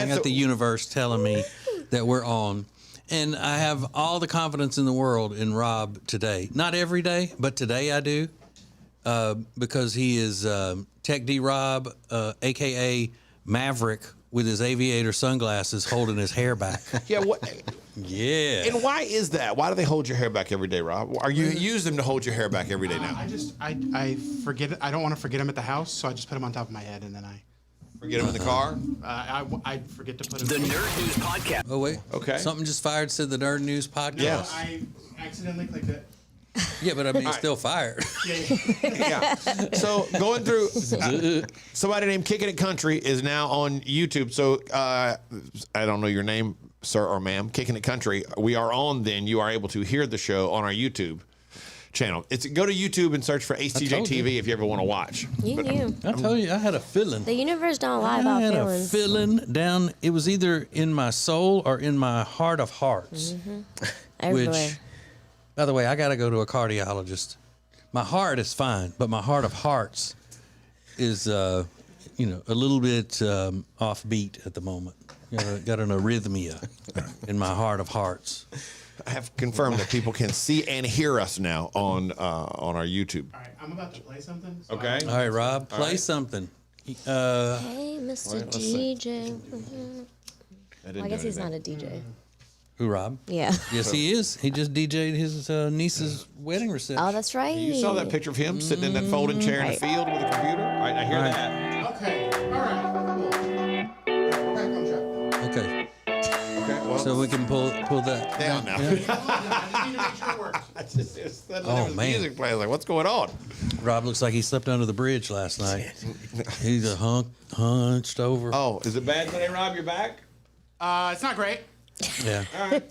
I got the universe telling me that we're on. And I have all the confidence in the world in Rob today. Not every day, but today I do. Because he is Tech D Rob, a.k.a. Maverick, with his aviator sunglasses holding his hair back. Yeah. What? Yeah. And why is that? Why do they hold your hair back every day, Rob? Are you use them to hold your hair back every day now? I forget it. I don't want to forget them at the house, so I just put them on top of my head, and then I forget them in the car. I forget to put them. The Nerd News Podcast. Oh wait. Okay. Something just fired. Said the Nerd News Podcast. No, Yes. I accidentally clicked it. Yeah, but I mean, it's still fired. Yeah. So going through, somebody named Kicking It Country is now on YouTube. So I don't know your name, sir or ma'am. Kicking It Country. We are on. Then you are able to hear the show on our YouTube channel. Go to YouTube and search for acetjtv if you ever want to watch. You knew. I told you, I had a feeling. The universe don't lie about I had feelings. a feeling down. It was either in my soul or in my heart of hearts. Everywhere. Which, by the way, I got to go to a cardiologist. My heart is fine, but my heart of hearts is, a little bit offbeat at the moment. Got an arrhythmia in my heart of hearts. I have confirmed that people can see and hear us now on our YouTube. All right, I'm about to play something. So Okay. All right, Rob, play something. Hey, Mr. let's see. DJ. Well, I guess he's not a DJ. Who, Rob? Yeah. Yes, he is. He just DJ'd his niece's wedding reception. Oh, that's right. You saw that picture of him sitting in that folding chair in the Right. field with a computer? All right, I hear that. Okay. All right. Cool. All right, we're back on track. Okay, Okay, well, so we can pull that down now. I just need to make sure it works. Oh, man. Music playing. Like, what's going on? Rob looks like he slept under the bridge last night. He's hunched over. Oh, is it bad today, Rob? You're back? It's not great. Yeah. All right.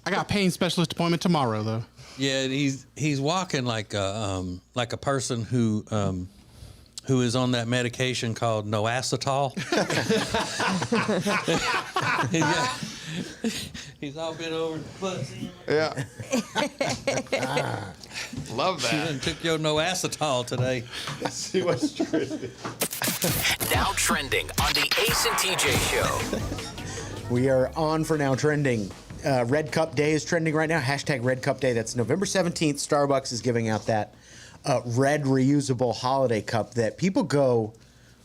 I got a pain specialist appointment tomorrow, though. Yeah, and he's walking like a person who is on that medication called noacetol. He's all bent over the pussy. Yeah. Love You that. done took your noacetol today. Let's see what's trending. Now trending on the Ace and TJ Show. We are on for Now Trending. Red Cup Day is trending right now. Hashtag Red Cup Day. That's November 17th. Starbucks is giving out that red reusable holiday cup that people go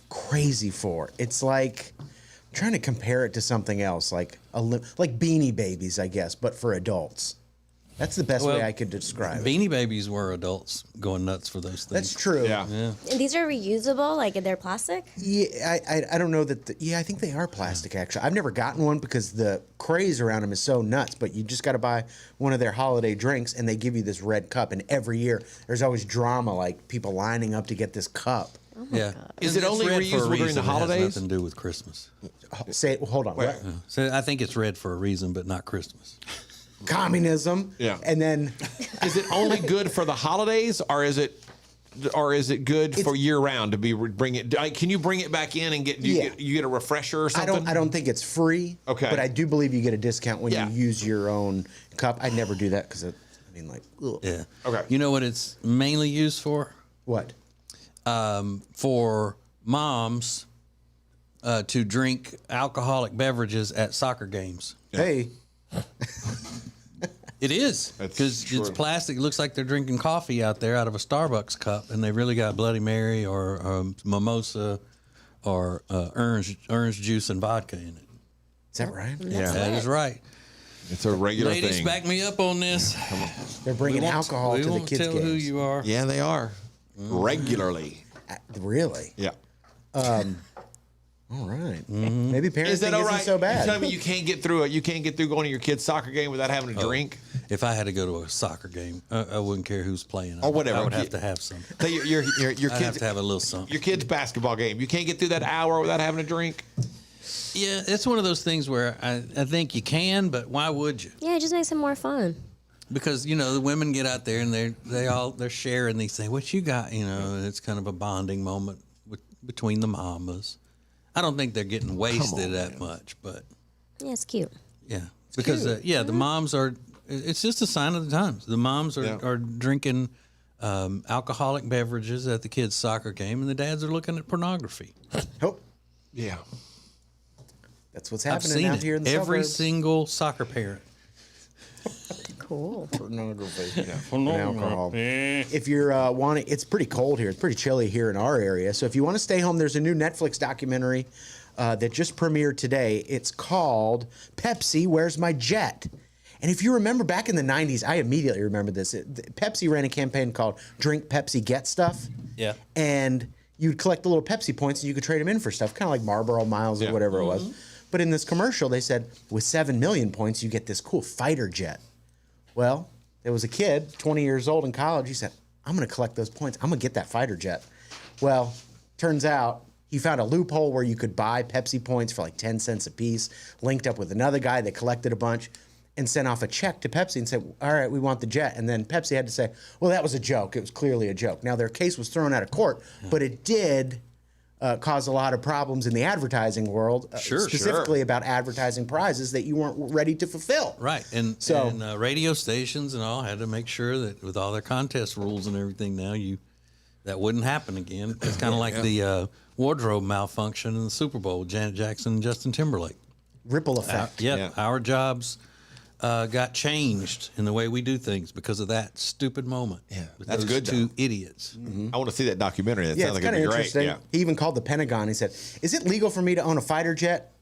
crazy for. It's like, I'm trying to compare it to something else, like Beanie Babies, I guess, but for adults. That's the best way I could describe it. Beanie Babies were adults going nuts for those things. That's true. Yeah. Yeah. And these are reusable, like they're plastic? Yeah, I don't know that. I think they are plastic. Actually, I've never gotten one because the craze around them is so nuts. But you just got to buy one of their holiday drinks, and they give you this red cup. And every year, there's always drama, like people lining up to get this cup. Yeah. Is it It's only red for a reusable during the reason. It holidays? has nothing to do with Christmas. Hold on. What? So I think it's red for a reason, but not Christmas. Communism. Yeah. And then Is it only good for the holidays, or is it good for year round to bring it? Can you bring it back in and get you get a refresher or something? I don't think it's free. Okay. But I do believe you get a discount when Yeah. you use your own cup. I never do that because ugh. Yeah. Okay. You know what it's mainly used for? What? For moms to drink alcoholic beverages at soccer games. Hey. It is, That's because it's true. plastic. It looks like they're drinking coffee out there out of a Starbucks cup, and they really got Bloody Mary or mimosa or orange juice and vodka in it. Is that right? Yeah, that is right. It's a regular Ladies, thing. back me up on this. They're bringing alcohol we to the won't kids' tell games. who you are. Yeah, they are regularly. Really? Yeah. All right. Mm-hmm. Maybe parenting Is that all isn't right? so bad. You tell me you can't get through it. You can't get through going to your kid's soccer game without having a drink. If I had to go to a soccer game, I wouldn't care who's playing. Or whatever. I would have to have some. Say your I'd have kids to have a little something. your kid's basketball game. You can't get through that hour without having a drink. Yeah, it's one of those things where I think you can, but why would you? Yeah, it just makes it more fun. Because the women get out there and they're sharing these things. What you got? And it's kind of a bonding moment between the mamas. I don't think they're getting wasted that much, but Yeah, it's cute. yeah, because the moms are. It's just a sign of the times. The moms are drinking alcoholic beverages at the kids' soccer game, and the dads are looking at pornography. Oh, Yeah. That's what's I've happening seen out it. here in the Every suburbs. single soccer parent. Cool. Pornography. And alcohol. If you're wanting, it's pretty cold here. It's pretty chilly here in our area. So if you want to stay home, there's a new Netflix documentary that just premiered today. It's called Pepsi, Where's My Jet? And if you remember back in the 90s, I immediately remember this. Pepsi ran a campaign called Drink Pepsi, Get Stuff. Yeah. And you'd collect the little Pepsi points and you could trade them in for stuff, kind of like Marlboro Miles or whatever it was. But in this commercial, they said, with 7 million points, you get this cool fighter jet. Well, there was a kid, 20 years old in college. He said, I'm going to collect those points. I'm going to get that fighter jet. Well, turns out he found a loophole where you could buy Pepsi points for like 10 cents a piece, linked up with another guy that collected a bunch, and sent off a check to Pepsi and said, all right, we want the jet. And then Pepsi had to say, well, that was a joke. It was clearly a joke. Now, their case was thrown out of court, but it did cause a lot of problems in the advertising world, specifically about advertising prizes that you weren't ready to fulfill. Right. And radio stations and all had to make sure that with all their contest rules and everything now, that wouldn't happen again. It's kind of like the wardrobe malfunction in the Super Bowl, Janet Jackson and Justin Timberlake. Ripple effect. Our jobs got changed in the way we do things because of that stupid moment. Yeah, with that's those good, two though. idiots. I want to see that documentary. That sounds it's like kind it'd of be great. interesting. Yeah. He even called the Pentagon. He said, is it legal for me to own a fighter jet?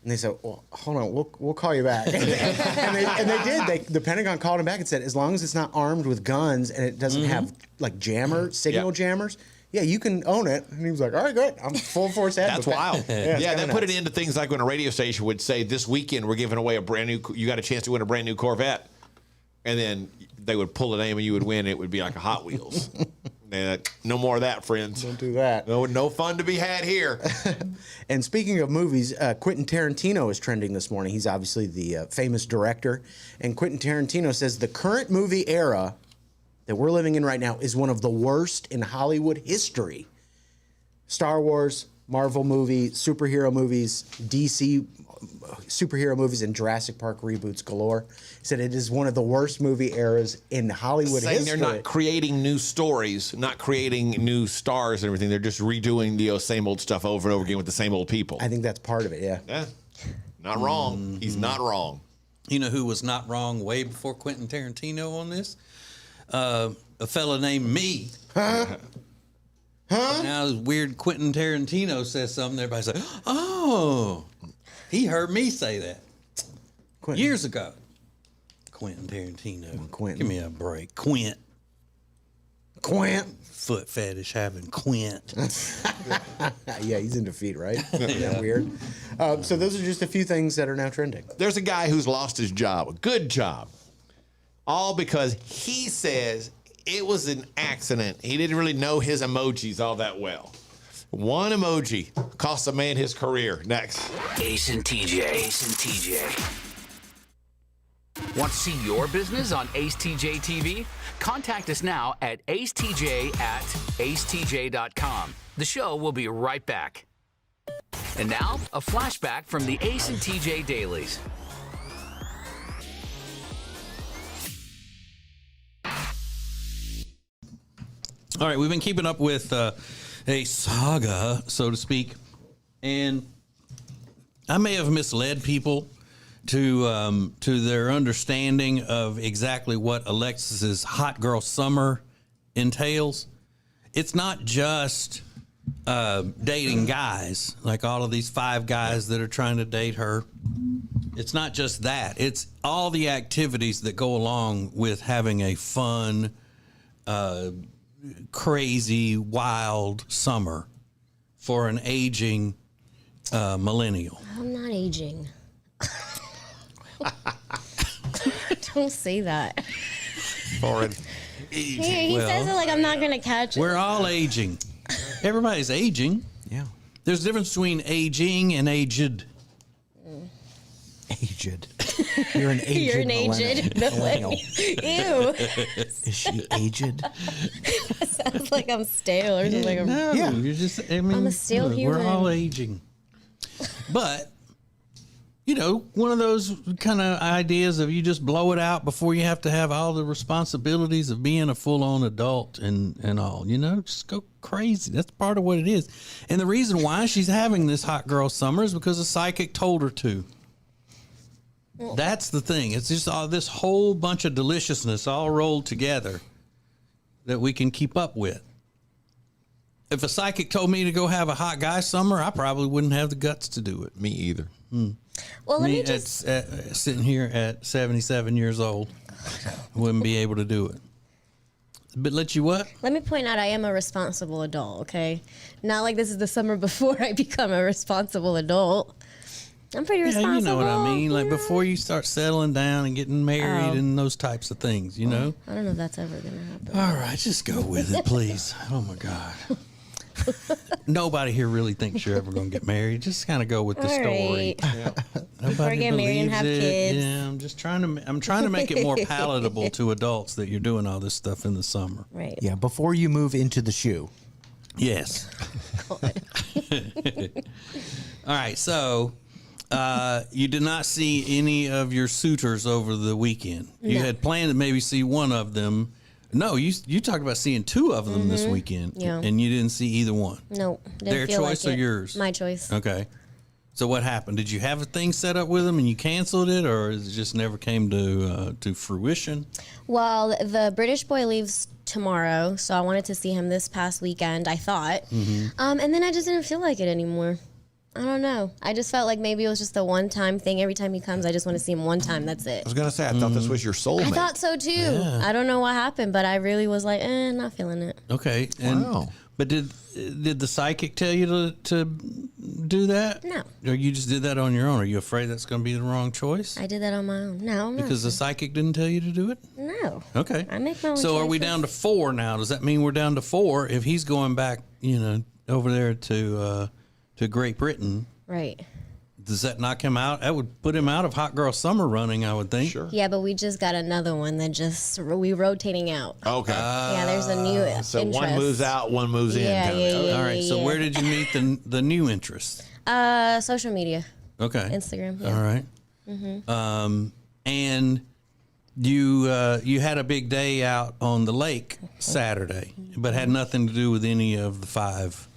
And they said, well, hold on, we'll call you back. and they did. The Pentagon called him back and said, as long as it's not armed with guns and it doesn't have like signal jammers, yeah, you can own it. And he was like, all right, great. I'm full force advocate. That's wild. Yeah, that put it into things like when a radio station would say, this weekend we're giving away you got a chance to win a brand new Corvette. And then they would pull a name and you would win. It would be like a Hot Wheels. No more of that, friends. Don't do that. No fun to be had here. And speaking of movies, Quentin Tarantino is trending this morning. He's obviously the famous director. And Quentin Tarantino says the current movie era that we're living in right now is one of the worst in Hollywood history. Star Wars, Marvel movie, superhero movies, DC superhero movies, and Jurassic Park reboots galore. He said it is one of the worst movie eras in Hollywood Saying history. they're not creating new stories, not creating new stars and everything. They're just redoing the same old stuff over and over again with the same old people. I think that's part of it, yeah. Yeah, not wrong. He's not wrong. You know who was not wrong way before Quentin Tarantino on this? A fella named me. Huh? Now, this weird Quentin Tarantino says something, everybody's like, oh, he heard me say that Quentin. years ago. Quentin Tarantino. Quentin. Give me a break. Quint. Foot fetish having Quint. Yeah, he's into feet, right? Isn't that weird? So those are just a few things that are now trending. There's a guy who's lost his job, a good job, all because he says it was an accident. He didn't really know his emojis all that well. One emoji cost a man his career. Next. Ace and TJ. Want to see your business on acetjtv? Contact us now at acetj@acetj.com. The show will be right back. And now, a flashback from the Ace and TJ Dailies. All right, we've been keeping up with a saga, so to speak, and I may have misled people to their understanding of exactly what Alexis's hot girl summer entails. It's not just dating guys, like all of these 5 guys that are trying to date her. It's not just that. It's all the activities that go along with having a fun, crazy, wild summer for an aging millennial. I'm not aging. Don't say that. Foreign. He says it like I'm not going to catch it. We're all aging. Everybody's aging. Yeah. There's a difference between aging and aged. Aged. You're an aged You're an aged millennial. Ew. Is she aged? Sounds like I'm stale or something. No, Yeah. you're just, I mean, I'm a stale look, human. We're all aging. But one of those kind of ideas of you just blow it out before you have to have all the responsibilities of being a full-on adult and all, just go crazy. That's part of what it is. And the reason why she's having this hot girl summer is because a psychic told her to. That's the thing. It's just all this whole bunch of deliciousness all rolled together that we can keep up with. If a psychic told me to go have a hot guy summer, I probably wouldn't have the guts to do it. Me either. Well, let me just sitting here at 77 years old, wouldn't be able to do it. But let you what? Let me point out I am a responsible adult, okay? Not like this is the summer before I become a responsible adult. I'm pretty responsible. Yeah, you know what I mean. Like before you start settling down and getting married and those types of things, I don't know if that's ever going to happen. All right, just go with it, please. Oh, my God. Nobody here really thinks you're ever going to get married. Just kind of go with the story. Right. Yeah. Nobody get married and believes have it. kids. Yeah, I'm trying to make it more palatable to adults that you're doing all this stuff in the summer. Right. Yeah, before you move into the shoe. Yes. All right, so you did not see any of your suitors over the weekend. You had planned to maybe see one of them. No, you talked about seeing two of them this weekend, and you didn't see either one. No. Their choice or yours? My choice. Okay. So what happened? Did you have a thing set up with them and you canceled it, or it just never came to fruition? Well, the British boy leaves tomorrow, so I wanted to see him this past weekend, I thought. And then I just didn't feel like it anymore. I don't know. I just felt like maybe it was just a one-time thing. Every time he comes, I just want to see him one time. That's it. I was going to say, I thought this was your soulmate. I thought so, too. Yeah. I don't know what happened, but I really was like, not feeling it. Okay. And, Wow. But did the psychic tell you to do that? No. Or you just did that on your own? Are you afraid that's going to be the wrong choice? I did that on my own. No, I'm Because the psychic didn't tell you to do it? No. Okay. I make my own So are we choices. down to 4 now? Does that mean we're down to 4 if he's going back, over there to Great Britain? Right. Does that knock him out? That would put him out of Hot Girl Summer running, I would think. Sure. Yeah, but we just got another one that we rotating out. Okay. Yeah, there's a new So one interest. moves out, one moves in. Yeah, kind of yeah, deal. yeah. All right. So where did you meet the new interest? Social media. Okay. Instagram. Yeah. All right. And you had a big day out on the lake Saturday, but had nothing to do with any of the 5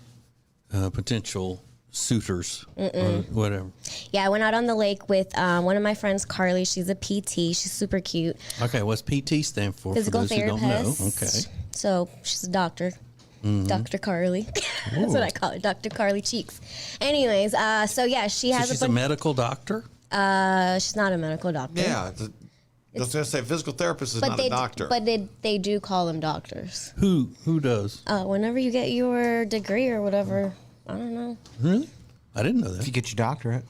potential suitors or whatever. Yeah, I went out on the lake with one of my friends, Carly. She's a PT. She's super cute. Okay, what's PT stand for? Physical for those therapist. who don't know. Okay. So she's a doctor. Dr. Carly. That's what I call her, Dr. Carly Cheeks. Anyways, so yeah, she So has she's a a bunch. medical doctor? She's not a medical doctor. Yeah. I was going to say, physical therapist is not a doctor. But they do call them doctors. Who does? Whenever you get your degree or whatever, I don't know. Really? I didn't know If that. you get your doctorate.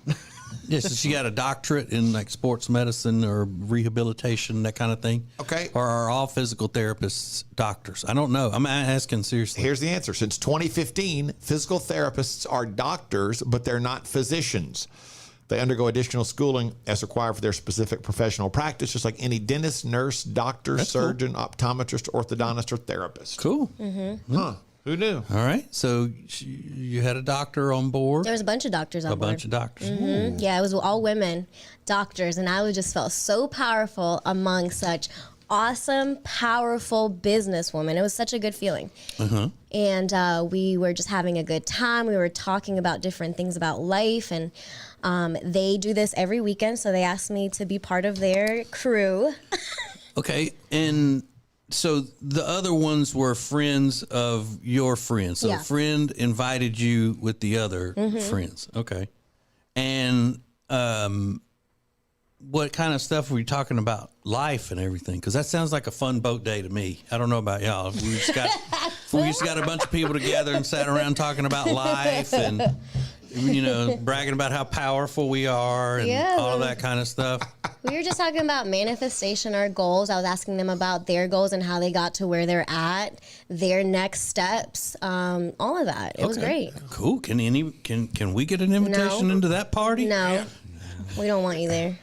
Yeah, so she got a doctorate in like sports medicine or rehabilitation, that kind of thing. Okay. Or are all physical therapists doctors? I don't know. I'm asking seriously. Here's the answer. Since 2015, physical therapists are doctors, but they're not physicians. They undergo additional schooling as required for their specific professional practice, just like any dentist, nurse, doctor, That's cool. surgeon, optometrist, orthodontist, or therapist. Cool. Huh. Who knew? All right. So you had a doctor on board? There was a bunch of doctors on A board. bunch of doctors. Yeah, it was all women doctors, and I just felt so powerful among such awesome, powerful businesswomen. It was such a good feeling. And we were just having a good time. We were talking about different things about life, and they do this every weekend, so they asked me to be part of their crew. Okay. And so the other ones were friends of your friends. So Yeah. a friend invited you with the other friends. Okay. And what kind of stuff were you talking about? Life and everything? Because that sounds like a fun boat day to me. I don't know about y'all. We just got a bunch of people together and sat around talking about life and, bragging about how powerful we are and all of that kind of stuff. We were just talking about manifestation, our goals. I was asking them about their goals and how they got to where they're at, their next steps, all of that. It was great. Cool. Can we get an invitation into that party? No, we don't want you there.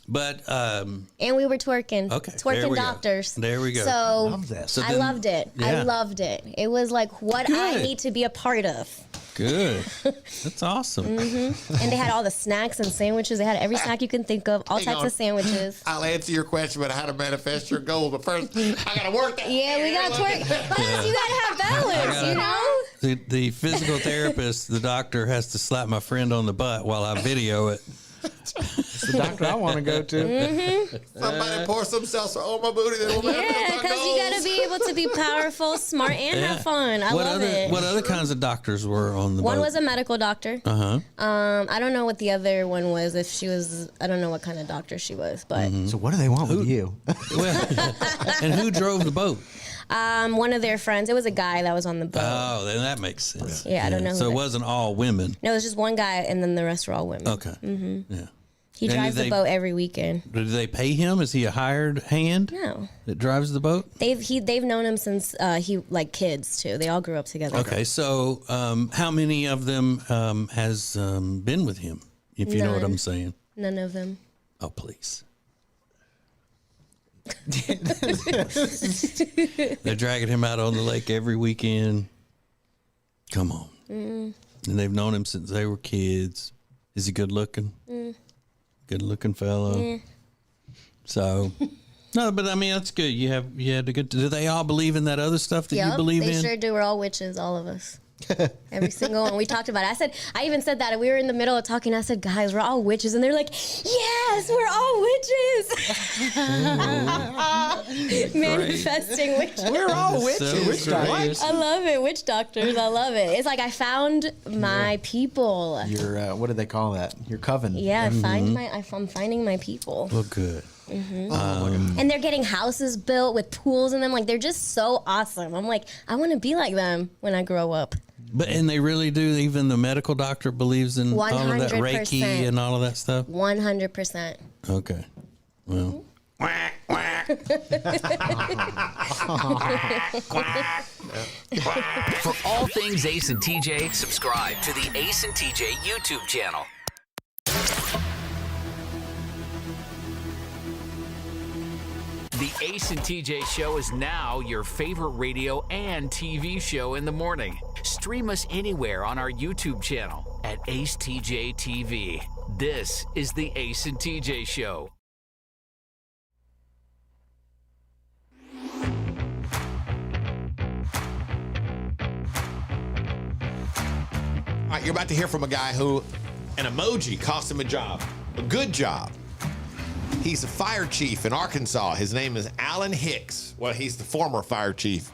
But And we were twerking. Okay, there Twerking we go. doctors. There we go. So Love that. So I then- loved it. yeah. I loved it. It was like what I Good. need to be a part of. Good. That's awesome. And they had all the snacks and sandwiches. They had every snack you can think of, all Hang types on. of sandwiches. I'll answer your question about how to manifest your goals, but first, I got to work that. Yeah, we got to work. Plus, you got to have balance, you know? The physical therapist, the doctor, has to slap my friend on the butt while I video it. It's the doctor I want to go to. Somebody pour some salsa on my booty. That will Yeah, because you got to be able to be powerful, smart, and have fun. I what love other it. What other kinds of doctors were on the One boat? was a medical doctor. Uh-huh. I don't know what the other one was. If she was, I don't know what kind of doctor she was, but So what do they want with you? Well, and who drove the boat? one of their friends. It was a guy that was on the boat. Oh, then that makes sense. Yeah, I don't know So who it that- wasn't all women. No, it was just one guy, and then the rest were all women. Okay. Yeah. He And drives did the they- boat every weekend. Do they pay him? Is he a hired hand No, that drives the boat? they've known him since he like kids too. They all grew up together. Okay, so how many of them has been with him? If you know what None. I'm saying. None of them. Oh, please. They're dragging him out on the lake every weekend. Come on. And they've known him since they were kids. Is he good looking? Good looking fellow. So, no, but I mean, that's good. You had a good. Do they all believe in that other stuff that you Yep, believe they in? sure do. We're all witches, all of us. Every single one. We talked about it. I even said that. We were in the middle of talking. I said, guys, we're all witches. And they're like, yes, we're all witches. Manifesting witches. We're all witches. So great. I love it. Witch doctors. I love it. It's like I found my people. Your what do they call that? Your coven. Yeah, I'm finding my people. Well, good. And they're getting houses built with pools in them. Like, they're just so awesome. I'm like, I want to be like them when I grow up. And they really do. Even the medical doctor believes in all of that 100%. Reiki and all of that stuff. 100%. Okay. Well, For all things Ace and TJ, subscribe to the Ace and TJ YouTube channel. The Ace and TJ Show is now your favorite radio and TV show in the morning. Stream us anywhere on our YouTube channel at acetjtv. This is the Ace and TJ Show. All right, you're about to hear from a guy who an emoji cost him a job, a good job. He's a fire chief in Arkansas. His name is Alan Hicks. Well, he's the former fire chief.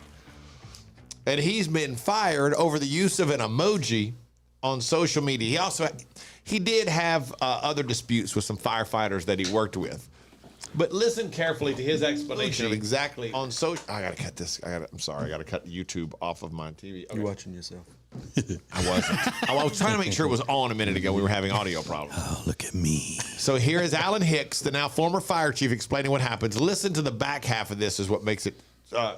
And he's been fired over the use of an emoji on social media. He did have other disputes with some firefighters that he worked with. But listen carefully to his explanation of exactly on social. I gotta cut this. I'm sorry. I gotta cut YouTube off of my TV. Okay. You're watching yourself. I wasn't. I was trying to make sure it was on a minute ago. We were having audio problems. oh, look at me. So here is Alan Hicks, the now former fire chief, explaining what happens. Listen to the back half of this is what makes it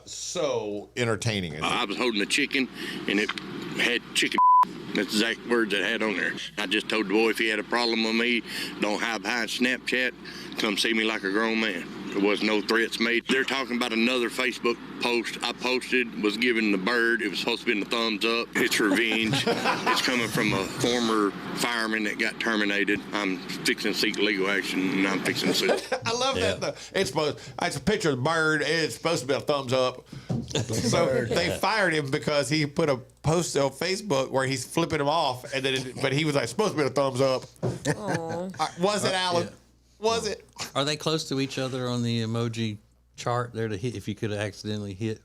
so entertaining. I was holding a chicken, and it had chicken. That's the exact words it had on there. I just told the boy if he had a problem with me, don't hide behind Snapchat, come see me like a grown man. There was no threats made. They're talking about another Facebook post I posted, was giving the bird. It was supposed to be in the thumbs up. It's revenge. It's coming from a former fireman that got terminated. I'm fixing to seek legal action, and I'm fixing to sue. I love that. Though. It's a picture of the bird. It's supposed to be a thumbs up. So they fired him because he put a post on Facebook where he's flipping him off, and then but he was like supposed to be a thumbs up. Was it, Alan? Yeah. Was it? Are they close to each other on the emoji chart there to hit? If you could accidentally hit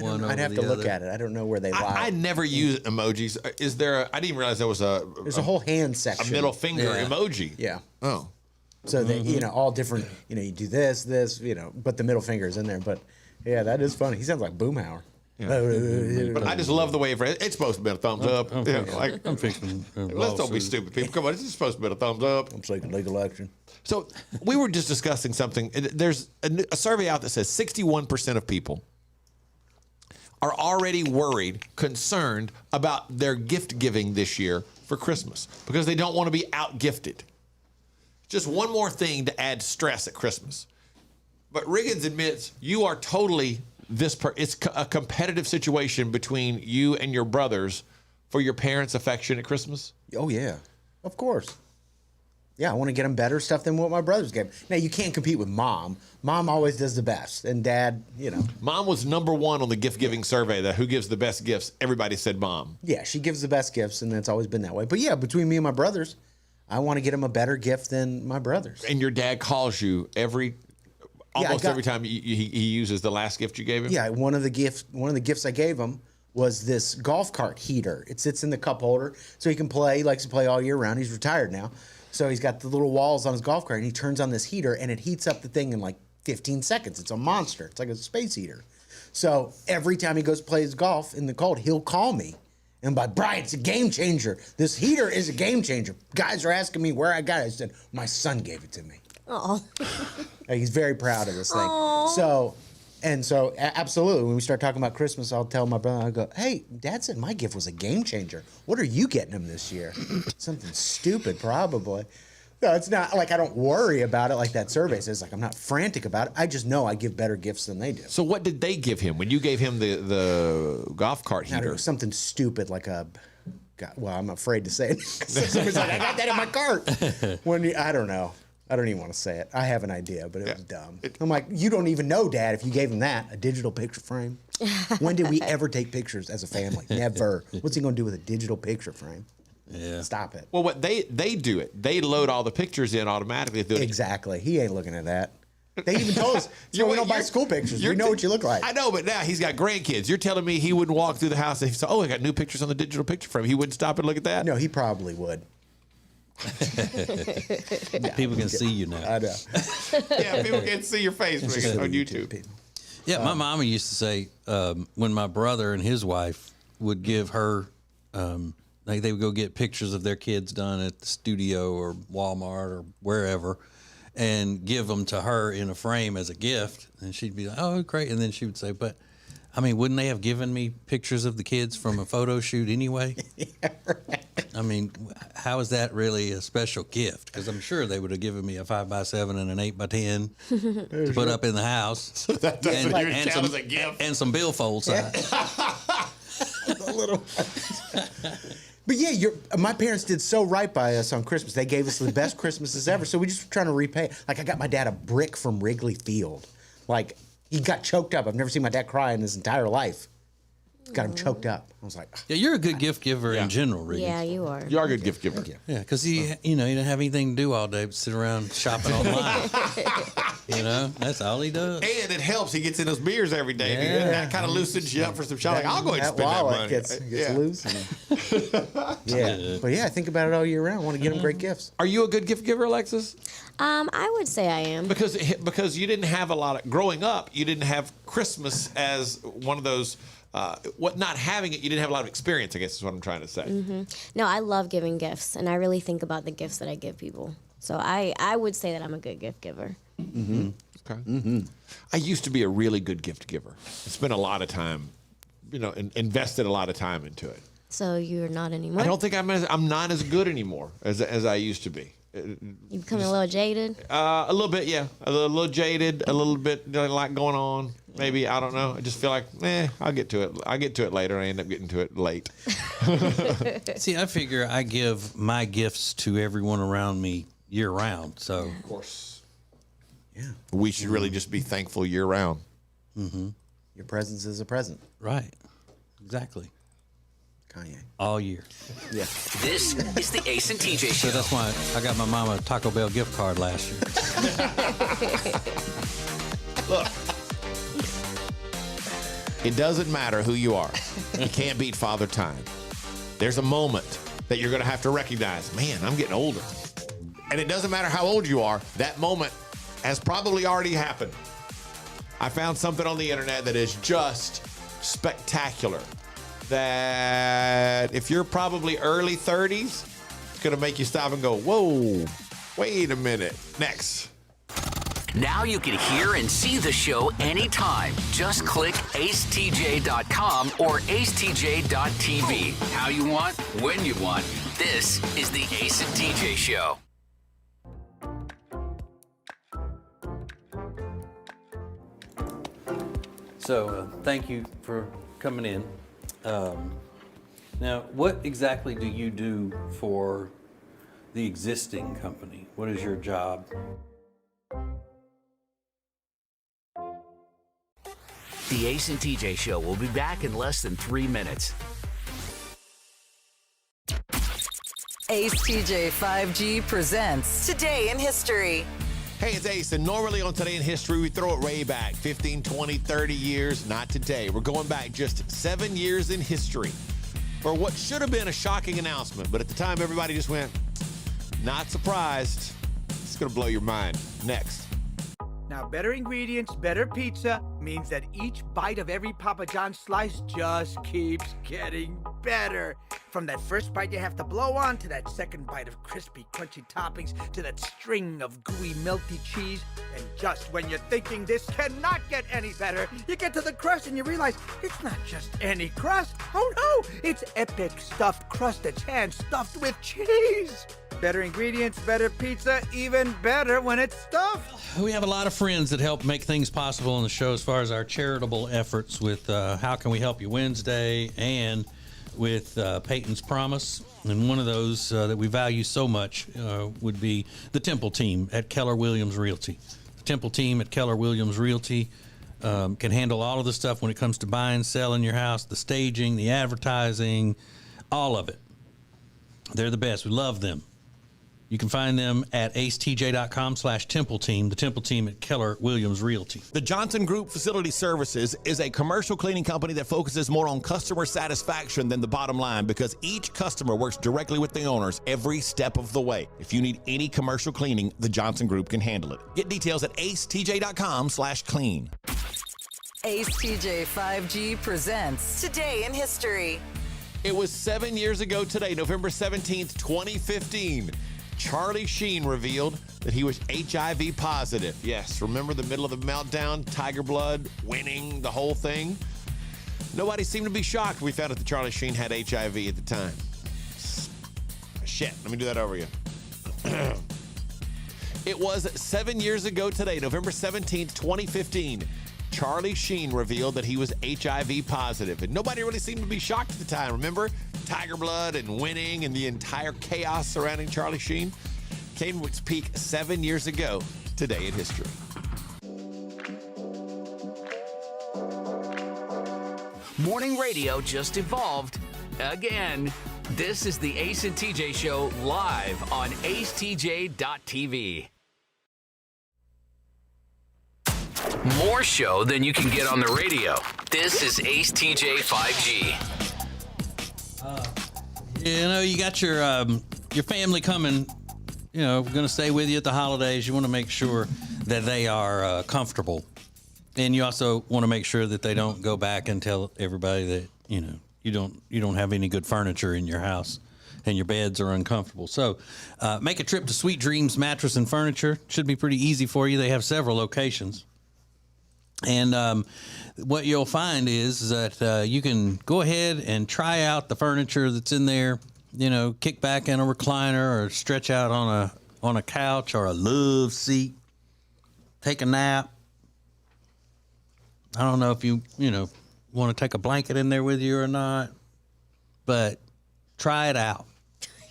one over I'd have the to look other? at it. I don't know where they lie. I never use emojis. Is there? I didn't realize there was There's a whole hand section. a middle finger Yeah. emoji. Yeah. Oh. So they, all different. You do this, but the middle finger is in there. But yeah, that is funny. He sounds like Boomhauer. But I just love the way it's supposed to be a thumbs up. I'm You know, thinking- like, I'm thinking. let's don't be stupid, people. Come on, it's just supposed to be a thumbs up. I'm seeking legal action. So we were just discussing something. There's a survey out that says 61% of people are already worried, concerned about their gift giving this year for Christmas because they don't want to be out gifted. Just one more thing to add stress at Christmas. But Riggins admits you are totally it's a competitive situation between you and your brothers for your parents' affection at Christmas? Oh, yeah. Of course. Yeah, I want to get them better stuff than what my brothers gave. Now, you can't compete with Mom. Mom always does the best. And Dad, you know. Mom was #1 on the gift-giving survey, that who gives the best gifts. Everybody said Mom. Yeah, she gives the best gifts, and it's always been that way. But yeah, between me and my brothers, I want to get them a better gift than my brothers. And your dad calls you almost every time he uses the last gift you gave him? Yeah, one of the gifts I gave him was this golf cart heater. It sits in the cup holder, so he can play. He likes to play all year round. He's retired now. So he's got the little walls on his golf cart, and he turns on this heater, and it heats up the thing in like 15 seconds. It's a monster. It's like a space heater. So every time he goes plays golf in the cold, he'll call me. And by Brian, it's a game changer. This heater is a game changer. Guys are asking me where I got it. I said, my son gave it to me. Oh. He's very proud of this thing. So absolutely, when we start talking about Christmas, I'll tell my brother, I go, hey, Dad said my gift was a game changer. What are you getting him this year? Something stupid, probably. No, it's not like I don't worry about it like that survey says. Like, I'm not frantic about it. I just know I give better gifts than they do. So what did they give him when you gave him the golf cart Now, it heater? was something stupid like well, I'm afraid to say it. Somebody's like, I got that in my cart. I don't know. I don't even want to say it. I have an idea, but it was dumb. I'm like, you don't even know, Dad, if you gave him that, a digital picture frame. When did we ever take pictures as a family? Never. What's he going to do with a digital picture frame? Yeah. Stop it. Well, what they do it. They load all the pictures in automatically. Exactly. He ain't looking at that. They even told us, so we don't buy school pictures. We know what you look like. I know, but now he's got grandkids. You're telling me he wouldn't walk through the house and say, oh, I got new pictures on the digital picture frame. He wouldn't stop and look at that? No, he probably would. People can see you now. I know. Yeah, people can't see your face on YouTube. People. Yeah, my mama used to say when my brother and his wife would give her, like they would go get pictures of their kids done at the studio or Walmart or wherever, and give them to her in a frame as a gift, and she'd be like, "Oh, great!" And then she would say, "But, I mean, wouldn't they have given me pictures of the kids from a photo shoot anyway?" Yeah, right. I mean, how is that really a special gift? Because I'm sure they would have given me a 5x7 and an 8x10 to put up in the house. That doesn't even count some, as a gift. and some billfold size. A little. But yeah, my parents did so right by us on Christmas. They gave us the best Christmases ever. So we just were trying to repay. Like, I got my dad a brick from Wrigley Field. Like, he got choked up. I've never seen my dad cry in his entire life. Got him choked up. I was like, Yeah, you're a good gift giver in general, Ricky. Yeah, you are. You are a good gift giver. Yeah, because he didn't have anything to do all day but sit around shopping online. That's all he does. And it helps. He gets in those beers every day. Yeah. And that kind of loosens you up for some shopping. I'll go ahead and spend that money. Gets Yeah. loose. Yeah. But yeah, I think about it all year round. I want to get him great gifts. Are you a good gift giver, Alexis? I would say I am. Because you didn't have a lot of growing up. You didn't have Christmas as one of those. Not having it, you didn't have a lot of experience, I guess is what I'm trying to say. Mm-hmm. No, I love giving gifts, and I really think about the gifts that I give people. So I would say that I'm a good gift giver. Mm-hmm. Okay. Mm-hmm. I used to be a really good gift giver. I spent a lot of time, invested a lot of time into it. So you're not anymore? I don't think I'm not as good anymore as I used to be. You become a little jaded? A little bit, yeah. A little jaded, a little bit a lot going on. Maybe, I don't know. I just feel like, I'll get to it. I'll get to it later. I end up getting to it late. See, I figure I give my gifts to everyone around me year round. So, of course. Yeah. We should really just be thankful year round. Mm-hmm. Your presence is a present. Right. Exactly. Kanye. All year. Yeah. This is the Ace and TJ Show. So that's why I got my mama a Taco Bell gift card last year. Look. It doesn't matter who you are. You can't beat Father Time. There's a moment that you're going to have to recognize, man, I'm getting older. And it doesn't matter how old you are, that moment has probably already happened. I found something on the internet that is just spectacular. That if you're probably early 30s, it's going to make you stop and go, whoa, wait a minute. Next. Now you can hear and see the show anytime. Just click acetj.com or acetj.tv. How you want, when you want. This is the Ace and TJ Show. So thank you for coming in. Now, what exactly do you do for the existing company? What is your job? The Ace and TJ Show will be back in less than 3 minutes. Ace TJ 5G presents Today in History. Hey, it's Ace, and normally on Today in History, we throw it way back 15, 20, 30 years. Not today. We're going back just 7 years in history for what should have been a shocking announcement, but at the time, everybody just went, not surprised. It's going to blow your mind. Next. Now, better ingredients, better pizza means that each bite of every Papa John's slice just keeps getting better. From that first bite you have to blow on, to that second bite of crispy, crunchy toppings, to that string of gooey, melty cheese. And just when you're thinking this cannot get any better, you get to the crust and you realize it's not just any crust. Oh no, it's epic stuffed crust that's hand-stuffed with cheese. Better ingredients, better pizza, even better when it's stuffed. We have a lot of friends that help make things possible on the show as far as our charitable efforts with How Can We Help You Wednesday and with Peyton's Promise. And one of those that we value so much would be the Temple team at Keller Williams Realty. The Temple team at Keller Williams Realty can handle all of the stuff when it comes to buying, selling your house, the staging, the advertising, all of it. They're the best. We love them. You can find them at acetj.com/Temple Team, the Temple Team at Keller Williams Realty. The Johnson Group Facility Services is a commercial cleaning company that focuses more on customer satisfaction than the bottom line because each customer works directly with the owners every step of the way. If you need any commercial cleaning, the Johnson Group can handle it. Get details at acetj.com/clean. Ace TJ 5G presents Today in History. It was 7 years ago today, November 17th, 2015. Charlie Sheen revealed that he was HIV positive. Yes, remember the middle of the meltdown, Tiger Blood, winning, the whole thing? Nobody seemed to be shocked we found out that Charlie Sheen had HIV at the time. Shit, let me do that over again. It was 7 years ago today, November 17th, 2015. Charlie Sheen revealed that he was HIV positive, and nobody really seemed to be shocked at the time. Remember? Tiger Blood and winning and the entire chaos surrounding Charlie Sheen came to its peak 7 years ago today in history. Morning radio just evolved again. This is the Ace and TJ Show live on acetj.tv. More show than you can get on the radio. This is Ace TJ 5G. You know, you got your family coming, you know, going to stay with you at the holidays. You want to make sure that they are comfortable. And you also want to make sure that they don't go back and tell everybody that, you know, you don't have any good furniture in your house and your beds are uncomfortable. So make a trip to Sweet Dreams Mattress and Furniture. Should be pretty easy for you. They have several locations. And what you'll find is that you can go ahead and try out the furniture that's in there, you know, kick back in a recliner or stretch out on a couch or a love seat, take a nap. I don't know if you want to take a blanket in there with you or not, but try it out.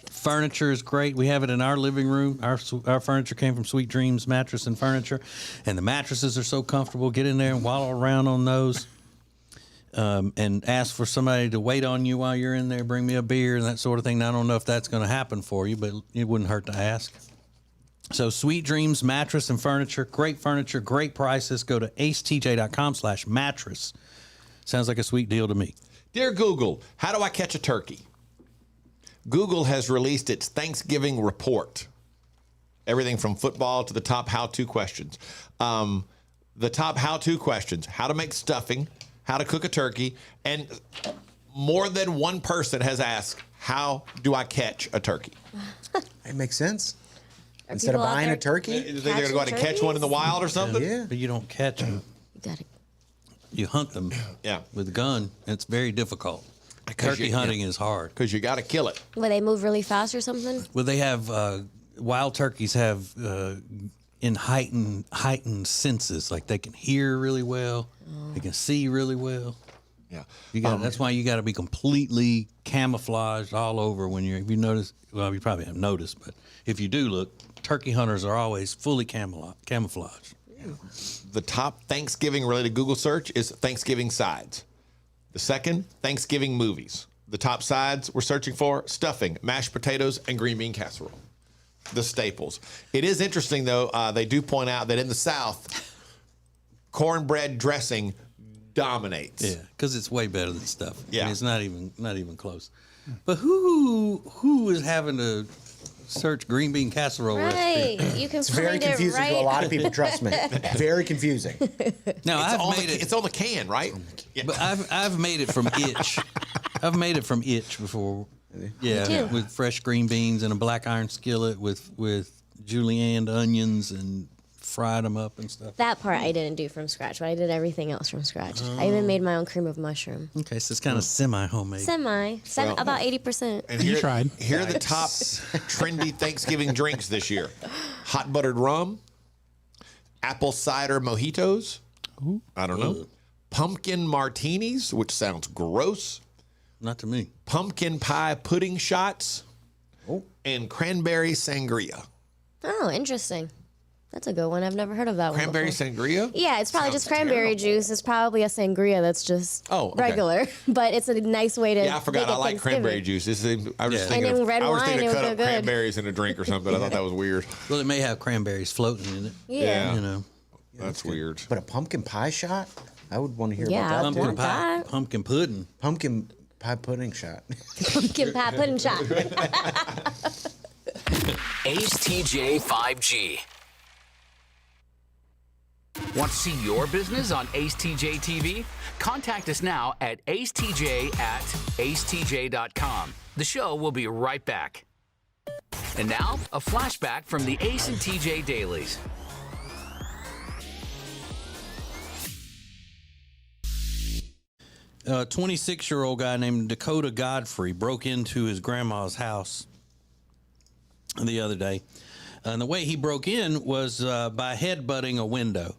Furniture is great. We have it in our living room. Our furniture came from Sweet Dreams Mattress and Furniture, and the mattresses are so comfortable. Get in there and waddle around on those, and ask for somebody to wait on you while you're in there. Bring me a beer and that sort of thing. Now, I don't know if that's going to happen for you, but it wouldn't hurt to ask. So Sweet Dreams Mattress and Furniture, great prices. Go to acetj.com/mattress. Sounds like a sweet deal to me. Dear Google, how do I catch a turkey? Google has released its Thanksgiving report. Everything from football to the top how-to questions. The top how-to questions: how to make stuffing, how to cook a turkey, and more than one person has asked, how do I catch a turkey? It makes sense. Are Instead of people out buying there a turkey, They're going to go out and catch one in the wild or something? yeah. But you don't catch them. You hunt them Yeah. with a gun. It's very difficult. Turkey hunting is hard. Because you got to kill it. Will they move really fast or something? Well, they have wild turkeys have heightened senses. Like they can hear really well, they can see really well. Yeah. That's why you got to be completely camouflaged all over when you're. If you notice, well, you probably haven't noticed, but if you do look, turkey hunters are always fully camouflaged. The top Thanksgiving-related Google search is Thanksgiving sides. The second, Thanksgiving movies. The top sides we're searching for, stuffing, mashed potatoes, and green bean casserole. The staples. It is interesting, though, they do point out that in the South, cornbread dressing dominates. Yeah, because it's way better than stuff. Yeah. And it's not even close. But who is having to search green bean casserole Right. recipe? You can It's find very it confusing right. to a lot of people. Trust me, very confusing. Now It's on the can, right? Yeah. But I've made it from itch. I've made it from itch before. Yeah, too. with fresh green beans in a black iron skillet with julienne onions and fried them up and stuff. That part I didn't do from scratch, but I did everything else from scratch. I even made my own cream of mushroom. Okay, so it's kind of semi-homemade. About 80%. And You tried. Here are the top trendy Thanksgiving drinks this year. Hot buttered rum, apple cider mojitos. I don't know. Pumpkin martinis, which sounds gross. Not to me. Pumpkin pie pudding shots. And cranberry sangria. Oh, interesting. That's a good one. I've never heard of that Cranberry one before. sangria? Yeah, it's probably Sounds just cranberry terrible. juice. It's probably a sangria that's just regular, but it's a nice way to. Yeah, I forgot. make it I like Thanksgiving. cranberry juice. I was just Yeah. thinking And in of, red I was wine, thinking it of would cut go up good. cranberries in a drink or something. I thought that was weird. Well, it may have cranberries floating in it. Yeah. You know, That's weird. But a pumpkin pie shot, I would want to hear Yeah, about that. want that. pumpkin pudding. Pumpkin pie pudding shot. Pumpkin pie pudding shot. Ace TJ 5G. Want to see your business on Ace TJ TV? Contact us now at acetj@acetj.com. The show will be right back. And now, a flashback from the Ace and TJ dailies. A 26-year-old guy named Dakota Godfrey broke into his grandma's house the other day. And the way he broke in was by headbutting a window.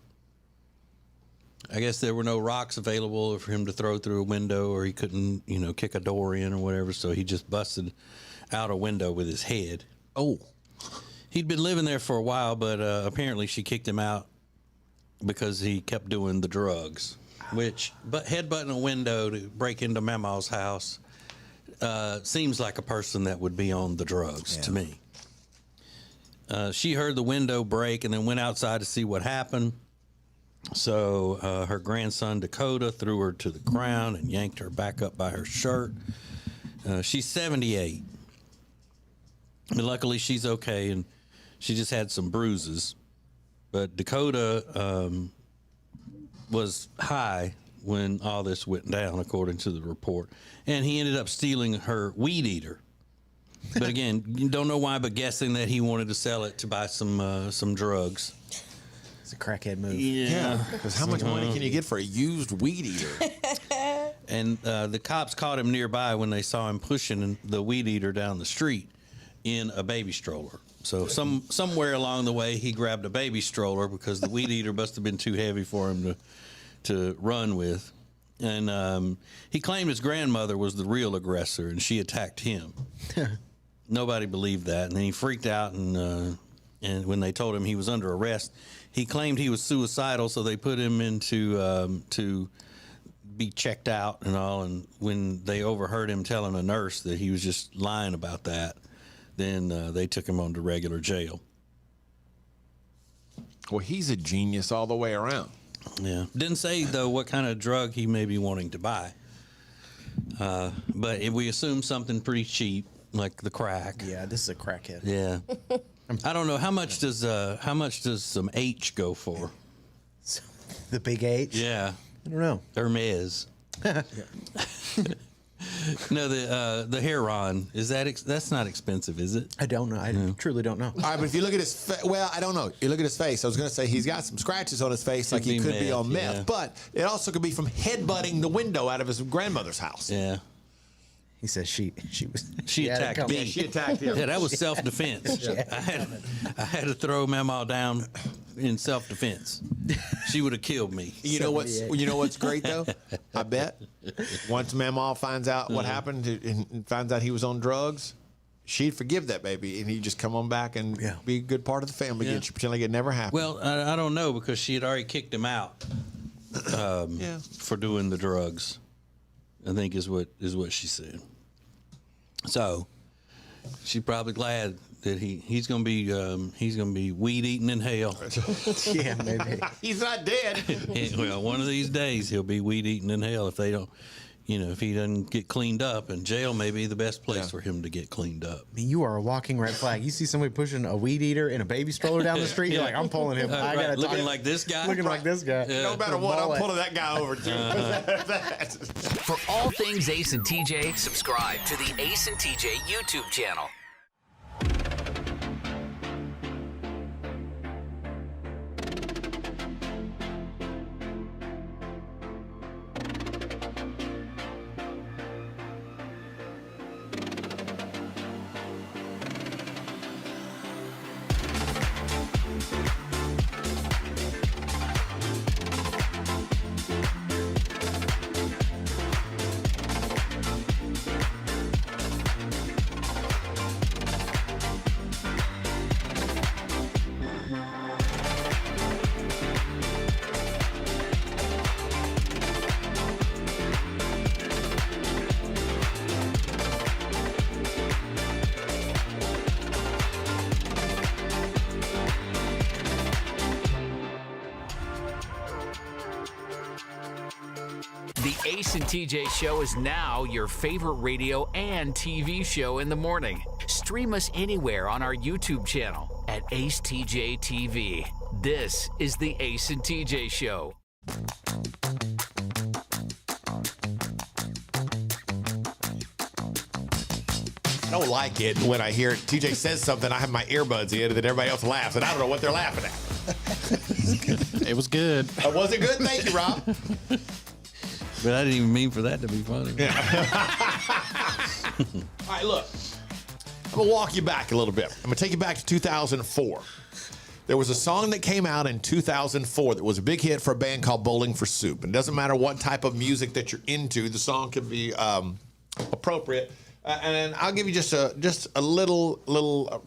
I guess there were no rocks available for him to throw through a window, or he couldn't, kick a door in or whatever. So he just busted out a window with his head. Oh. He'd been living there for a while, but apparently she kicked him out because he kept doing the drugs. But headbutting a window to break into Mama's house seems like a person that would be on the drugs to me. She heard the window break and then went outside to see what happened. So her grandson, Dakota, threw her to the ground and yanked her back up by her shirt. She's 78. And luckily, she's okay, and she just had some bruises. But Dakota was high when all this went down, according to the report. And he ended up stealing her weed eater. But again, you don't know why, but guessing that he wanted to sell it to buy some drugs. It's a crackhead move. Yeah, because how much money can you get for a used weed eater? And the cops caught him nearby when they saw him pushing the weed eater down the street in a baby stroller. So somewhere along the way, he grabbed a baby stroller because the weed eater must have been too heavy for him to run with. And he claimed his grandmother was the real aggressor, and she attacked him. Nobody believed that, and then he freaked out, and when they told him he was under arrest, he claimed he was suicidal, so they put him into to be checked out and all. And when they overheard him telling a nurse that he was just lying about that, then they took him on to regular jail. Well, he's a genius all the way around. Yeah. Didn't say, though, what kind of drug he may be wanting to buy. But if we assume something pretty cheap, like the crack. Yeah, this is a crackhead. Yeah. I don't know. How much does some H go for? The big H? Yeah. I don't know. Hermes. No, the Heron, that's not expensive, is it? I don't know. I truly don't know. All right, but if you look at his well, I don't know. You look at his face. I was going to say he's got some scratches on his face, like he could be on meth. yeah. But it also could be from headbutting the window out of his grandmother's house. Yeah. He says she attacked me. Yeah, she attacked him. Yeah, that was self-defense. I had to throw Mama down in self-defense. she would have killed me. You know what's great though? I bet once Mamaw finds out what happened and finds out he was on drugs, she'd forgive that baby, and he'd just come on back and be a good part of the family again. She'd pretend like it never happened. Well, I don't know, because she had already kicked him out for doing the drugs, I think is what she said. So she's probably glad that he's gonna be weed eating in hell. Yeah, maybe. He's not dead. Well, one of these days he'll be weed eating in hell if they don't. If he doesn't get cleaned up, and jail may be the best place for him to get cleaned up. I mean, you are a walking red flag. You see somebody pushing a weed eater in a baby stroller down the street, you're like, I'm pulling him. I gotta looking like this guy. Looking like this guy. Yeah. No matter what, I'm pulling that guy over too. For all things Ace and TJ, subscribe to the Ace and TJ YouTube channel. The Ace and TJ Show is now your favorite radio and TV show in the morning. Stream us anywhere on our YouTube channel at acetjtv. This is the Ace and TJ Show. I don't like it when I hear TJ says something, I have my earbuds in, and then everybody else laughs, and I don't know what they're laughing at. It was good. Was it good? Thank you, Rob. But I didn't even mean for that to be funny. All right, look. I'm going to walk you back a little bit. I'm going to take you back to 2004. There was a song that came out in 2004 that was a big hit for a band called Bowling for Soup. And it doesn't matter what type of music that you're into, the song could be appropriate. And I'll give you just a little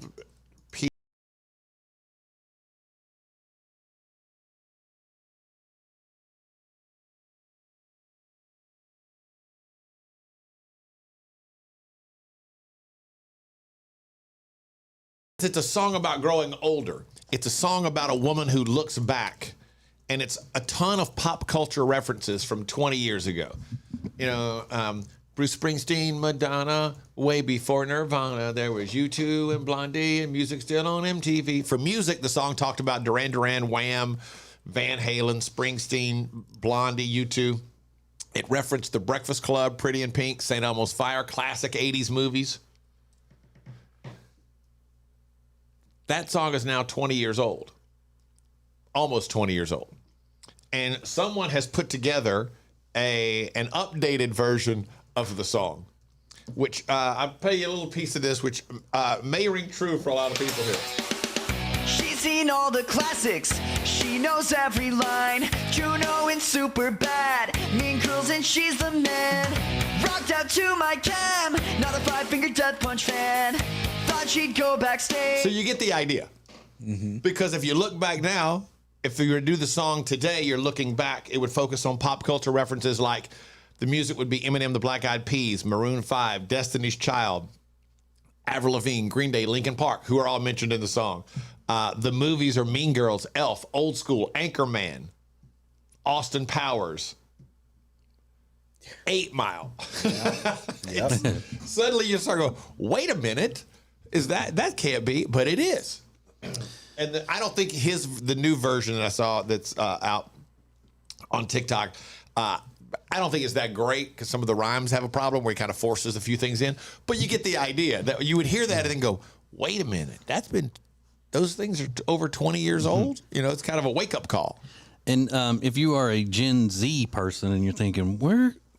piece. It's a song about growing older. It's a song about a woman who looks back, and it's a ton of pop culture references from 20 years ago. Bruce Springsteen, Madonna, way before Nirvana. There was U2 and Blondie and music still on MTV. For music, the song talked about Duran Duran, Wham, Van Halen, Springsteen, Blondie, U2. It referenced The Breakfast Club, Pretty in Pink, St. Elmo's Fire, classic 80s movies. That song is now 20 years old, almost 20 years old. And someone has put together an updated version of the song, which I'll play you a little piece of this, which may ring true for a lot of people here. She's seen all the classics. She knows every line. Juno and Superbad, Mean Girls and She's the Man. Rocked out to my cam, not a five-finger death punch fan. Thought she'd go backstage. So you get the idea. Mm-hmm. Because if you look back now, if you were to do the song today, you're looking back, it would focus on pop culture references like the music would be Eminem, the Black Eyed Peas, Maroon 5, Destiny's Child, Avril Lavigne, Green Day, Linkin Park, who are all mentioned in the song. The movies are Mean Girls, Elf, Old School, Anchorman, Austin Powers, 8 Mile. Yep. Suddenly you start going, wait a minute, that can't be, but it is. And I don't think the new version that I saw that's out on TikTok, I don't think it's that great because some of the rhymes have a problem where he kind of forces a few things in. But you get the idea that you would hear that and then go, wait a minute, those things are over 20 years old. It's kind of a wake up call. And if you are a Gen Z person and you're thinking,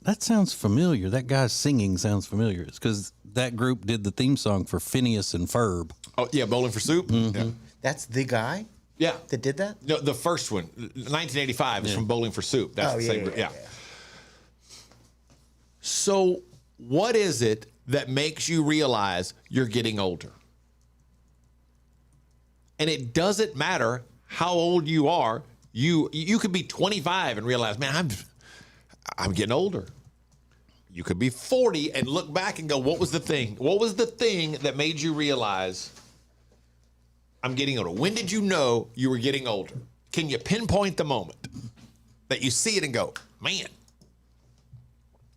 that sounds familiar, that guy's singing sounds familiar, it's because that group did the theme song for Phineas and Ferb. Oh, yeah, Bowling for Soup. Mm-hmm. Yeah. That's the guy? Yeah. that did that? No, the first one, 1985, is from Bowling for Soup. That's the same. Yeah. So, what is it that makes you realize you're getting older? And it doesn't matter how old you are. You could be 25 and realize, man, I'm getting older. You could be 40 and look back and go, what was the thing? What was the thing that made you realize I'm getting older? When did you know you were getting older? Can you pinpoint the moment that you see it and go, man,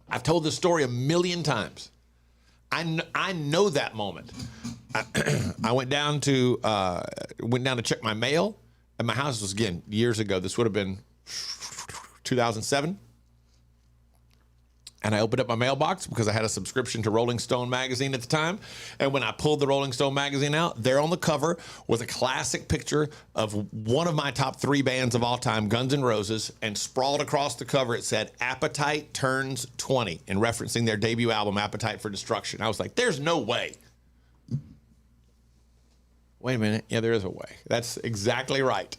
I've told this story a million times. I know that moment. I went down to check my mail, and my house was, again, years ago. This would have been 2007. And I opened up my mailbox because I had a subscription to Rolling Stone magazine at the time. And when I pulled the Rolling Stone magazine out, there on the cover was a classic picture of one of my top 3 bands of all time, Guns N' Roses, and sprawled across the cover, it said, Appetite Turns 20, and referencing their debut album, Appetite for Destruction. I was like, there's no way. Wait a minute. Yeah, there is a way. That's exactly right.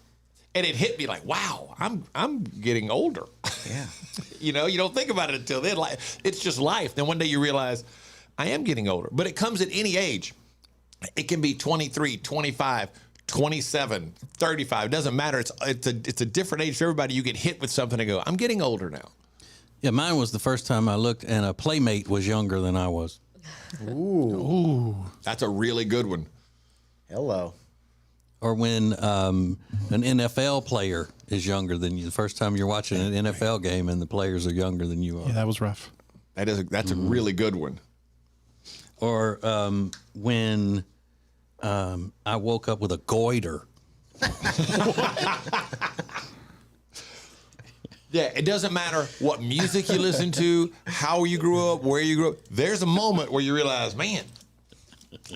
And it hit me like, wow, I'm getting older. Yeah. You know, you don't think about it until then. Like, it's just life. Then one day you realize I am getting older. But it comes at any age. It can be 23, 25, 27, 35. It doesn't matter. It's a different age for everybody. You get hit with something and go, I'm getting older now. Yeah, mine was the first time I looked, and a playmate was younger than I was. Ooh. That's a really good one. Hello. Or when an NFL player is younger than you. The first time you're watching an NFL game and the players are younger than you are. Yeah, that was rough. That's a really good one. Or when I woke up with a goiter. Yeah, it doesn't matter what music you listen to, how you grew up, where you grew up. There's a moment where you realize, man,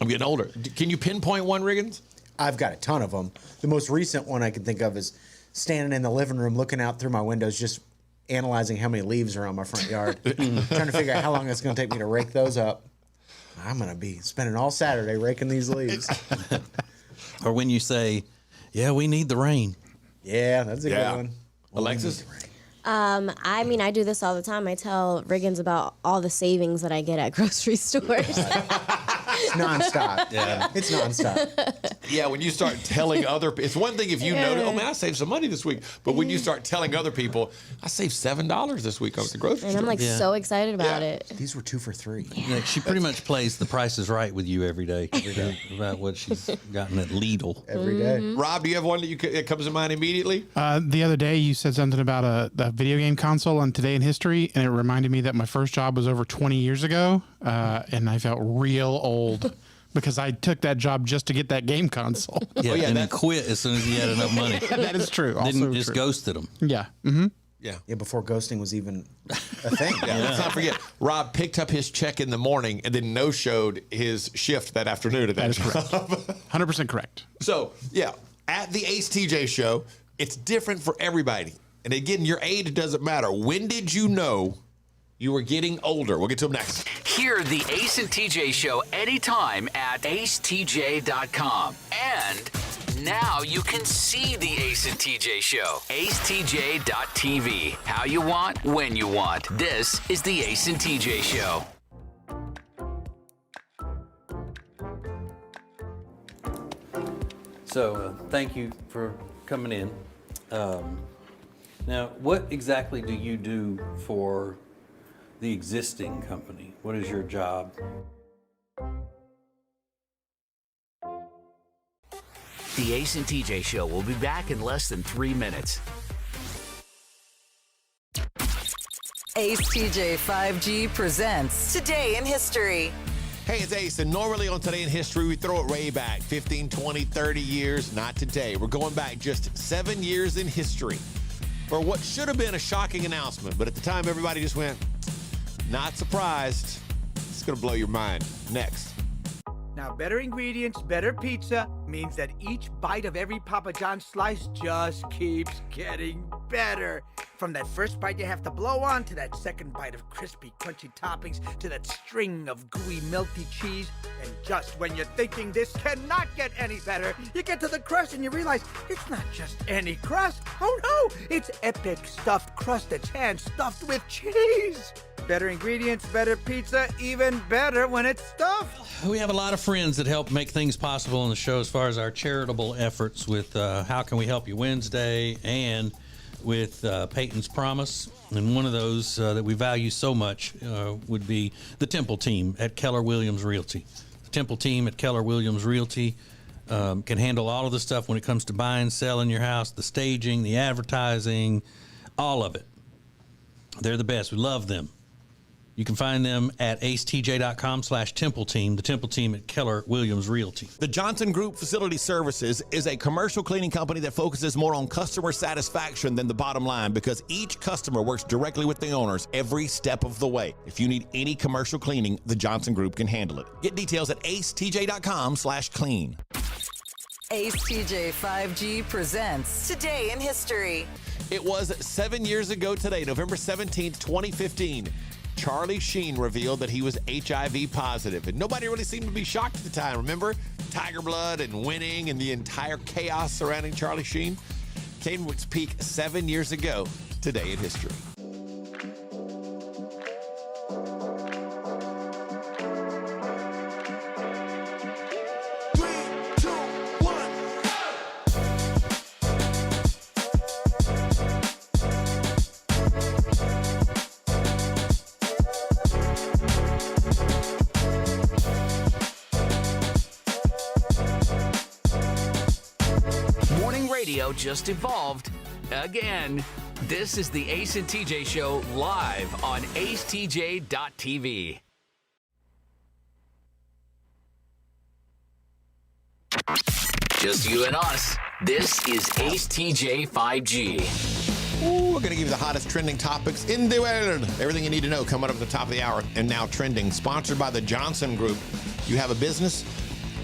I'm getting older. Can you pinpoint one, Riggins? I've got a ton of them. The most recent one I can think of is standing in the living room, looking out through my windows, just analyzing how many leaves are on my front yard, trying to figure out how long it's going to take me to rake those up. I'm going to be spending all Saturday raking these leaves. Or when you say, yeah, we need the rain. Yeah, that's a good one. Alexis? I mean, I do this all the time. I tell Riggins about all the savings that I get at grocery stores. It's nonstop. Yeah. It's nonstop. Yeah, when you start telling it's one thing if you know, oh man, I saved some money this week. But when you start telling other people, I saved $7 this week over at the grocery store. And I'm like so excited about it. These were 2 for $3. Yeah, she pretty much plays The Price is Right with you every day about what she's gotten at Lidl. Every day. Rob, do you have one that comes to mind immediately? The other day you said something about a video game console on Today in History, and it reminded me that my first job was over 20 years ago, and I felt real old because I took that job just to get that game console. Yeah, and then quit as soon as he had enough money. That is true. Didn't just ghosted him. Yeah. Mm-hmm. Yeah. Yeah, before ghosting was even a thing. Let's not forget, Rob picked up his check in the morning and then no-showed his shift that afternoon at that job. Correct. 100% correct. So, yeah, at the Ace TJ show, it's different for everybody. And again, your age doesn't matter. When did you know you were getting older? We'll get to them next. Hear the Ace and TJ show anytime at acetj.com. And now you can see the Ace and TJ show. acetj.tv. How you want, when you want. This is the Ace and TJ show. So thank you for coming in. Now, what exactly do you do for the existing company? What is your job? The Ace and TJ show will be back in less than 3 minutes. Ace TJ 5G presents Today in History. Hey, it's Ace, and normally on Today in History, we throw it way back, 15, 20, 30 years. Not today. We're going back just 7 years in history for what should have been a shocking announcement, but at the time, everybody just went, not surprised. It's going to blow your mind. Next. Now, better ingredients, better pizza means that each bite of every Papa John's slice just keeps getting better. From that first bite you have to blow on, to that second bite of crispy, crunchy toppings, to that string of gooey, melty cheese. And just when you're thinking this cannot get any better, you get to the crust and you realize it's not just any crust. Oh no, it's epic stuffed crust that's hand-stuffed with cheese. Better ingredients, better pizza, even better when it's stuffed. We have a lot of friends that help make things possible on the show as far as our charitable efforts with How Can We Help You Wednesday and with Peyton's Promise. And one of those that we value so much would be the Temple team at Keller Williams Realty. The Temple team at Keller Williams Realty can handle all of the stuff when it comes to buying, selling your house, the staging, the advertising, all of it. They're the best. We love them. You can find them at acetj.com/Temple Team, the Temple team at Keller Williams Realty. The Johnson Group Facility Services is a commercial cleaning company that focuses more on customer satisfaction than the bottom line because each customer works directly with the owners every step of the way. If you need any commercial cleaning, the Johnson Group can handle it. Get details at acetj.com/clean. AceTJ 5G presents Today in History. It was 7 years ago today, November 17th, 2015. Charlie Sheen revealed that he was HIV positive, and nobody really seemed to be shocked at the time. Remember? Tiger Blood and Winning and the entire chaos surrounding Charlie Sheen came to its peak 7 years ago today in history. Radio just evolved again. This is the Ace and TJ Show live on acetj.tv. Just you and us. This is AceTJ 5G. Ooh, we're going to give you the hottest trending topics in the world. Everything you need to know coming up at the top of the hour. And now trending, sponsored by the Johnson Group. You have a business,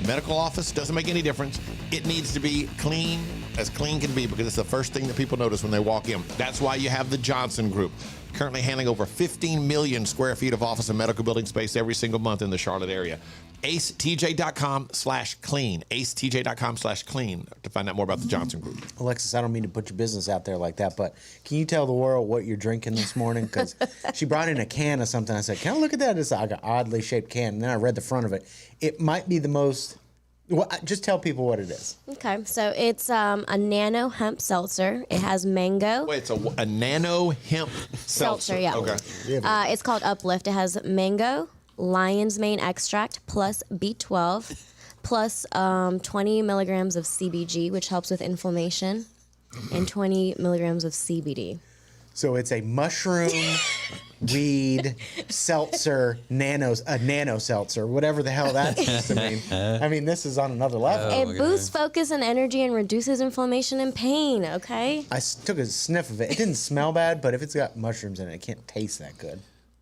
medical office, doesn't make any difference. It needs to be clean, as clean can be, because it's the first thing that people notice when they walk in. That's why you have the Johnson Group, currently handling over 15 million square feet of office and medical building space every single month in the Charlotte area. acetj.com/clean. acetj.com/clean to find out more about the Johnson Group. Alexis, I don't mean to put your business out there like that, but can you tell the world what you're drinking this morning? Because she brought in a can of something. I said, can I look at that? It's like an oddly shaped can. And then I read the front of it. It might be the most... Well, just tell people what it is. Okay, so it's a nano hemp seltzer. It has mango. Wait, it's a nano hemp seltzer. Yeah. Okay. It's called Uplift. It has mango, lion's mane extract, plus B12, plus 20 milligrams of CBG, which helps with inflammation, and 20 milligrams of CBD. So it's a mushroom, weed, seltzer, nano seltzer, whatever the hell that's supposed to mean. I mean, this is on another level. It boosts focus and energy and reduces inflammation and pain, okay? I took a sniff of it. It didn't smell bad, but if it's got mushrooms in it, it can't taste that good.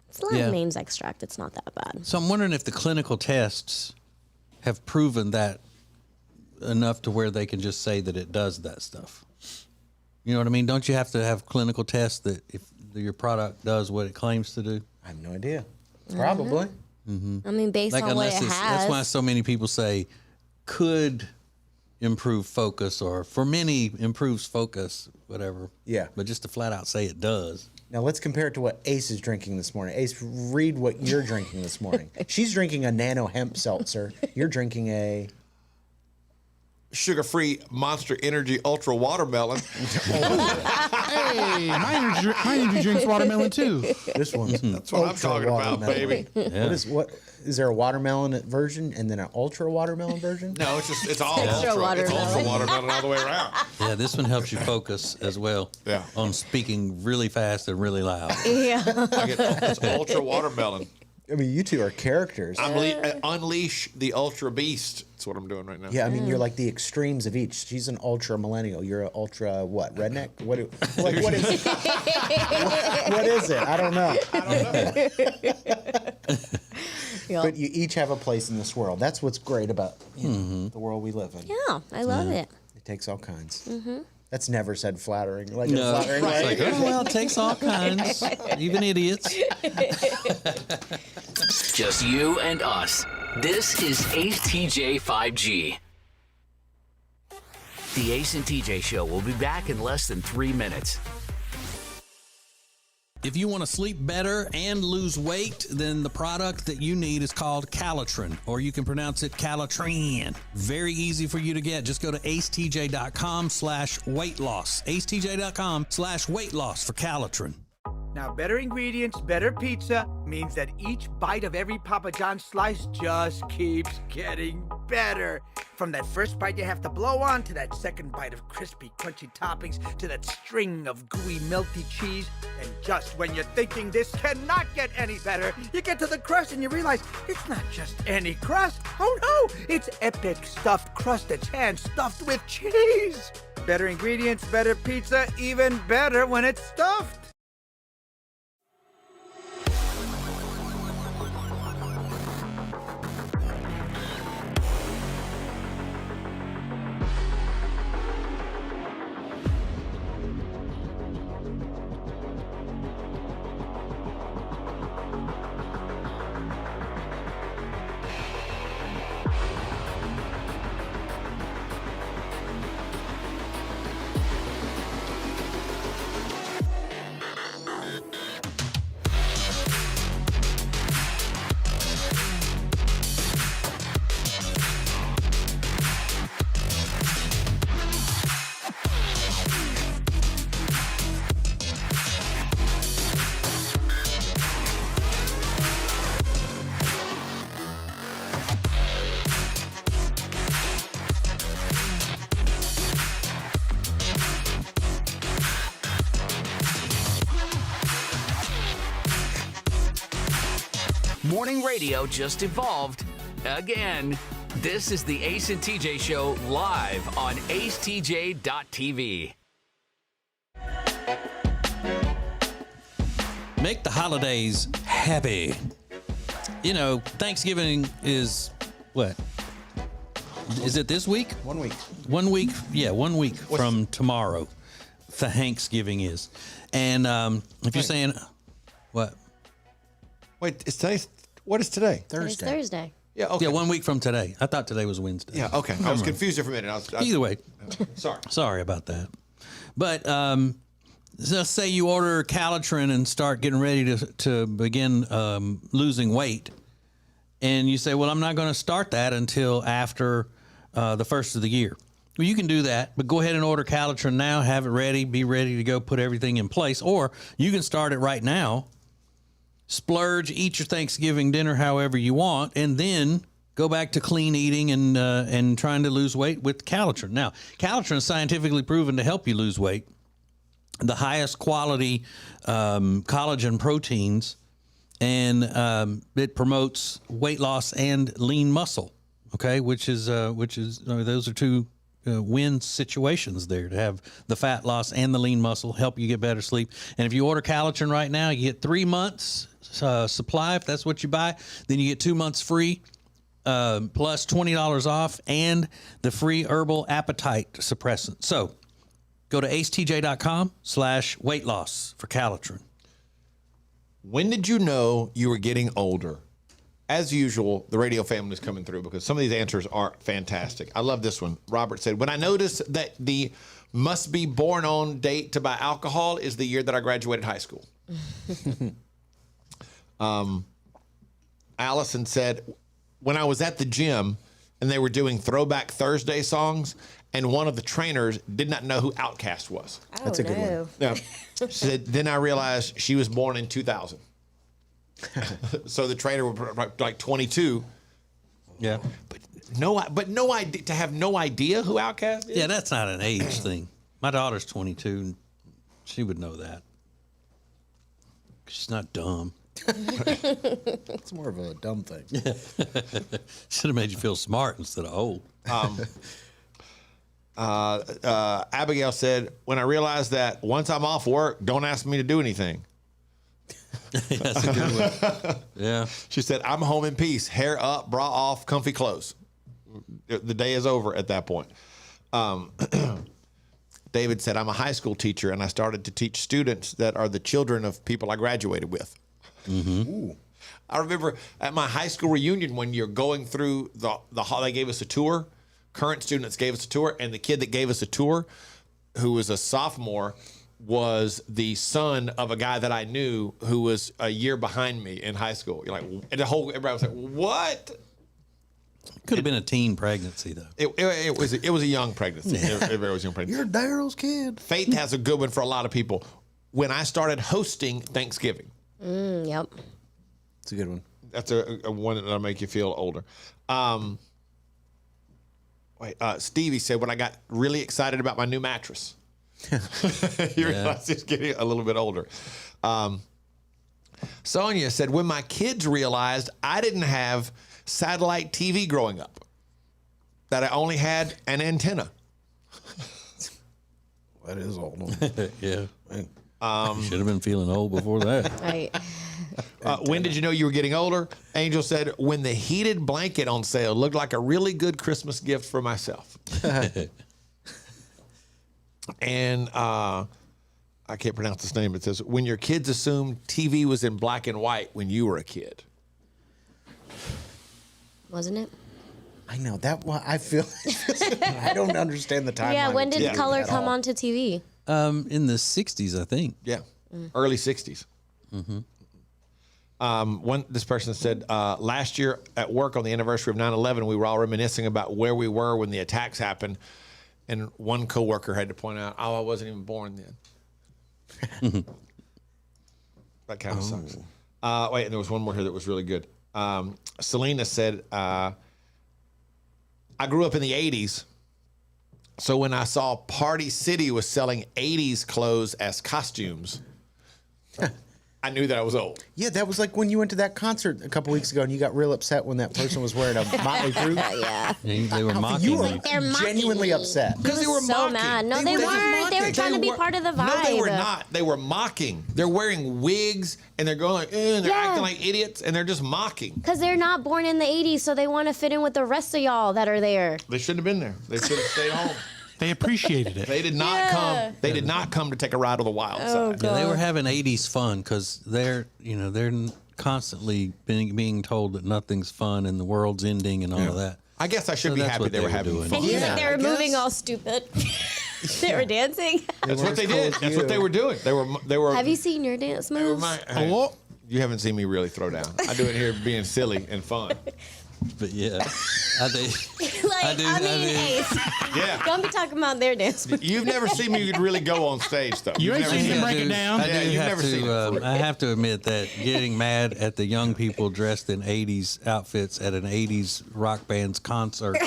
It's lion's mane extract. It's not that bad. So I'm wondering if the clinical tests have proven that enough to where they can just say that it does that stuff. You know what I mean? Don't you have to have clinical tests that if your product does what it claims to do? I have no idea. Probably. Mm-hmm. I mean, based on what it has. That's why so many people say could improve focus, or for many improves focus, whatever. Yeah. But just to flat out say it does. Now let's compare it to what Ace is drinking this morning. Ace, read what you're drinking this morning. She's drinking a nano hemp seltzer. You're drinking a... sugar-free Monster Energy Ultra Watermelon. Hey, my energy drinks watermelon too. This one's That's what I'm talking about, baby. Yeah. What is there a watermelon version and then an ultra watermelon version? No, it's all Extra ultra. watermelon. It's ultra watermelon all the way around. Yeah, this one helps you focus as well. Yeah. On speaking really fast and really loud. Yeah. It's ultra watermelon. I mean, you two are characters. Unleash the Ultra Beast. That's what I'm doing right now. Yeah, I mean, you're like the extremes of each. She's an ultra millennial. You're an ultra what? Redneck? What is it? What is it? I don't know. But you each have a place in this world. That's what's great about the world we live in. Yeah, I love it. It takes all kinds. That's never said flattering. Like No. a flattering It's way. like, oh, well, it takes all kinds, even idiots. Just you and us. This is Ace TJ 5G. The Ace and TJ Show will be back in less than 3 minutes. If you want to sleep better and lose weight, then the product that you need is called Calitrin, or you can pronounce it Calitrin. Very easy for you to get. Just go to acetj.com/weight loss. acetj.com/weight loss for Calitrin. Now, better ingredients, better pizza means that each bite of every Papa John's slice just keeps getting better. From that first bite you have to blow on, to that second bite of crispy, crunchy toppings, to that string of gooey, melty cheese. And just when you're thinking this cannot get any better, you get to the crust and you realize it's not just any crust. Oh no, it's epic stuffed crust that's hand-stuffed with cheese. Better ingredients, better pizza, even better when it's stuffed. Morning radio just evolved again. This is the Ace and TJ Show live on acetj.tv. Make the holidays happy. You know, Thanksgiving is what? Is it this week? 1 week. 1 week, yeah, 1 week from tomorrow. Thanksgiving is. And if you're saying, what? Wait, it's today. What is today? It's Thursday. Yeah, okay. Yeah, 1 week from today. I thought today was Wednesday. Yeah, okay. I was confused there for a minute. Either way, Sorry. sorry about that. But let's say you order Calitrin and start getting ready to begin losing weight. And you say, well, I'm not going to start that until after the first of the year. Well, you can do that, but go ahead and order Calitrin now, have it ready, be ready to go, put everything in place. Or you can start it right now, splurge, eat your Thanksgiving dinner however you want, and then go back to clean eating and trying to lose weight with Calitrin. Now, Calitrin is scientifically proven to help you lose weight. The highest quality collagen proteins, and it promotes weight loss and lean muscle. Okay, which is those are two win situations there, to have the fat loss and the lean muscle, help you get better sleep. And if you order Calitrin right now, you get 3 months supply. If that's what you buy, then you get 2 months free, plus $20 off, and the free herbal appetite suppressant. So go to acetj.com/weight loss for Calitrin. When did you know you were getting older? As usual, the radio family is coming through because some of these answers are fantastic. I love this one. Robert said, when I noticed that the must be born on date to buy alcohol is the year that I graduated high school. Allison said, when I was at the gym and they were doing Throwback Thursday songs, and one of the trainers did not know who Outkast was. Oh, That's a good one. Yeah. She said, then I realized she was born in 2000. So the trainer was like 22. Yeah. No idea, to have no idea who Outkast is? Yeah, that's not an age thing. My daughter's 22, and she would know that. She's not dumb. It's more of a dumb thing. Should have made you feel smart instead of old. Abigail said, when I realized that once I'm off work, don't ask me to do anything. That's a good one. Yeah. She said, I'm home in peace, hair up, bra off, comfy clothes. The day is over at that point. David said, I'm a high school teacher, and I started to teach students that are the children of people I graduated with. Ooh. I remember at my high school reunion one year going through the hall, they gave us a tour. Current students gave us a tour, and the kid that gave us a tour, who was a sophomore, was the son of a guy that I knew who was a year behind me in high school. You're like, and everybody was like, what? Could have been a teen pregnancy, though. It was a young pregnancy. It was a young pregnancy. You're Daryl's kid. Faith has a good one for a lot of people. When I started hosting Thanksgiving. Yep. It's a good one. That's a one that'll make you feel older. Stevie said, when I got really excited about my new mattress. You realize he's getting a little bit older. Sonia said, when my kids realized I didn't have satellite TV growing up, that I only had an antenna. That is old. Yeah. Should have been feeling old before that. Right. When did you know you were getting older? Angel said, when the heated blanket on sale looked like a really good Christmas gift for myself. And I can't pronounce this name. It says, when your kids assumed TV was in black and white when you were a kid. Wasn't it? I know that one. I feel. I don't understand the timeline. Yeah. When did TV color at come all. onto TV? In the 60s, I think. Yeah. Early 60s. This person said, last year at work on the anniversary of 9/11, we were all reminiscing about where we were when the attacks happened. And one coworker had to point out, I wasn't even born then. That kind of sucks. Wait, and there was one more here that was really good. Selena said, I grew up in the 80s. So when I saw Party City was selling 80s clothes as costumes, I knew that I was old. Yeah, that was like when you went to that concert a couple weeks ago and you got real upset when that person was wearing a Motley Crue. Yeah. They were mocking You were me. They're mocking genuinely you. upset. Because they was were so mocking. mad. No, they were weren't. They were trying to be part of the vibe. No, they were not. They were mocking. They're wearing wigs and they're going like, and they're acting like idiots and they're just mocking. Because they're not born in the 80s, so they want to fit in with the rest of y'all that are there. They shouldn't have been there. They should have stayed home. They appreciated it. They did not come. They did not come to take a ride on the wild side. Yeah, they were having 80s fun because they're constantly being told that nothing's fun and the world's ending and all of that. I guess I should So be that's happy what they were having doing. fun. And he was Yeah, like, they I were guess. moving all stupid. They were dancing. That's what they did. That's what they were doing. They were. Have you seen your dance They were moves? you haven't seen me really throw down. I do it here being silly and fun. But yeah, I think Like, do- I I mean, do. Ace. Yeah. Don't be talking about their dance moves. You've never seen me really go on stage, though. You You've ain't never seen seen him it. break it down. I Yeah, do you've have never seen to. it. I have to admit that getting mad at the young people dressed in '80s outfits at an '80s rock band's concert.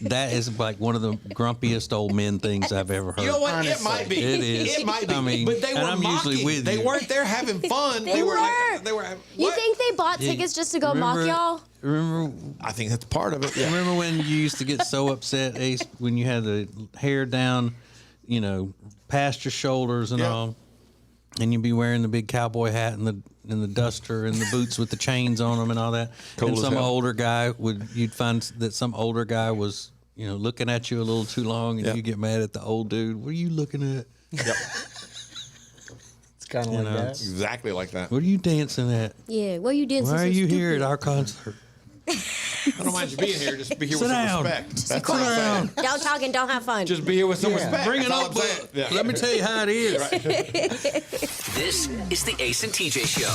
That is like one of the grumpiest old men things I've ever heard. You know what? It Honestly. might be. It is. It might be. I mean, but they were and I'm mocking. usually with They you. weren't there having fun. They were. were. They were. You What? think they bought tickets just to go mock y'all? Remember I think that's part of it. Yeah. Remember when you used to get so upset, Ace, when you had the hair down, past your shoulders and Yeah. all, and you'd be wearing the big cowboy hat and the duster and the boots with the chains on them and all that. Cool and as some hell. older guy you'd find that some older guy was, looking at you a little too long, and Yeah. you get mad at the old dude. What are you looking at? Yep. It's kind of like know. that. Exactly like that. What are you dancing at? Yeah. What are you dancing Why so are you stupid? here at our concert? I don't mind you being here. Just be here Sit with some down. respect. That's all I'm saying. Don't talk and don't have fun. Just be here with some Yeah. respect. Bring it That's all up. I'm saying. Yeah. Let me tell you how it is. This is the Ace and TJ Show.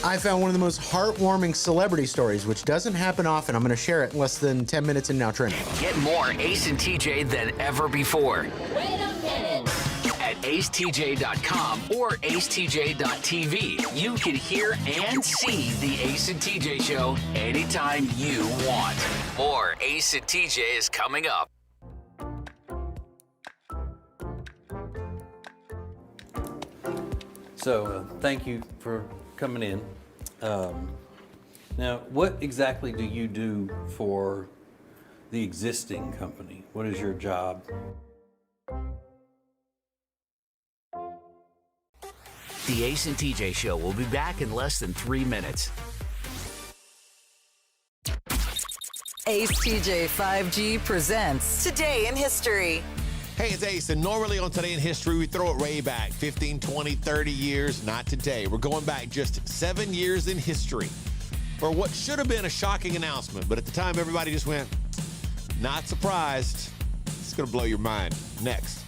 I found one of the most heartwarming celebrity stories, which doesn't happen often. I'm going to share it in less than 10 minutes in Now Trending. Get more Ace and TJ than ever before. At acetj.com or acetj.tv, you can hear and see the Ace and TJ Show anytime you want. More Ace and TJ is coming up. So, thank you for coming in. Now, what exactly do you do for the existing company? What is your job? The Ace and TJ Show will be back in less than 3 minutes. Ace TJ 5G presents Today in History. Hey, it's Ace, and normally on Today in History, we throw it way back, 15, 20, 30 years. Not today. We're going back just 7 years in history for what should have been a shocking announcement, but at the time, everybody just went, not surprised. It's going to blow your mind. Next.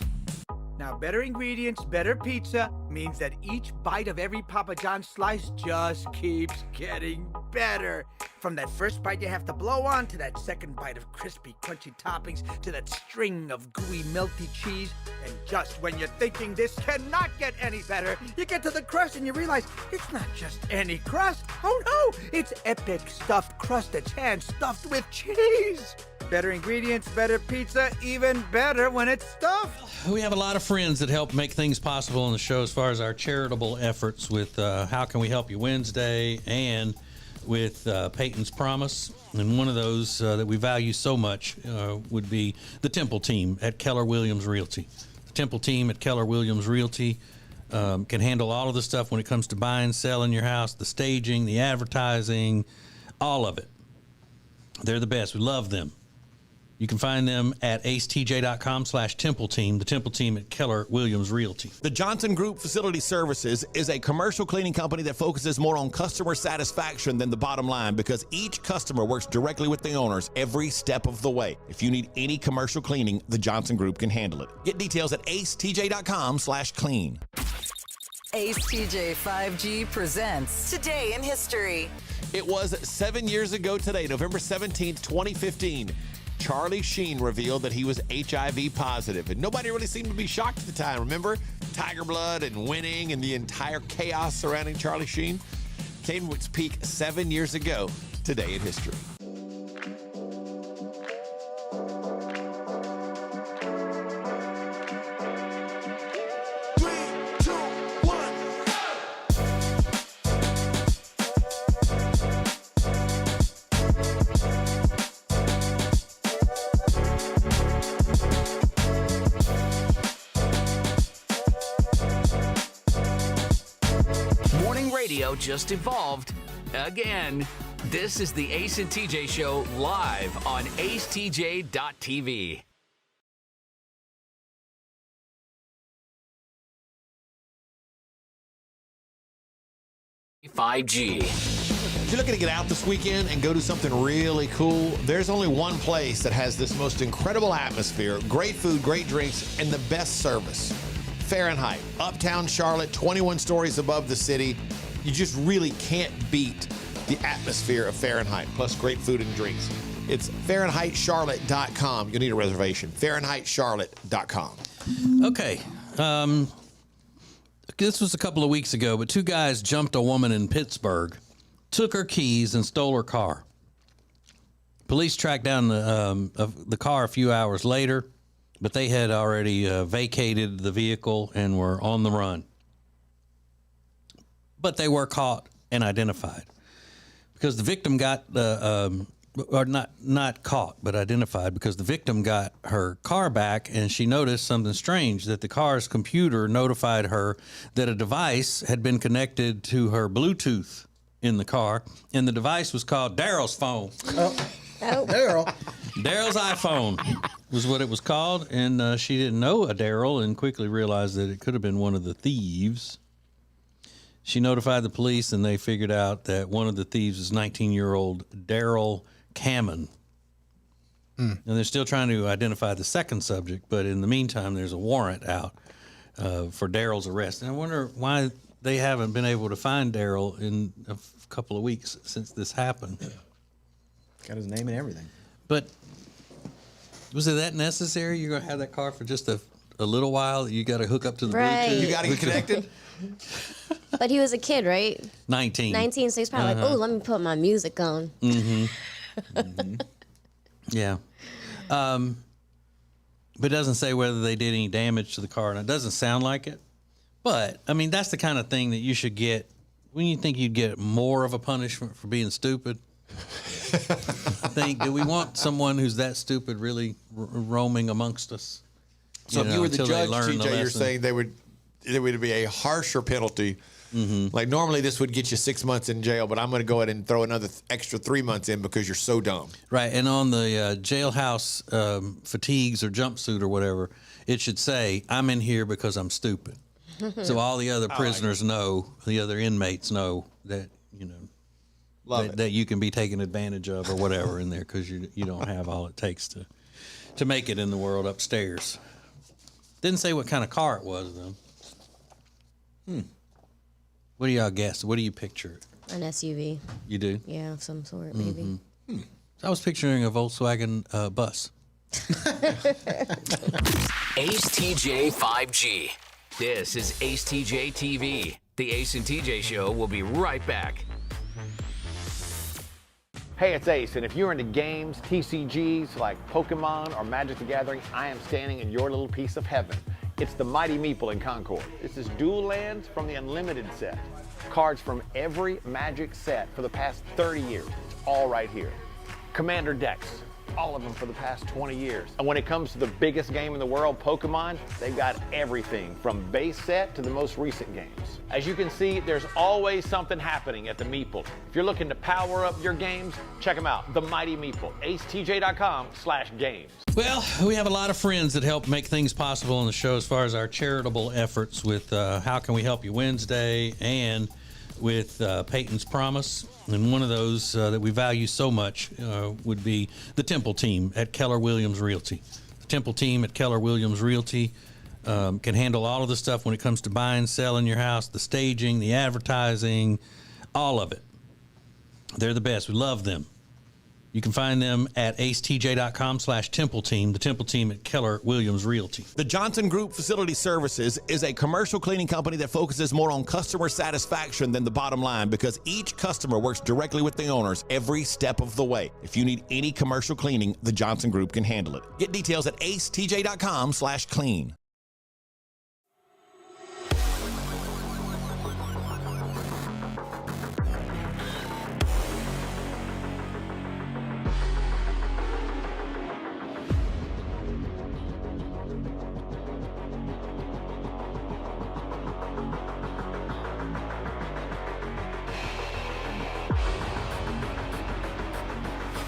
Now, better ingredients, better pizza means that each bite of every Papa John's slice just keeps getting better. From that first bite you have to blow on, to that second bite of crispy, crunchy toppings, to that string of gooey, melty cheese. And just when you're thinking this cannot get any better, you get to the crust and you realize it's not just any crust. Oh no, it's epic stuffed crust that's hand-stuffed with cheese. Better ingredients, better pizza, even better when it's stuffed. We have a lot of friends that help make things possible on the show as far as our charitable efforts with How Can We Help You Wednesday and with Peyton's Promise. And one of those that we value so much would be the Temple team at Keller Williams Realty. The Temple team at Keller Williams Realty can handle all of the stuff when it comes to buying, selling your house, the staging, the advertising, all of it. They're the best. We love them. You can find them at acetj.com/Temple Team, the Temple Team at Keller Williams Realty. The Johnson Group Facility Services is a commercial cleaning company that focuses more on customer satisfaction than the bottom line because each customer works directly with the owners every step of the way. If you need any commercial cleaning, the Johnson Group can handle it. Get details at acetj.com/clean. AceTJ 5G presents Today in History. It was 7 years ago today, November 17th, 2015. Charlie Sheen revealed that he was HIV positive, and nobody really seemed to be shocked at the time. Remember? Tiger Blood and Winning and the entire chaos surrounding Charlie Sheen came to its peak 7 years ago today in history. Radio just evolved again. This is the Ace and TJ Show live on acetj.tv. If you're looking to get out this weekend and go do something really cool, there's only one place that has this most incredible atmosphere, great food, great drinks, and the best service. Fahrenheit, uptown Charlotte, 21 stories above the city. You just really can't beat the atmosphere of Fahrenheit, plus great food and drinks. It's FahrenheitCharlotte.com. You'll need a reservation. FahrenheitCharlotte.com. Okay. This was a couple of weeks ago, but two guys jumped a woman in Pittsburgh, took her keys, and stole her car. Police tracked down the car a few hours later, but they had already vacated the vehicle and were on the run. But they were caught and identified because the victim got or not caught, but identified because the victim got her car back and she noticed something strange, that the car's computer notified her that a device had been connected to her Bluetooth in the car, and the device was called Daryl's phone. Daryl. Daryl's iPhone was what it was called, and she didn't know a Daryl and quickly realized that it could have been one of the thieves. She notified the police, and they figured out that one of the thieves is 19-year-old Daryl Cammon. And they're still trying to identify the second subject, but in the meantime, there's a warrant out for Daryl's arrest. And I wonder why they haven't been able to find Daryl in a couple of weeks since this happened. Got his name and everything. But was it that necessary? You're going to have that car for just a little while? You got to hook up to the Right. Bluetooth? You got to get connected? But he was a kid, right? 19. 19, so he's probably like, oh, let me put my music on. Yeah. But it doesn't say whether they did any damage to the car, and it doesn't sound like it. But, I mean, that's the kind of thing that you should get when you think you'd get more of a punishment for being stupid. Do we want someone who's that stupid really roaming amongst us? So if you were the until they judge, learn the TJ, you're lesson? saying there would be a harsher penalty Like normally this would get you 6 months in jail, but I'm going to go ahead and throw another extra 3 months in because you're so dumb. Right, and on the jailhouse fatigues or jumpsuit or whatever, it should say, "I'm in here because I'm stupid." So all the other prisoners know, the other inmates know that that you can be taken advantage of or whatever in there because you don't have all it takes to make it in the world upstairs. Didn't say what kind of car it was though. What do y'all guess? What do you picture? An SUV. You do? Yeah, of some sort, maybe. I was picturing a Volkswagen bus. Ace TJ 5G. This is Ace TJ TV. The Ace and TJ Show will be right back. Hey, it's Ace, and if you're into games, TCGs like Pokemon or Magic the Gathering, I am standing in your little piece of heaven. It's the Mighty Meeple in Concord. This is dual lands from the Unlimited set. Cards from every Magic set for the past 30 years. It's all right here. Commander decks, all of them for the past 20 years. And when it comes to the biggest game in the world, Pokemon, they've got everything from base set to the most recent games. As you can see, there's always something happening at the Meeple. If you're looking to power up your games, check them out, the Mighty Meeple, acetj.com/games. Well, we have a lot of friends that help make things possible on the show as far as our charitable efforts with How Can We Help You Wednesday and with Peyton's Promise. And one of those that we value so much would be the Temple team at Keller Williams Realty. The Temple team at Keller Williams Realty can handle all of the stuff when it comes to buying, selling your house, the staging, the advertising, all of it. They're the best. We love them. You can find them at acetj.com/Temple Team, the Temple Team at Keller Williams Realty. The Johnson Group Facility Services is a commercial cleaning company that focuses more on customer satisfaction than the bottom line because each customer works directly with the owners every step of the way. If you need any commercial cleaning, the Johnson Group can handle it. Get details at acetj.com/clean.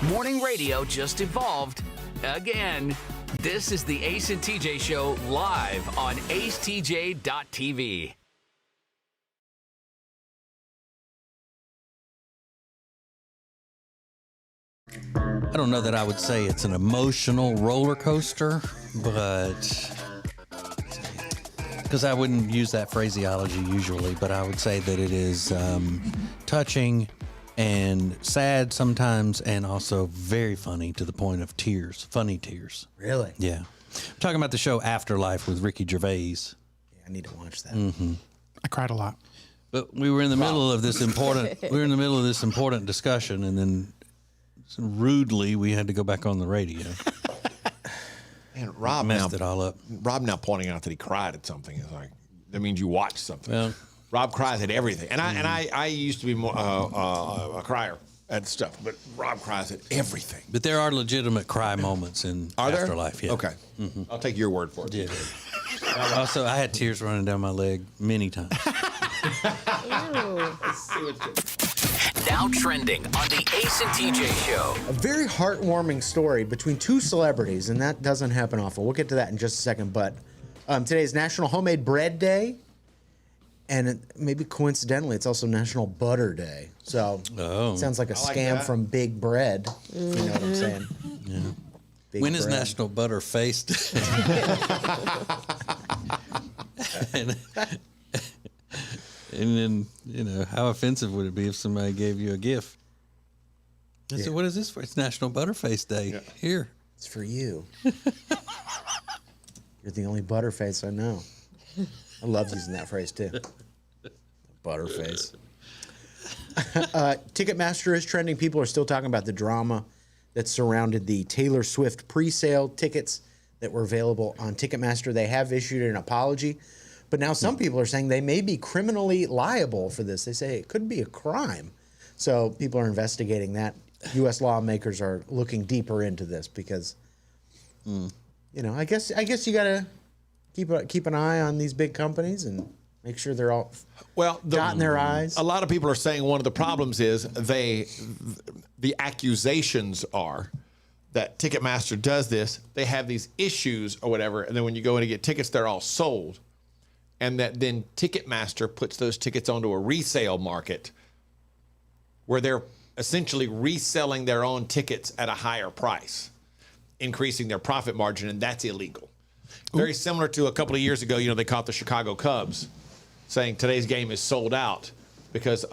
Morning radio just evolved again. This is the Ace and TJ Show live on acetj.tv. I don't know that I would say it's an emotional roller coaster, but because I wouldn't use that phraseology usually, but I would say that it is touching and sad sometimes, and also very funny to the point of tears, funny tears. Really? Yeah. I'm talking about the show Afterlife with Ricky Gervais. Yeah, I need to watch that. I cried a lot. But we were in the middle of this important. Discussion, and then rudely we had to go back on the radio. And Rob messed it all up. Rob now pointing out that he cried at something is like that means you watched something. Well, Rob cries at everything, and I used to be more a crier at stuff, but Rob cries at everything. But there are legitimate cry moments in Afterlife. Yeah. Okay, I'll take your word for it. Yeah. Also, I had tears running down my leg many times. Now trending on the Ace and TJ Show. A very heartwarming story between two celebrities, and that doesn't happen often. We'll get to that in just a second, but today is National Homemade Bread Day. And maybe coincidentally, it's also National Butter Day. So it sounds like a scam from Big Bread. If you know what I'm saying? Yeah. When is National Butter Face Day? and then, how offensive would it be if somebody gave you a gift? I said, what is this for? It's National Butterface Day. Yeah. Here. It's for you. You're the only Butterface I know. I love using that phrase too. Butterface. Ticketmaster is trending. People are still talking about the drama that surrounded the Taylor Swift pre-sale tickets that were available on Ticketmaster. They have issued an apology, but now some people are saying they may be criminally liable for this. They say it could be a crime. So people are investigating that. U.S. lawmakers are looking deeper into this because, I guess you got to keep an eye on these big companies and Make sure they're all Well, dotting their I's. A lot of people are saying one of the problems is the accusations are that Ticketmaster does this. They have these issues or whatever, and then when you go in to get tickets, they're all sold. And that then Ticketmaster puts those tickets onto a resale market where they're essentially reselling their own tickets at a higher price, increasing their profit margin, and that's illegal. Very similar to a couple of years ago, they caught the Chicago Cubs saying today's game is sold out because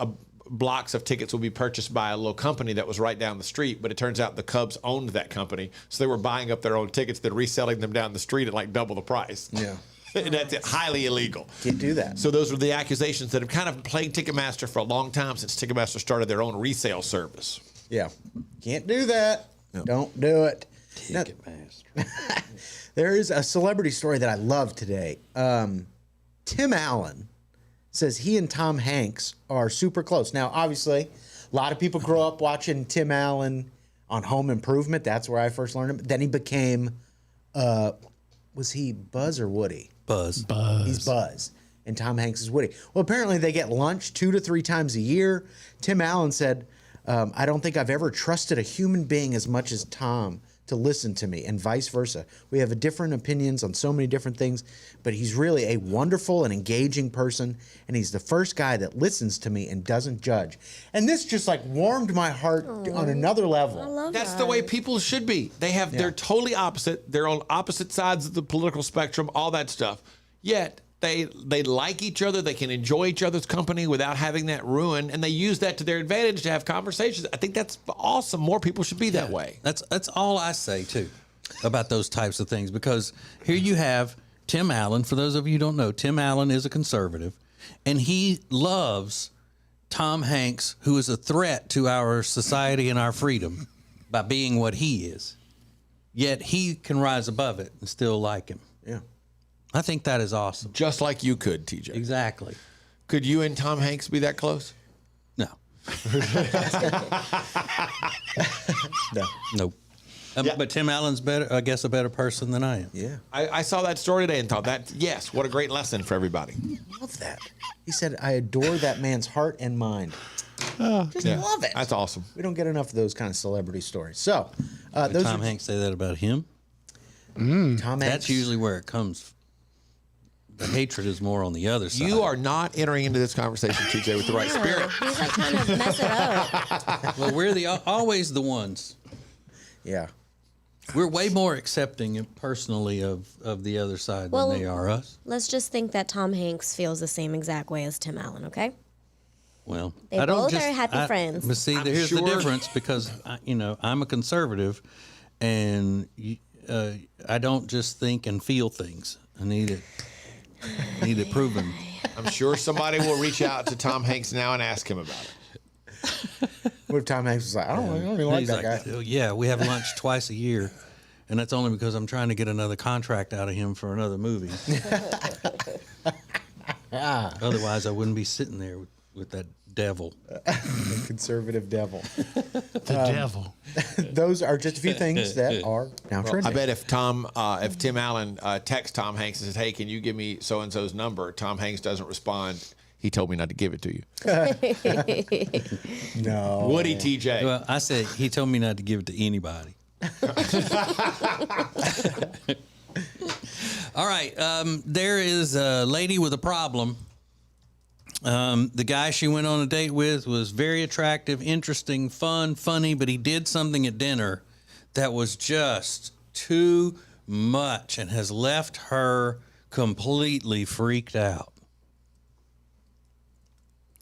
blocks of tickets will be purchased by a little company that was right down the street, but it turns out the Cubs owned that company, so they were buying up their own tickets, then reselling them down the street at like double the price. Yeah. And that's highly illegal. Can't do that. So those were the accusations that have kind of plagued Ticketmaster for a long time since Ticketmaster started their own resale service. Yeah. Can't do that. No. Don't do it. Ticketmaster. There is a celebrity story that I love today. Tim Allen says he and Tom Hanks are super close. Now, obviously, a lot of people grow up watching Tim Allen on Home Improvement. That's where I first learned him. Then he became, was he Buzz or Woody? Buzz. He's Buzz. And Tom Hanks is Woody. Well, apparently they get lunch 2 to 3 times a year. Tim Allen said, I don't think I've ever trusted a human being as much as Tom to listen to me, and vice versa. We have different opinions on so many different things, but he's really a wonderful and engaging person, and he's the first guy that listens to me and doesn't judge. And this just like warmed my heart on another level. I love That's that. the way people should be. They're totally opposite. They're on opposite sides of the political spectrum, all that stuff. Yet they like each other. They can enjoy each other's company without having that ruin, and they use that to their advantage to have conversations. I think that's awesome. More people should be that way. That's all I say too about those types of things, because here you have Tim Allen. For those of you who don't know, Tim Allen is a conservative, and he loves Tom Hanks, who is a threat to our society and our freedom by being what he is. Yet he can rise above it and still like him. Yeah. I think that is awesome. Just like you could, TJ. Exactly. Could you and Tom Hanks be that close? No. No. Nope. Yeah. But Tim Allen's better, I guess, a better person than I am. Yeah. I saw that story today and thought yes, what a great lesson for everybody. Love that. He said, I adore that man's heart and mind. Just love it. That's awesome. We don't get enough of those kind of celebrity stories. So, Did those Tom are Hanks say that about him? Tom Hanks. That's usually where it comes. The hatred is more on the other side. You are not entering into this conversation, TJ, with the right spirit. He's like trying to mess it up. Well, we're always the ones. Yeah. We're way more accepting personally of the other side Well, than they are us. Let's just think that Tom Hanks feels the same exact way as Tim Allen, okay? Well, They I don't both just, are happy friends. But see, here's the sure. difference, because I'm a conservative, and I don't just think and feel things. I need it proven. I'm sure somebody will reach out to Tom Hanks now and ask him about it. What if Tom Hanks was like, I don't even like He's that guy. "Oh, yeah, we have lunch twice a year, and that's only because I'm trying to get another contract out of him for another movie. Otherwise, I wouldn't be sitting there with that devil. The conservative devil. The devil. Those are just a few things that are now Well, trending. I bet if Tim Allen texts Tom Hanks and says, "Hey, can you give me so and so's number?" Tom Hanks doesn't respond. He told me not to give it to you. No. Woody TJ. Well, I said he told me not to give it to anybody. All right, there is a lady with a problem. The guy she went on a date with was very attractive, interesting, fun, funny, but he did something at dinner that was just too much and has left her completely freaked out.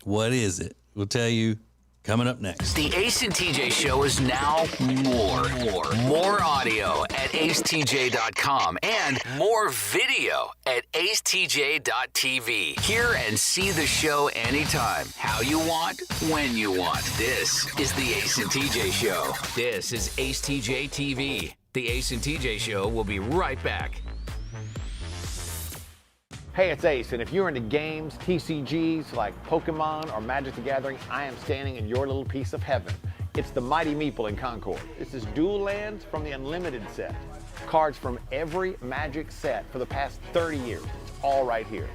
What is it? We'll tell you coming up next. The Ace and TJ Show is now more audio at acetj.com and more video at acetj.tv. Hear and see the show anytime, how you want, when you want. This is the Ace and TJ Show. This is AceTJ TV. The Ace and TJ Show will be right back. Hey, it's Ace, and if you're into games, TCGs like Pokemon or Magic the Gathering, I am standing in your little piece of heaven. It's the Mighty Meeple in Concord. This is Dual Lands from the Unlimited set. Cards from every Magic set for the past 30 years. It's all right here.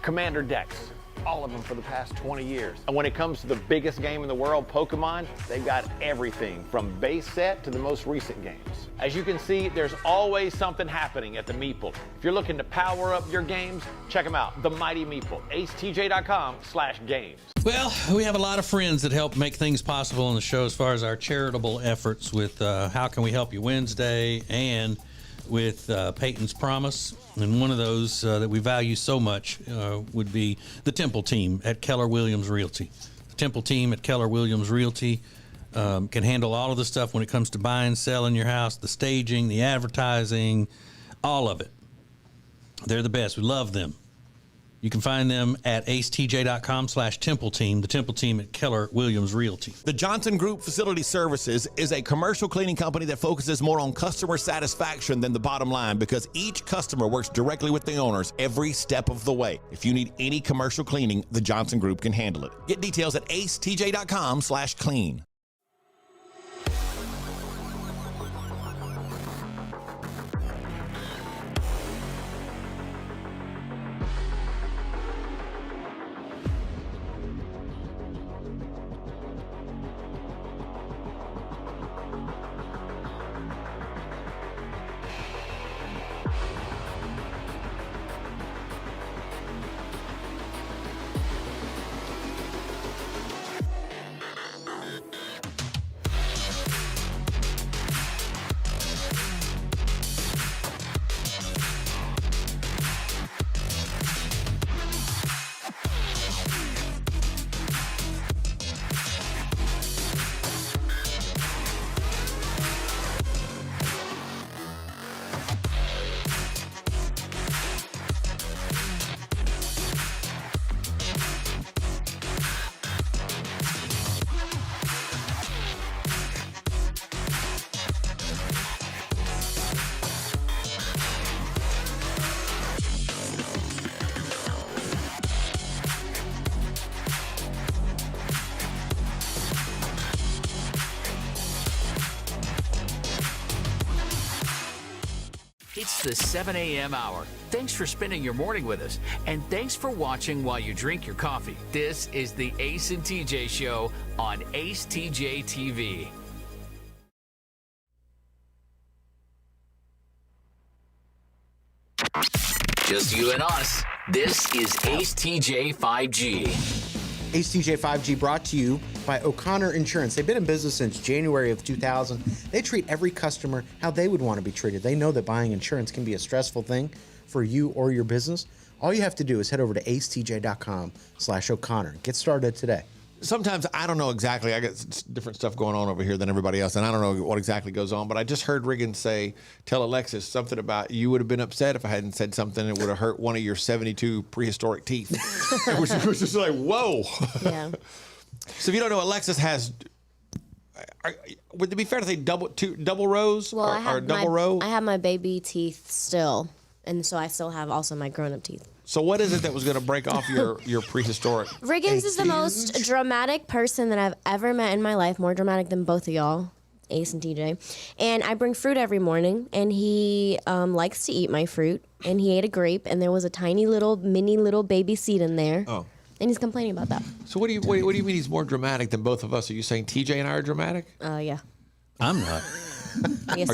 Commander decks, all of them for the past 20 years. And when it comes to the biggest game in the world, Pokemon, they've got everything from base set to the most recent games. As you can see, there's always something happening at the Meeple. If you're looking to power up your games, check them out, the Mighty Meeple, acetj.com/games. Well, we have a lot of friends that help make things possible on the show as far as our charitable efforts with How Can We Help You Wednesday and with Peyton's Promise. And one of those that we value so much would be the Temple team at Keller Williams Realty. The Temple team at Keller Williams Realty can handle all of the stuff when it comes to buying, selling your house, the staging, the advertising, all of it. They're the best. We love them. You can find them at acetj.com/Temple Team, the Temple team at Keller Williams Realty. The Johnson Group Facility Services is a commercial cleaning company that focuses more on customer satisfaction than the bottom line because each customer works directly with the owners every step of the way. If you need any commercial cleaning, the Johnson Group can handle it. Get details at acetj.com/clean. It's the 7 a.m. hour. Thanks for spending your morning with us, and thanks for watching while you drink your coffee. This is the Ace and TJ Show on acetjtv. Just you and us. This is Ace TJ 5G. ACTJ 5G brought to you by O'Connor Insurance. They've been in business since January of 2000. They treat every customer how they would want to be treated. They know that buying insurance can be a stressful thing for you or your business. All you have to do is head over to acetj.com/O'Connor. Get started today. Sometimes I don't know exactly. I got different stuff going on over here than everybody else, and I don't know what exactly goes on. But I just heard Riggin tell Alexis something about you would have been upset if I hadn't said something that would have hurt one of your 72 prehistoric teeth. which was just like, whoa. Yeah. So if you don't know, Alexis has. Would it be fair to say double rows Well, or double row? I have my baby teeth still, and so I still have also my grown-up teeth. So what is it that was going to break off your prehistoric? Riggins is the most dramatic person that I've ever met in my life, more dramatic than both of y'all, Ace and TJ. And I bring fruit every morning, and he likes to eat my fruit, and he ate a grape, and there was a tiny mini little baby seed in there. Oh. And he's complaining about that. So what do you mean he's more dramatic than both of us? Are you saying TJ and I are dramatic? Yeah. I'm not. Yes,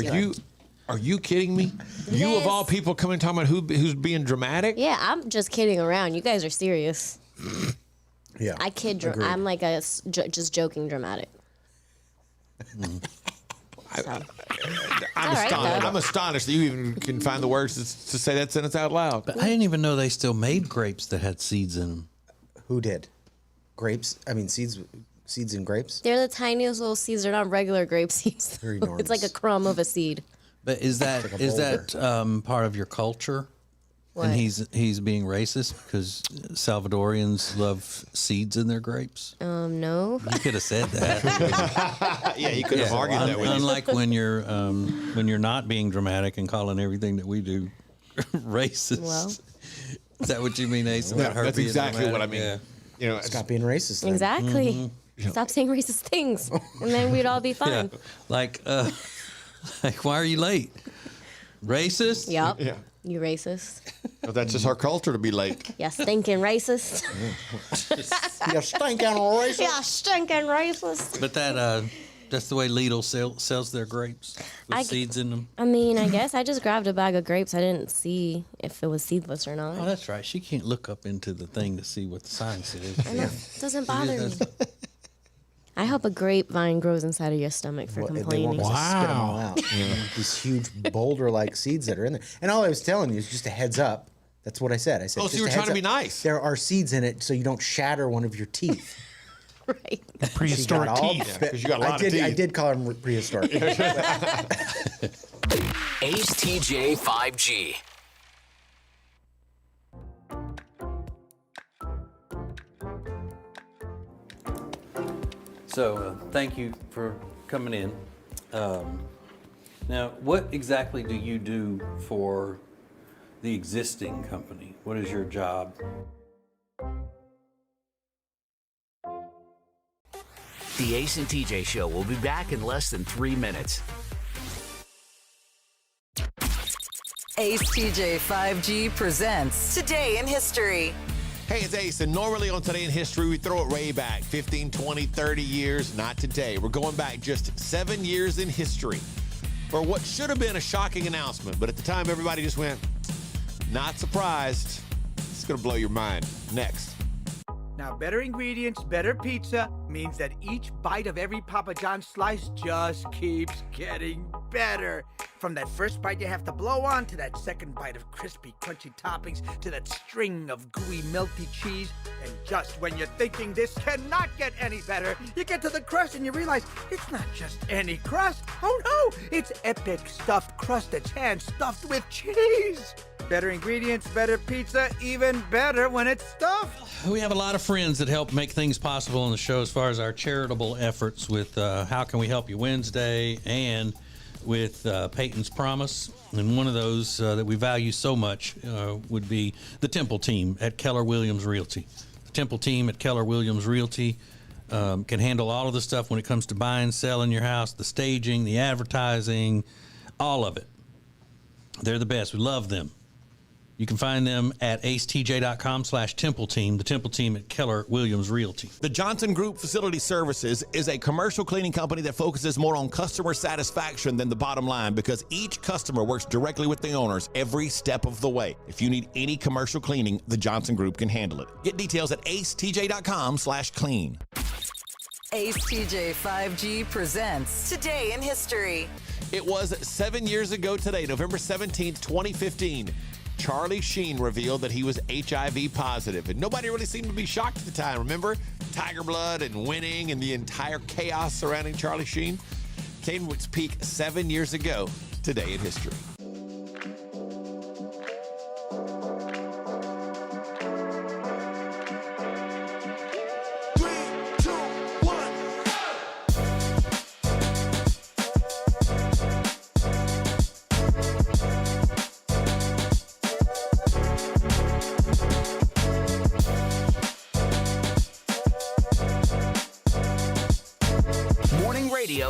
Are you kidding me? Yes. You of all people coming talking about who's being dramatic? Yeah, I'm just kidding around. You guys are serious. Yeah. I kid. I'm like just joking dramatic. I'm astonished that you even can find the words to say that sentence out loud. But I didn't even know they still made grapes that had seeds in them. Who did? Grapes? I mean, seeds in grapes? They're the tiniest little seeds. They're not regular grape seeds. They're enormous. It's like a crumb of a seed. But is that part of your culture? What? And he's being racist because Salvadorians love seeds in their grapes? No. You could have said that. Yeah, you could have argued that with you. Unlike when you're not being dramatic and calling everything that we do racist. Well. Is that what you mean, Ace? Yeah, that's exactly what I mean. Yeah. You know, Stop being racist. Then. Exactly. Mm-hmm. Stop saying racist things, and then we'd all be fine. Yeah. Like, why are you late? Racist? Yep. Yeah. You racist. But that's just our culture to be late. Yeah, stinking racist. You stinking racist. Yeah, stinking racist. But that's the way Lidl sells their grapes with seeds in them. I mean, I guess I just grabbed a bag of grapes. I didn't see if it was seedless or not. Oh, that's right. She can't look up into the thing to see what the sign says. And that doesn't bother me. I hope a grapevine grows inside of your stomach for complaining. They won't spit them all out. These huge boulder-like seeds that are in there. And all I was telling you is just a heads up. That's what I said. I said, Oh, so you were trying to be nice. There are seeds in it so you don't shatter one of your teeth. Right. Prehistoric teeth. Because you got a lot of teeth. I did call them prehistoric. Ace TJ 5G. So thank you for coming in. Now, what exactly do you do for the existing company? What is your job? The Ace and TJ Show will be back in less than 3 minutes. Ace TJ 5G presents Today in History. Hey, it's Ace, and normally on Today in History, we throw it way back, 15, 20, 30 years. Not today. We're going back just 7 years in history for what should have been a shocking announcement, but at the time, everybody just went, not surprised. It's going to blow your mind. Next. Now, better ingredients, better pizza means that each bite of every Papa John's slice just keeps getting better. From that first bite you have to blow on, to that second bite of crispy, crunchy toppings, to that string of gooey, melty cheese. And just when you're thinking this cannot get any better, you get to the crust and you realize it's not just any crust. Oh no, it's epic stuffed crust that's hand-stuffed with cheese. Better ingredients, better pizza, even better when it's stuffed. We have a lot of friends that help make things possible on the show as far as our charitable efforts with How Can We Help You Wednesday and with Peyton's Promise. And one of those that we value so much would be the Temple team at Keller Williams Realty. The Temple team at Keller Williams Realty can handle all of the stuff when it comes to buying, selling your house, the staging, the advertising, all of it. They're the best. We love them. You can find them at acetj.com/Temple Team, the Temple Team at Keller Williams Realty. The Johnson Group Facility Services is a commercial cleaning company that focuses more on customer satisfaction than the bottom line because each customer works directly with the owners every step of the way. If you need any commercial cleaning, the Johnson Group can handle it. Get details at acetj.com/clean. Ace TJ 5G presents Today in History. It was 7 years ago today, November 17th, 2015. Charlie Sheen revealed that he was HIV positive, and nobody really seemed to be shocked at the time. Remember Tiger Blood and winning and the entire chaos surrounding Charlie Sheen? Came to its peak 7 years ago today in history.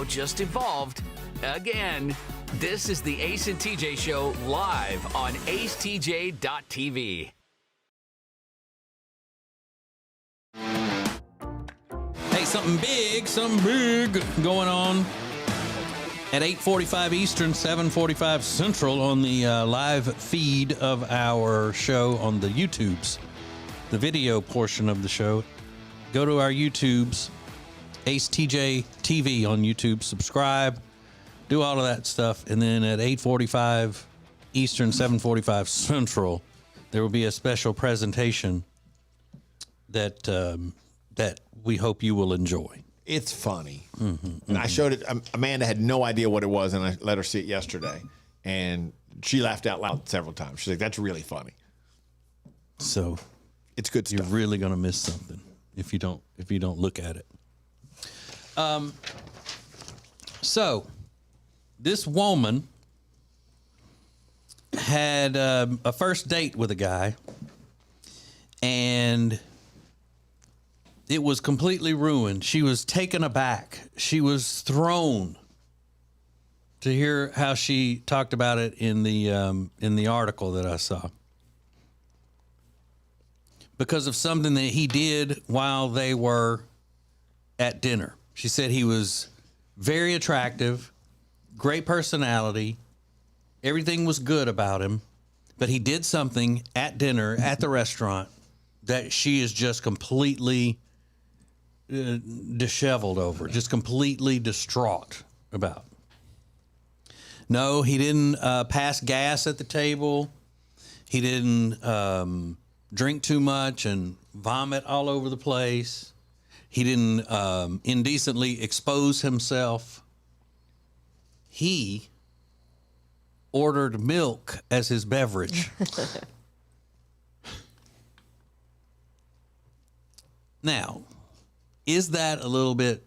Just evolved again. This is the Ace and TJ Show live on acetj.tv. Hey, something big going on at 8:45 Eastern, 7:45 Central on the live feed of our show on the YouTubes, the video portion of the show. Go to our YouTubes. acetjtv on YouTube, subscribe, do all of that stuff, and then at 8:45 Eastern, 7:45 Central, there will be a special presentation that that we hope you will enjoy. It's funny. And I showed it. Amanda had no idea what it was, and I let her see it yesterday, and she laughed out loud several times. She's like, "That's really funny." So it's good stuff. You're really gonna miss something if you don't look at it. So this woman had a first date with a guy, and it was completely ruined. She was taken aback. She was thrown. To hear how she talked about it in the article that I saw. because of something that he did while they were at dinner. She said he was very attractive, great personality, everything was good about him, but he did something at dinner at the restaurant that she is just completely disheveled over, just completely distraught about. No, he didn't pass gas at the table. He didn't drink too much and vomit all over the place. He didn't indecently expose himself. He ordered milk as his beverage. Now, is that a little bit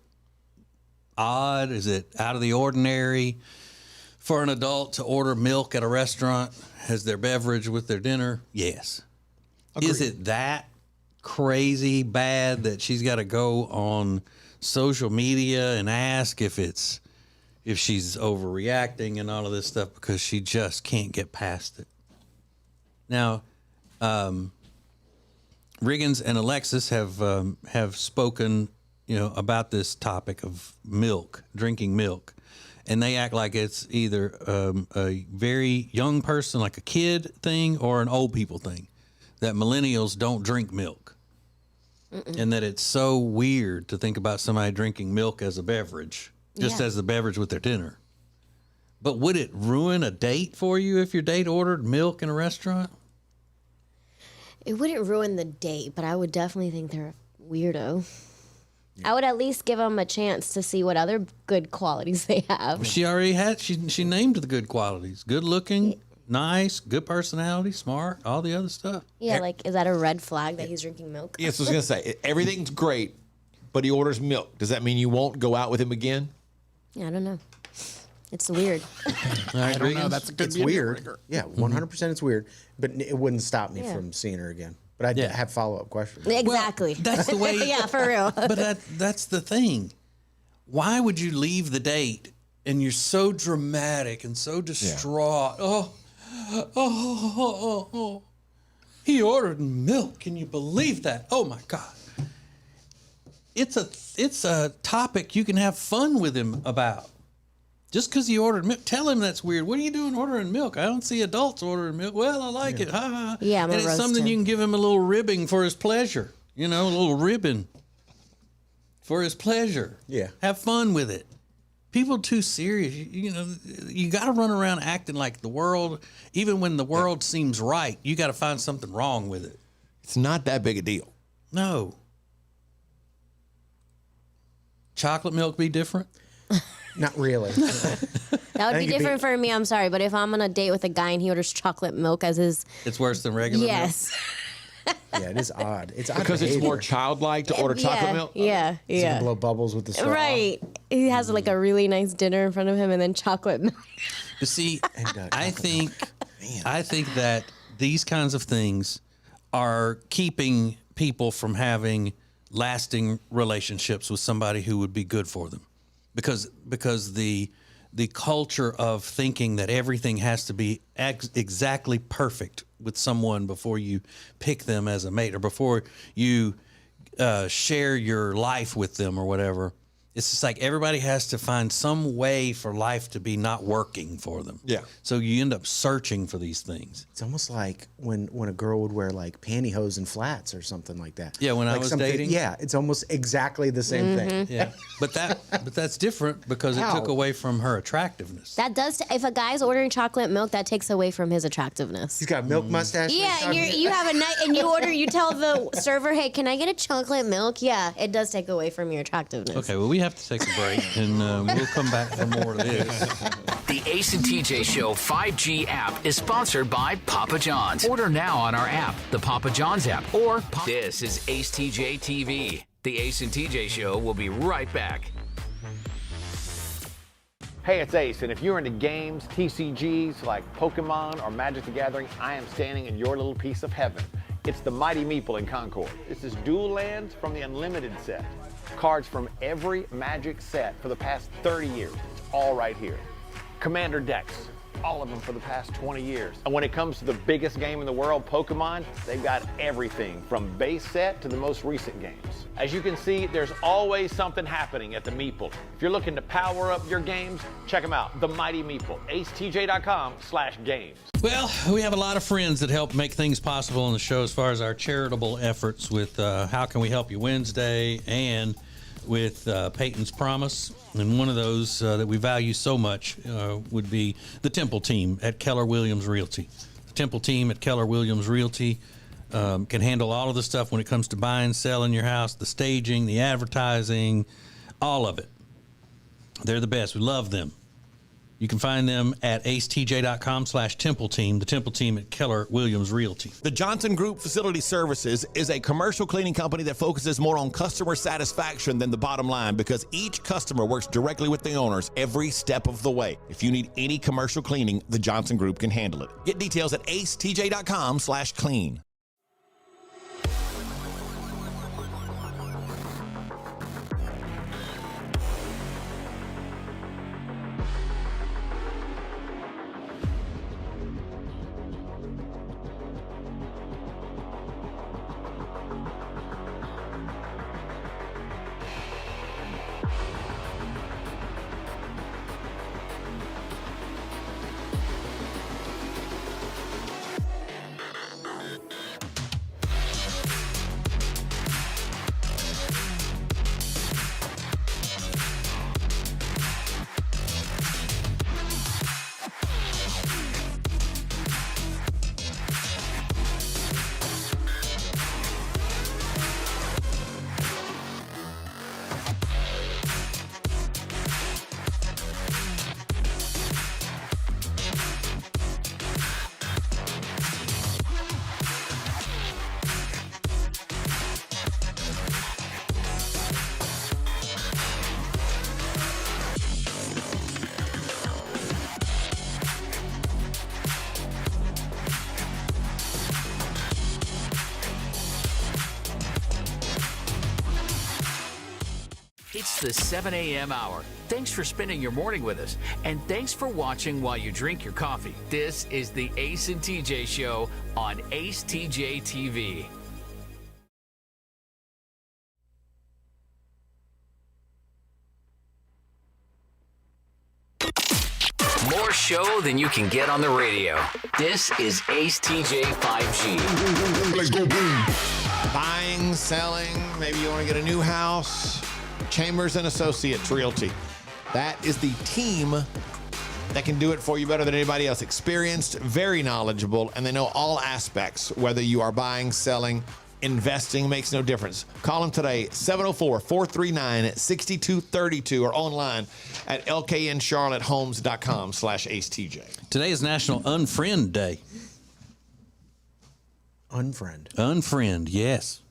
odd? Is it out of the ordinary for an adult to order milk at a restaurant as their beverage with their dinner? Yes. Agreed. Is it that crazy bad that she's got to go on social media and ask if she's overreacting and all of this stuff because she just can't get past it? Now, Riggins and Alexis have spoken, about this topic of milk, drinking milk, and they act like it's either a very young person, like a kid thing, or an old people thing. That millennials don't drink milk. And that it's so weird to think about somebody drinking milk as a beverage, just as a beverage with their dinner. But would it ruin a date for you if your date ordered milk in a restaurant? It wouldn't ruin the date, but I would definitely think they're a weirdo. I would at least give them a chance to see what other good qualities they have. She already had, she named the good qualities. Good looking, nice, good personality, smart, all the other stuff. Yeah, like, is that a red flag that he's drinking milk? Yes, I was going to say, everything's great, but he orders milk. Does that mean you won't go out with him again? Yeah, I don't know. It's weird. I don't know. It's weird. Yeah, 100% it's weird, but it wouldn't stop me from seeing her again. But I'd have follow-up questions. Exactly. Well, that's the way. Yeah, for real. But that's the thing. Why would you leave the date and you're so dramatic and so distraught? Oh. He ordered milk. Can you believe that? Oh my God. It's a topic you can have fun with him about. Just because he ordered milk, tell him that's weird. What are you doing ordering milk? I don't see adults ordering milk. Well, I like it. Ha ha. Yeah, and it's something you can give him a little ribbing for his pleasure. A little ribbon for his pleasure. Yeah. Have fun with it. People too serious. You got to run around acting like the world, even when the world seems right, you got to find something wrong with it. It's not that big a deal. No. Chocolate milk be different? Not really. That would be different for me. I'm sorry, but if I'm on a date with a guy and he orders chocolate milk as his, it's worse than regular milk. Yes. Yeah, it is odd. It's odd because it's more childlike to order chocolate milk. Yeah, He's gonna blow bubbles with the straw. Right. He has like a really nice dinner in front of him and then chocolate milk. You see, I think that these kinds of things are keeping people from having lasting relationships with somebody who would be good for them. Because the culture of thinking that everything has to be exactly perfect with someone before you pick them as a mate or before you share your life with them or whatever. It's just like everybody has to find some way for life to be not working for them. Yeah. So you end up searching for these things. It's almost like when a girl would wear like pantyhose and flats or something like that. Yeah, when I was dating. Yeah, it's almost exactly the same thing. Yeah, but that's different because it took away from her attractiveness. That does. If a guy's ordering chocolate milk, that takes away from his attractiveness. He's got milk mustache. Yeah, and you have a night and you tell the server, hey, can I get a chocolate milk? Yeah, it does take away from your attractiveness. Okay, well, we have to take a break, and we'll come back for more of this. The Ace and TJ Show 5G app is sponsored by Papa John's. Order now on our app, the Papa John's app, or this is Ace TJ TV. The Ace and TJ Show will be right back. Hey, it's Ace, and if you're into games, TCGs like Pokemon or Magic the Gathering, I am standing in your little piece of heaven. It's the Mighty Meeple in Concord. This is Dual Lands from the Unlimited set. Cards from every Magic set for the past 30 years. It's all right here. Commander decks, all of them for the past 20 years. And when it comes to the biggest game in the world, Pokemon, they've got everything from base set to the most recent games. As you can see, there's always something happening at the Meeple. If you're looking to power up your games, check them out, the Mighty Meeple, acetj.com/games. Well, we have a lot of friends that help make things possible on the show as far as our charitable efforts with How Can We Help You Wednesday and with Peyton's Promise. And one of those that we value so much would be the Temple team at Keller Williams Realty. The Temple team at Keller Williams Realty can handle all of the stuff when it comes to buying, selling your house, the staging, the advertising, all of it. They're the best. We love them. You can find them at acetj.com/Temple Team, the Temple team at Keller Williams Realty. The Johnson Group Facility Services is a commercial cleaning company that focuses more on customer satisfaction than the bottom line because each customer works directly with the owners every step of the way. If you need any commercial cleaning, the Johnson Group can handle it. Get details at acetj.com/clean. It's the 7 a.m. hour. Thanks for spending your morning with us, and thanks for watching while you drink your coffee. This is the Ace and TJ Show on acetjtv. More show than you can get on the radio. This is Ace TJ 5G. Let's go boom. Buying, selling, maybe you want to get a new house. Chambers and Associates Realty. That is the team that can do it for you better than anybody else. Experienced, very knowledgeable, and they know all aspects. Whether you are buying, selling, investing, makes no difference. Call them today, 704-439-6232 or online at lkncharlottehomes.com/acetj. Today is National Unfriend Day. Unfriend. Unfriend, yes.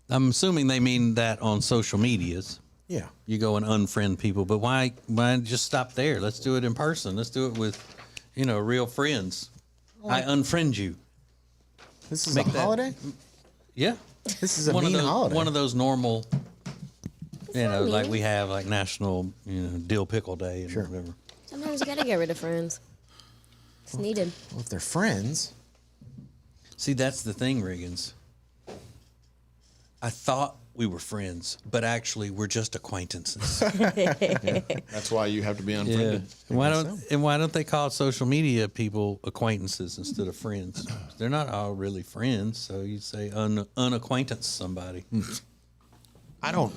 I'm assuming they mean that on social medias. Yeah. You go and unfriend people, but why just stop there? Let's do it in person. Let's do it with, real friends. I unfriend you. This is a holiday? Yeah. This is a mean holiday. One of those normal, like we have like National, Dill Pickle Day and whatever. Sometimes you gotta get rid of friends. It's needed. Well, if they're friends. See, that's the thing, Riggins. I thought we were friends, but actually we're just acquaintances. That's why you have to be unfriended. Yeah. Why don't they call social media people acquaintances instead of friends? They're not all really friends, so you say unacquaintance somebody. I don't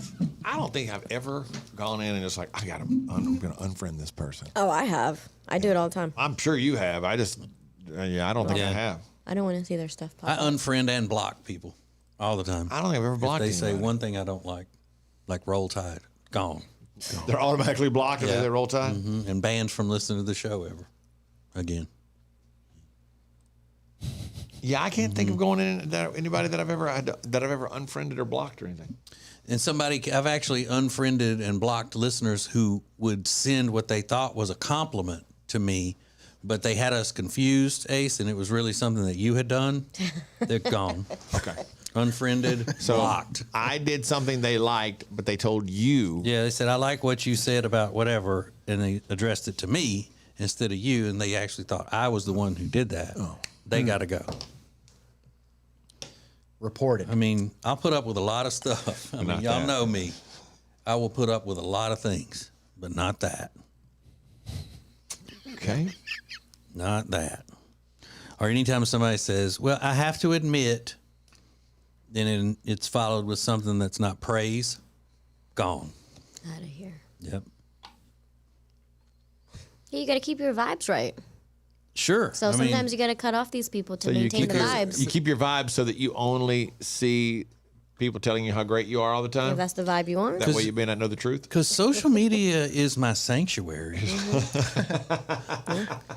think I've ever gone in and just like, I'm going to unfriend this person. Oh, I have. I do it all the time. I'm sure you have. I don't think I have. I don't want to see their stuff pop I unfriend and block people all the time. I don't think I've ever blocked If they anybody. say one thing I don't like Roll Tide, gone. They're automatically blocked if they Roll Tide? Mm-hmm. And banned from listening to the show ever again. Yeah, I can't think of going in anybody that I've ever unfriended or blocked or anything. And I've actually unfriended and blocked listeners who would send what they thought was a compliment to me, but they had us confused, Ace, and it was really something that you had done. They're gone. Okay. Unfriended, blocked. I did something they liked, but they told you. Yeah, they said, I like what you said about whatever, and they addressed it to me, instead of you, and they actually thought I was the one who did that, they got to go. Reported. I mean, I'll put up with a lot of stuff. I mean, Not y'all that. know me. I will put up with a lot of things, but not that. Okay. Not that. Or anytime somebody says, well, I have to admit, then it's followed with something that's not praise, gone. Out of here. Yep. Yeah, you got to keep your vibes right. Sure. So sometimes you got to cut off these people to maintain the vibes. You keep your vibe so that you only see people telling you how great you are all the time. If that's the vibe you want. That way you may not know the truth. Because social media is my sanctuary.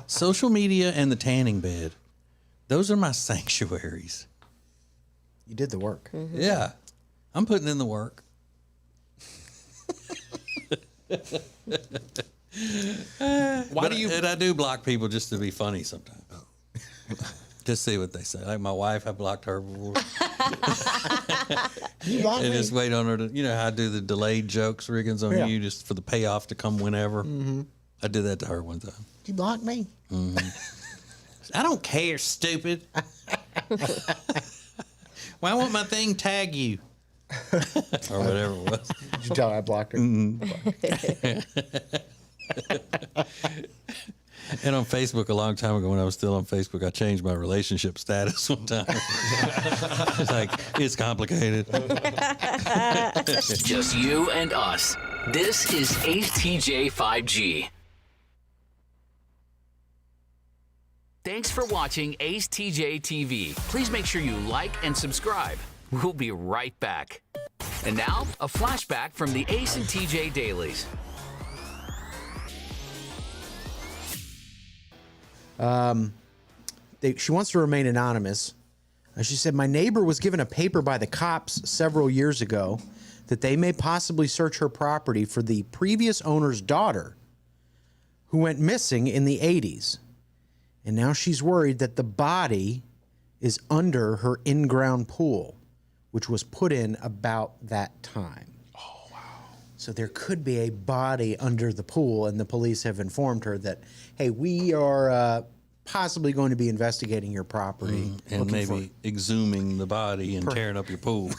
Social media and the tanning bed. Those are my sanctuaries. You did the work. Yeah. I'm putting in the work. And I do block people just to be funny sometimes. Just see what they say. Like my wife, I blocked her before. You blocked And me. just wait on her to, you know how I do the delayed jokes, Riggins, on Yeah. you just for the payoff to come whenever. I did that to her one time. You blocked me. I don't care, stupid. Why won't my thing tag you? Or whatever it was. Did you tell her I blocked her? And on Facebook a long time ago, when I was still on Facebook, I changed my relationship status one time. It's like, it's complicated. Just you and us. This is ACETJ 5G. Thanks for watching ACETJ TV. Please make sure you like and subscribe. We'll be right back. And now, a flashback from the Ace and TJ Dailies. She wants to remain anonymous. She said, my neighbor was given a paper by the cops several years ago that they may possibly search her property for the previous owner's daughter who went missing in the 80s. And now she's worried that the body is under her in-ground pool, which was put in about that time. Oh, wow. So there could be a body under the pool, and the police have informed her that, hey, we are possibly going to be investigating your property. And maybe exhuming the body and tearing up your pool.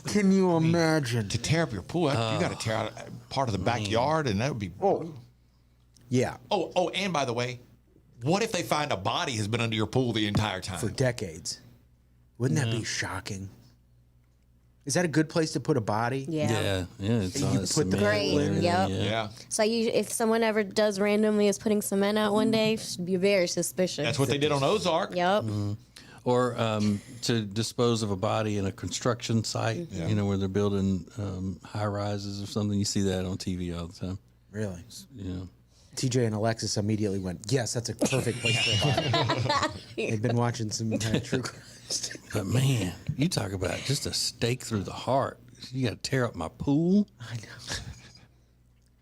Can you imagine? To tear up your pool, you got to tear out part of the backyard, and that would be. Yeah. Oh, and by the way, what if they find a body has been under your pool the entire time? For decades. Wouldn't that be shocking? Is that a good place to put a body? Yeah. It's You all put the cement Great, and everything, yep. Yeah. So if someone ever does randomly is putting cement out one day, should be very suspicious. That's what they did on Ozark. Yep. Or to dispose of a body in a construction site, you know, where they're building high rises or something. You see that on TV all the time. Really? You know. TJ and Alexis immediately went, yes, that's a perfect place for a body. They've been watching some true crime. But man, you talk about just a stake through the heart. You got to tear up my pool. I know.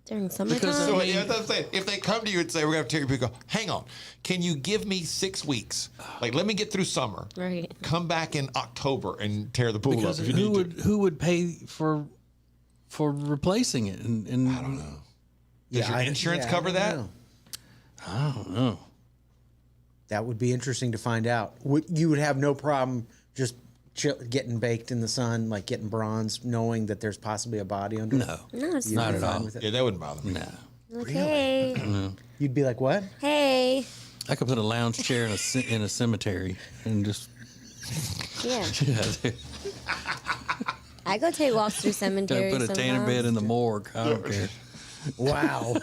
During summertime. So yeah, that's what I'm saying. If they come to you and say, we're going to tear your pool, go, hang on. Can you give me 6 weeks? Like, let me get through summer. Right. Come back in October and tear the pool Because up if you need to. who would pay for replacing it? And I don't know. Does your insurance cover that? I don't know. That would be interesting to find out. You would have no problem just getting baked in the sun, like getting bronze, knowing that there's possibly a body under it? No, it's not at all. Yeah, that wouldn't bother me. No. Hey. You'd be like, what? Hey. I could put a lounge chair in a cemetery and just. Yeah. I go take walks through cemeteries. Put a tanner bed in the morgue. I don't care. Wow.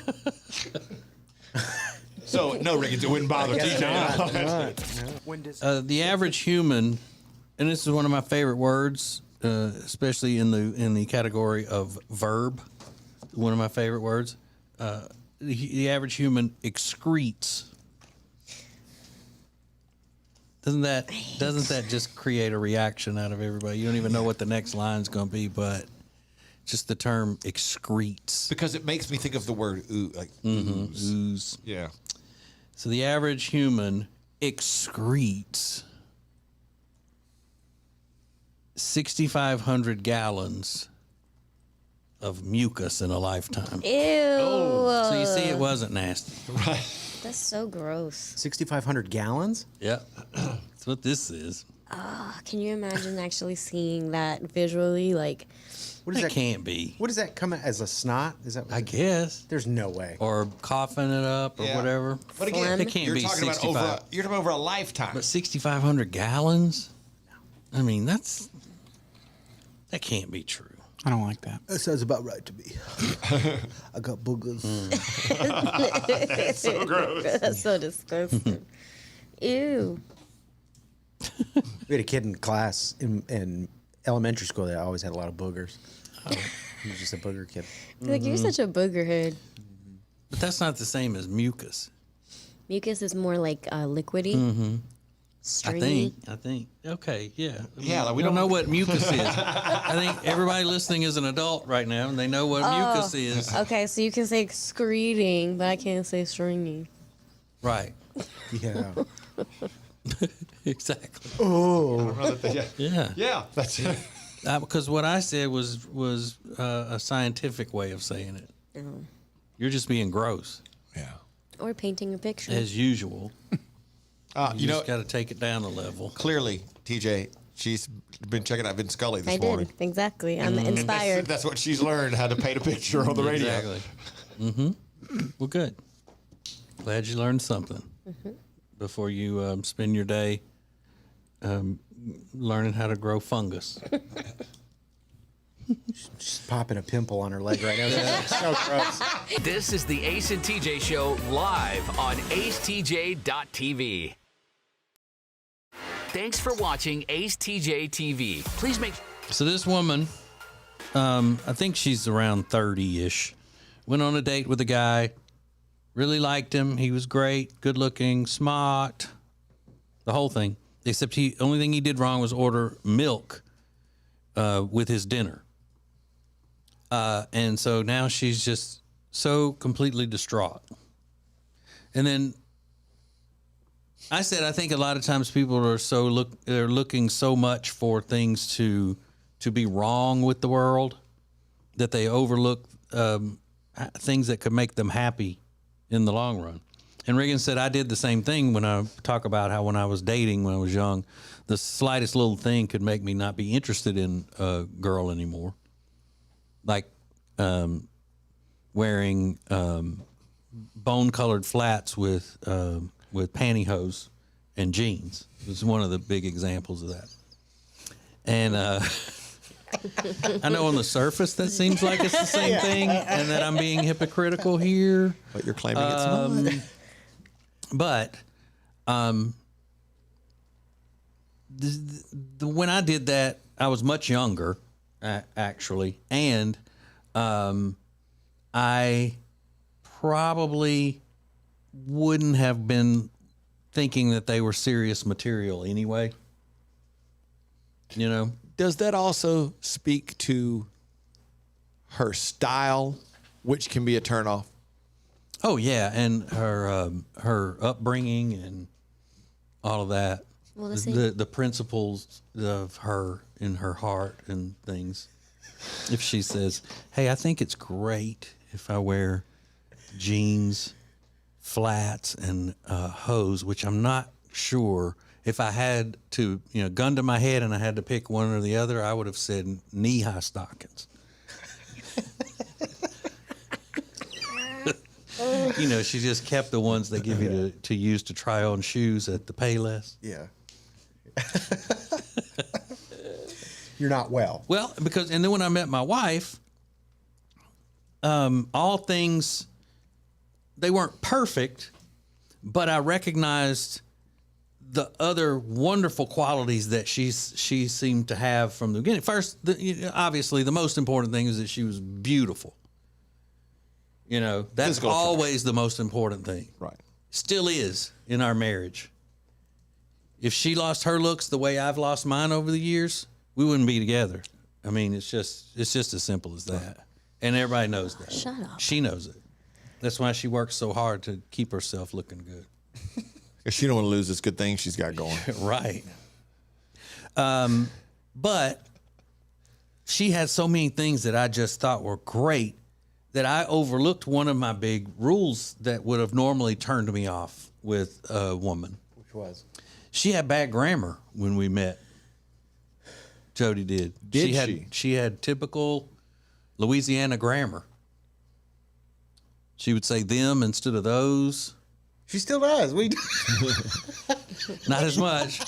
So, no, Riggins, it wouldn't bother TJ. The average human, and this is one of my favorite words, especially in the category of verb. One of my favorite words. The average human excretes. Doesn't that just create a reaction out of everybody? You don't even know what the next line's going to be, but just the term excretes. Because it makes me think of the word ooh, like Ooze. Yeah. So the average human excretes 6,500 gallons of mucus in a lifetime. Ew. So you see, it wasn't nasty. That's so gross. 6,500 gallons? Yeah, that's what this is. Can you imagine actually seeing that visually? Like, What does That that can't be. What does that come out as a snot? Is that? I guess. There's no way. Or coughing it up or Yeah. whatever. But again, It can't you're be talking 65. about over a lifetime. But 6,500 gallons? I mean, that can't be true. I don't like that. That sounds about right to me. I got boogers. So gross. that's so disgusting. Ew. We had a kid in class in elementary school that always had a lot of boogers. He was just a booger kid. Like, you're such a boogerhead. But that's not the same as mucus. Mucus is more like liquidy. Stringy. I think. Okay, yeah. Yeah, like we don't know what mucus is. I think everybody listening is an adult right now, and they know what mucus is. Okay, so you can say excreting, but I can't say stringy. Right. Yeah. Exactly. Yeah. Yeah. Yeah, that's it. Because what I said was a scientific way of saying it. You're just being gross, Yeah. Or painting a picture. as usual. You know, just got to take it down a level. clearly, TJ, she's been checking out Vince Scully this I morning. did. Exactly. I'm inspired. That's what she's learned, how to paint a picture on the radio. Exactly. Well, good. Glad you learned something before you spend your day learning how to grow fungus. She's popping a pimple on her leg right now. That's so gross. This is the Ace and TJ Show live on acetj.tv. Thanks for watching Ace TJ TV. Please make So this woman, I think she's around 30-ish, went on a date with a guy, really liked him. He was great, good looking, smart, the whole thing. Except only thing he did wrong was order milk with his dinner. And so now she's just so completely distraught. And then I said, I think a lot of times people are they're looking so much for things to be wrong with the world that they overlook things that could make them happy in the long run. And Reagan said, I did the same thing when I talk about how when I was dating when I was young, the slightest little thing could make me not be interested in a girl anymore. Like wearing bone-colored flats with pantyhose and jeans. It was one of the big examples of that. And I know on the surface that seems like it's the same thing, and that I'm being hypocritical here. But you're claiming it's not. But when I did that, I was much younger, actually, and I probably wouldn't have been thinking that they were serious material anyway. You know? Does that also speak to her style, which can be a turnoff? Oh yeah, and her upbringing and all of that. Well, The principles of her in her heart and things. If she says, "Hey, I think it's great if I wear jeans, flats, and hose," which I'm not sure. If I had to, gun to my head and I had to pick one or the other, I would have said knee-high stockings. She just kept the ones they give you to use to try on shoes at the Payless. Yeah. You're not well. Well, and then when I met my wife, all things, they weren't perfect, but I recognized the other wonderful qualities that she seemed to have from the beginning. First, obviously, the most important thing is that she was beautiful. That's Physical always the most important thing. Right. Still is in our marriage. If she lost her looks the way I've lost mine over the years, we wouldn't be together. I mean, it's just as simple as that. And everybody knows that. Shut up. She knows it. That's why she works so hard to keep herself looking good. If she don't want to lose this good thing she's got going. Right. But she had so many things that I just thought were great that I overlooked one of my big rules that would have normally turned me off with a woman. Which was? She had bad grammar when we met. Jody did. She had typical Louisiana grammar. She would say them instead of those. She still does. We Not as much.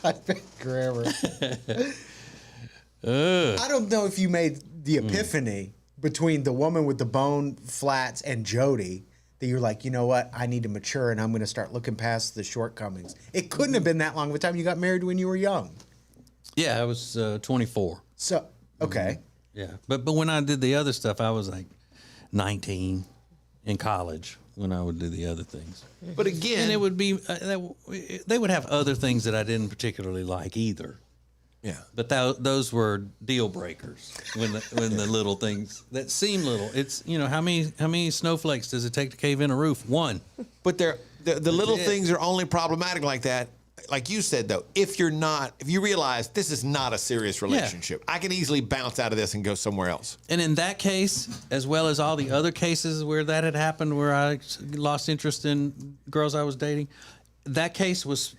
God, bad grammar. I don't know if you made the epiphany between the woman with the bone flats and Jody that you're like, you know what? I need to mature and I'm going to start looking past the shortcomings. It couldn't have been that long of a time. You got married when you were young. Yeah, I was 24. So, okay. Yeah, but when I did the other stuff, I was like 19 in college when I would do the other things. But again, and it would be they would have other things that I didn't particularly like either. Yeah, but those were deal breakers when the little things that seem little. It's how many snowflakes does it take to cave in a roof? One. But the little things are only problematic like that. Like you said, though, if you realize this is not a serious relationship, I can easily bounce out of this and go somewhere else. And in that case, as well as all the other cases where that had happened, where I lost interest in girls I was dating, that case was,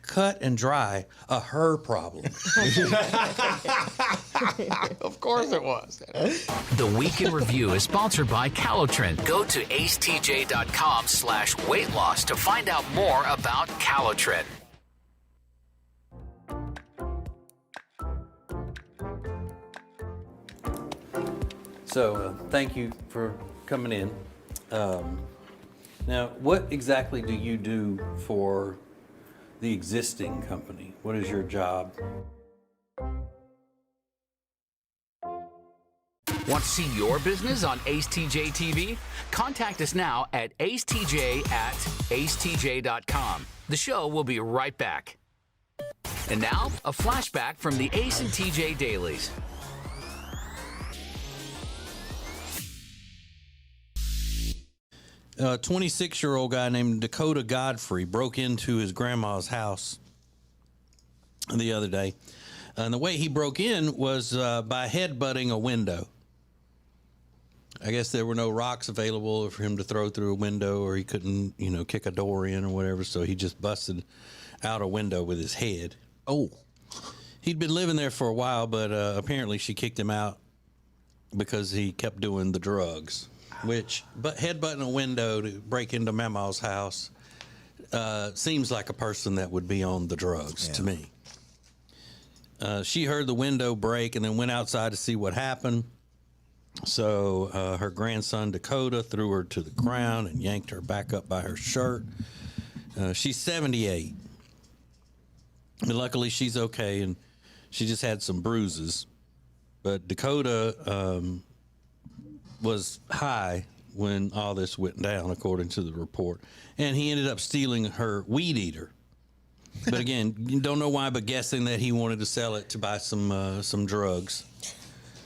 cut and dry, a her problem. Of course it was. The Week in Review is sponsored by Calotren. Go to acetj.com/weight loss to find out more about Calotren. So thank you for coming in. Now, what exactly do you do for the existing company? What is your job? Want to see your business on acetjtv? Contact us now at acetj@acetj.com. The show will be right back. And now, a flashback from the Ace and TJ Dailies. 26-year-old guy named Dakota Godfrey broke into his grandma's house the other day. And the way he broke in was by headbutting a window. I guess there were no rocks available for him to throw through a window, or he couldn't, kick a door in or whatever. So he just busted out a window with his head. Oh. He'd been living there for a while, but apparently she kicked him out because he kept doing the drugs. But headbutting a window to break into Mama's house seems like a person that would be on the drugs to me. She heard the window break and then went outside to see what happened. So her grandson, Dakota, threw her to the ground and yanked her back up by her shirt. She's 78. But luckily, she's okay, and she just had some bruises. But Dakota was high when all this went down, according to the report. And he ended up stealing her weed eater. But again, you don't know why, but guessing that he wanted to sell it to buy some drugs.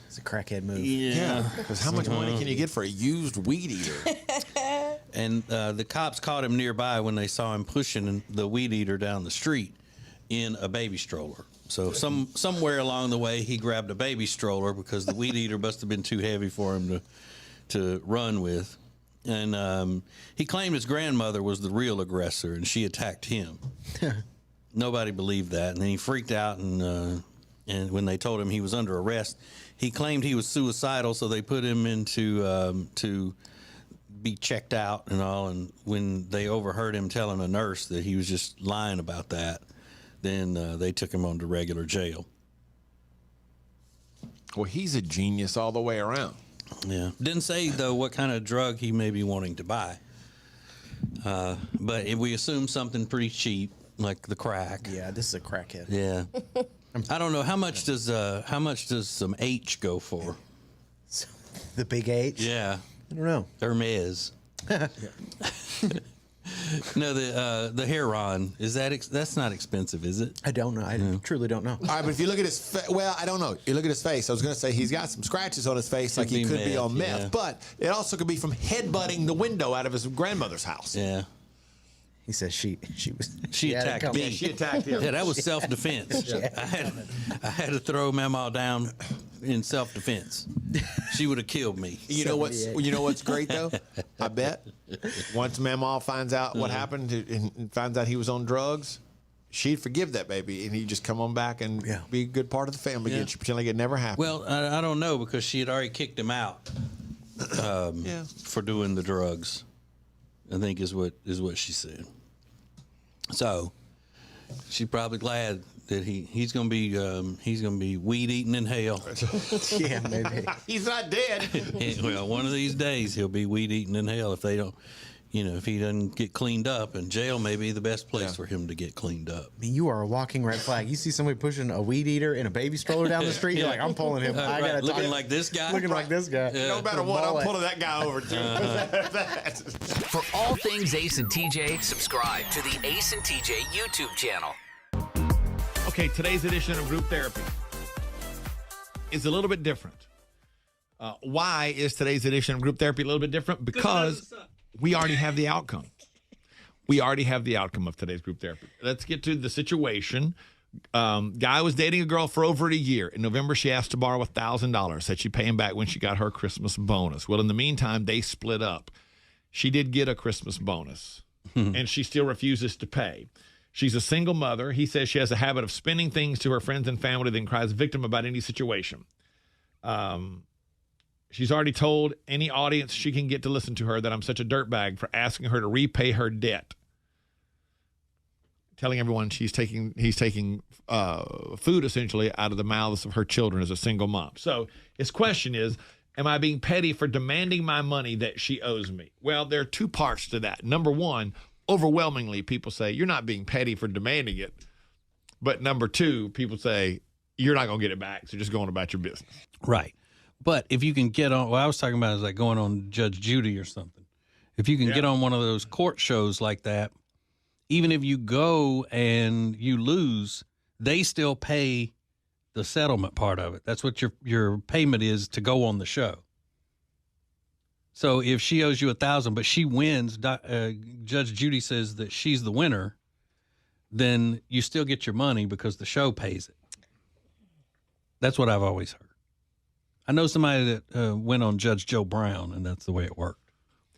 It's a crackhead move. Yeah, because how much money can you get for a used weed eater? And the cops caught him nearby when they saw him pushing the weed eater down the street in a baby stroller. So somewhere along the way, he grabbed a baby stroller because the weed eater must have been too heavy for him to run with. And he claimed his grandmother was the real aggressor, and she attacked him. Nobody believed that, and then he freaked out. And when they told him he was under arrest, he claimed he was suicidal. So they put him into to be checked out and all. And when they overheard him telling a nurse that he was just lying about that, then they took him on to regular jail. Well, he's a genius all the way around. Yeah. Didn't say, though, what kind of drug he may be wanting to buy. But if we assume something pretty cheap, like the crack. Yeah, this is a crackhead. Yeah. I don't know. How much does some H go for? The big H? Yeah. I don't know. Hermes. No, the Heron, that's not expensive, is it? I don't know. I truly don't know. All right, but if you look at his I don't know. You look at his face. I was going to say he's got some scratches on his face, like he could be on meth, but it also could be from headbutting the window out of his grandmother's house. Yeah. He says she had it attacked coming. me. She attacked him. Yeah, that was self-defense. I had to throw Mama down in self-defense. She would have killed me. You know what's great though? I bet once Mama finds out what happened and finds out he was on drugs, she'd forgive that baby and he'd just come on back and be a good part of the family again. She'd pretend like it never happened. Well, I don't know because she had already kicked him out for doing the drugs. I think is what she said. So she's probably glad that he's gonna be weed eating in hell. Yeah, maybe. He's not dead. Well, one of these days he'll be weed eating in hell if they don't, if he doesn't get cleaned up. And jail may be the best place for him to get cleaned up. I mean, you are a walking red flag. You see somebody pushing a weed eater in a baby stroller down the street, you're like, I'm pulling him. I gotta looking like this guy. Looking like this guy. No matter what, I'm pulling that guy over too. For all things Ace and TJ, subscribe to the Ace and TJ YouTube channel. Okay, today's edition of Group Therapy is a little bit different. Why is today's edition of Group Therapy a little bit different? Because we already have the outcome. We already have the outcome of today's Group Therapy. Let's get to the situation. Guy was dating a girl for over a year. In November, she asked to borrow $1,000. Said she'd pay him back when she got her Christmas bonus. Well, in the meantime, they split up. She did get a Christmas bonus, and she still refuses to pay. She's a single mother. He says she has a habit of spending things to her friends and family, then cries victim about any situation. She's already told any audience she can get to listen to her that I'm such a dirtbag for asking her to repay her debt. Telling everyone he's taking food essentially out of the mouths of her children as a single mom. So his question is, am I being petty for demanding my money that she owes me? Well, there are two parts to that. Number one, overwhelmingly, people say, you're not being petty for demanding it. But number two, people say, you're not going to get it back, so just go on about your business. Right. But if you can get on, what I was talking about is like going on Judge Judy or something. If you can get on one of those court shows like that, even if you go and you lose, they still pay the settlement part of it. That's what your payment is to go on the show. So if she owes you $1,000, but she wins, Judge Judy says that she's the winner, then you still get your money because the show pays it. That's what I've always heard. I know somebody that went on Judge Joe Brown, and that's the way it worked.